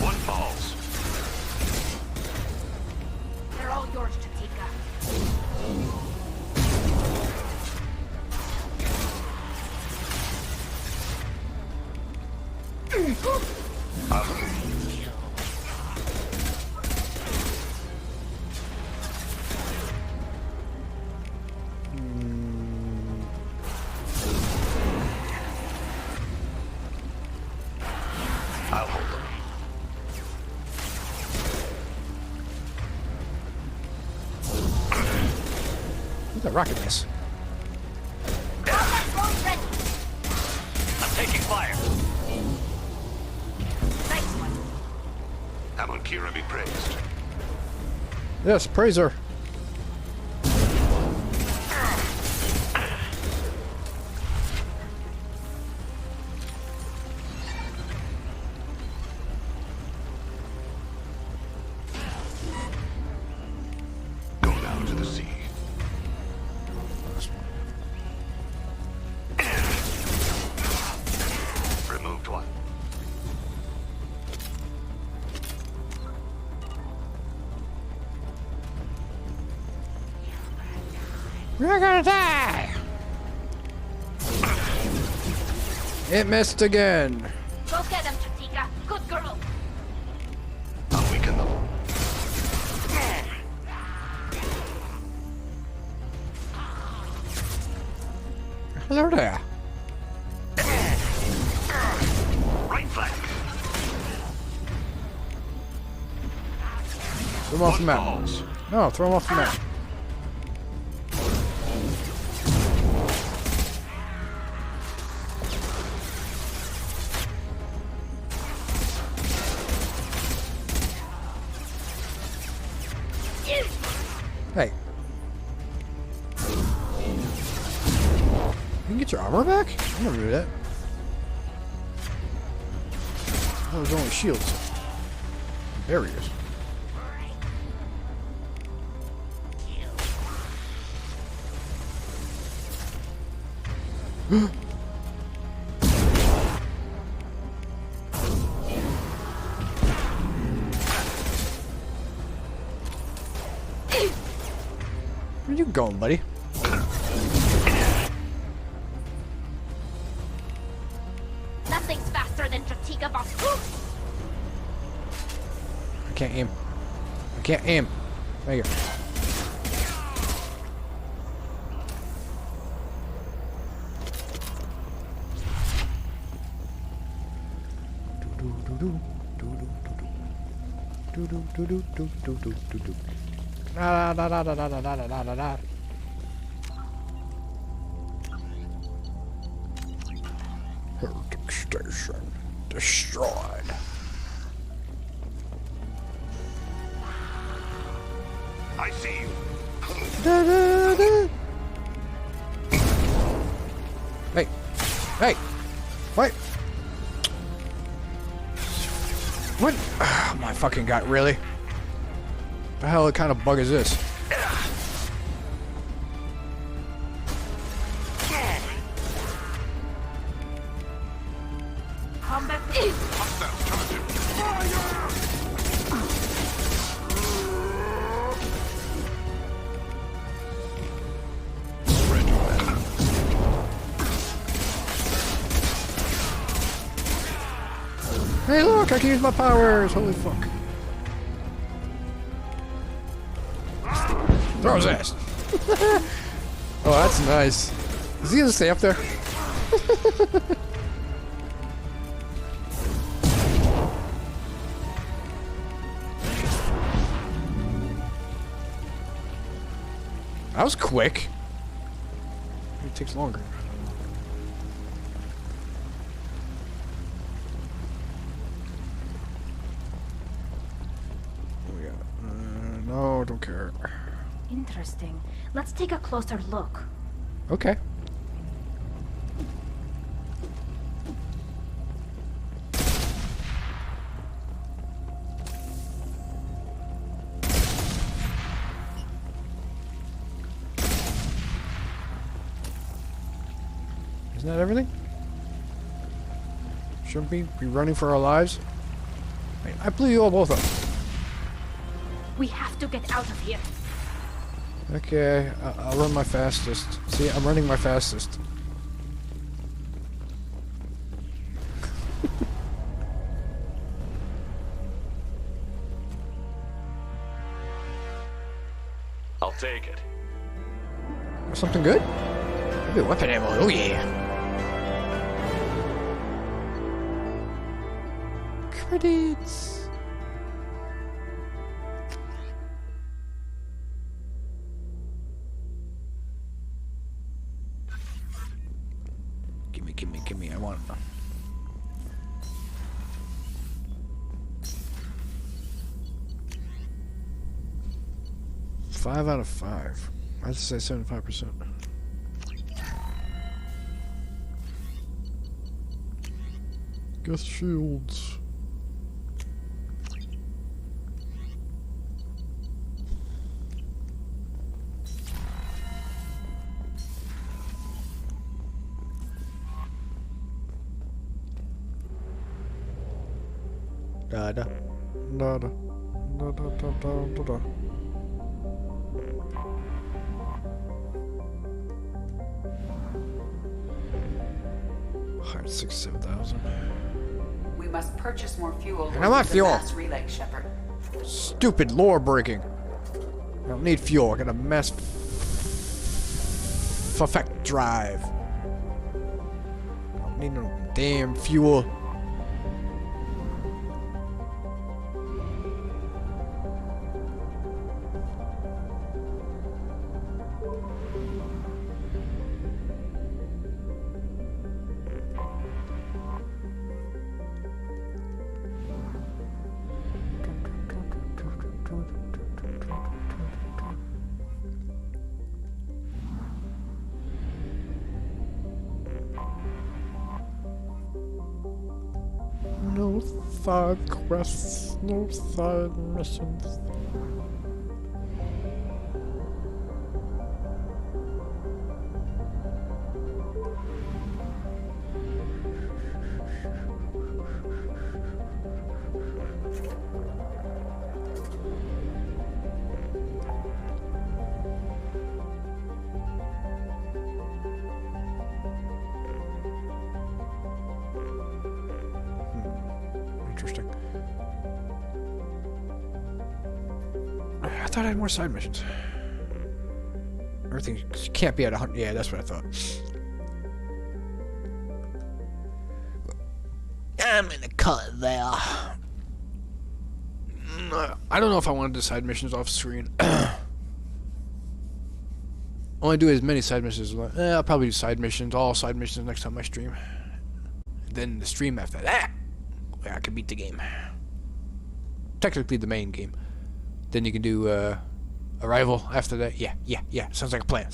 One falls. They're all yours, Chatika. I'll hold them. Who's that rocket miss? I'm taking fire. Nice one. Amon Kira be praised. Yes, praise her. Go down to the sea. Removed one. We're gonna die! It missed again. Go get him, Chatika. Good girl. I'll weaken them. Hello there. Right flank. Throw him off the map. No, throw him off the map. Hey. You can get your armor back? I never knew that. Oh, there's only shields. Barriers. Where you going, buddy? Nothing's faster than Chatika, boss. I can't aim. I can't aim. There you go. Da da da da da da da da da da. Heretic station destroyed. I see you. Da, da, da. Hey, hey, wait. What? Oh my fucking god! Really? The hell kind of bug is this? Combat. Hey, look! I can use my powers. Holy fuck! Throw his ass. Oh, that's nice. Is he gonna stay up there? That was quick. It takes longer. What we got? No, don't care. Interesting. Let's take a closer look. Okay. Isn't that everything? Shouldn't we be running for our lives? Wait, I blew you all both up. We have to get out of here. Okay, I'll run my fastest. See, I'm running my fastest. I'll take it. Something good? Maybe weapon ammo. Oh yeah. Credits. Give me. I want it. 5 out of 5. I'd say 75%. Guess shields. Da da da da da da da da da. Alright, 7,000. We must purchase more fuel. I want fuel. Mass relay, Shepard. Stupid lore breaking. I don't need fuel. I got a mass effect drive. I don't need no damn fuel. No side quests, no side missions. Interesting. I thought I had more side missions. Everything can't be at 100. Yeah, that's what I thought. I'm gonna cut it there. I don't know if I want to do side missions off screen. I want to do as many side missions as I'll probably do side missions, all side missions next time I stream. Then the stream after that, where I can beat the game. Technically the main game. Then you can do Arrival after that. Yeah. Sounds like a plan.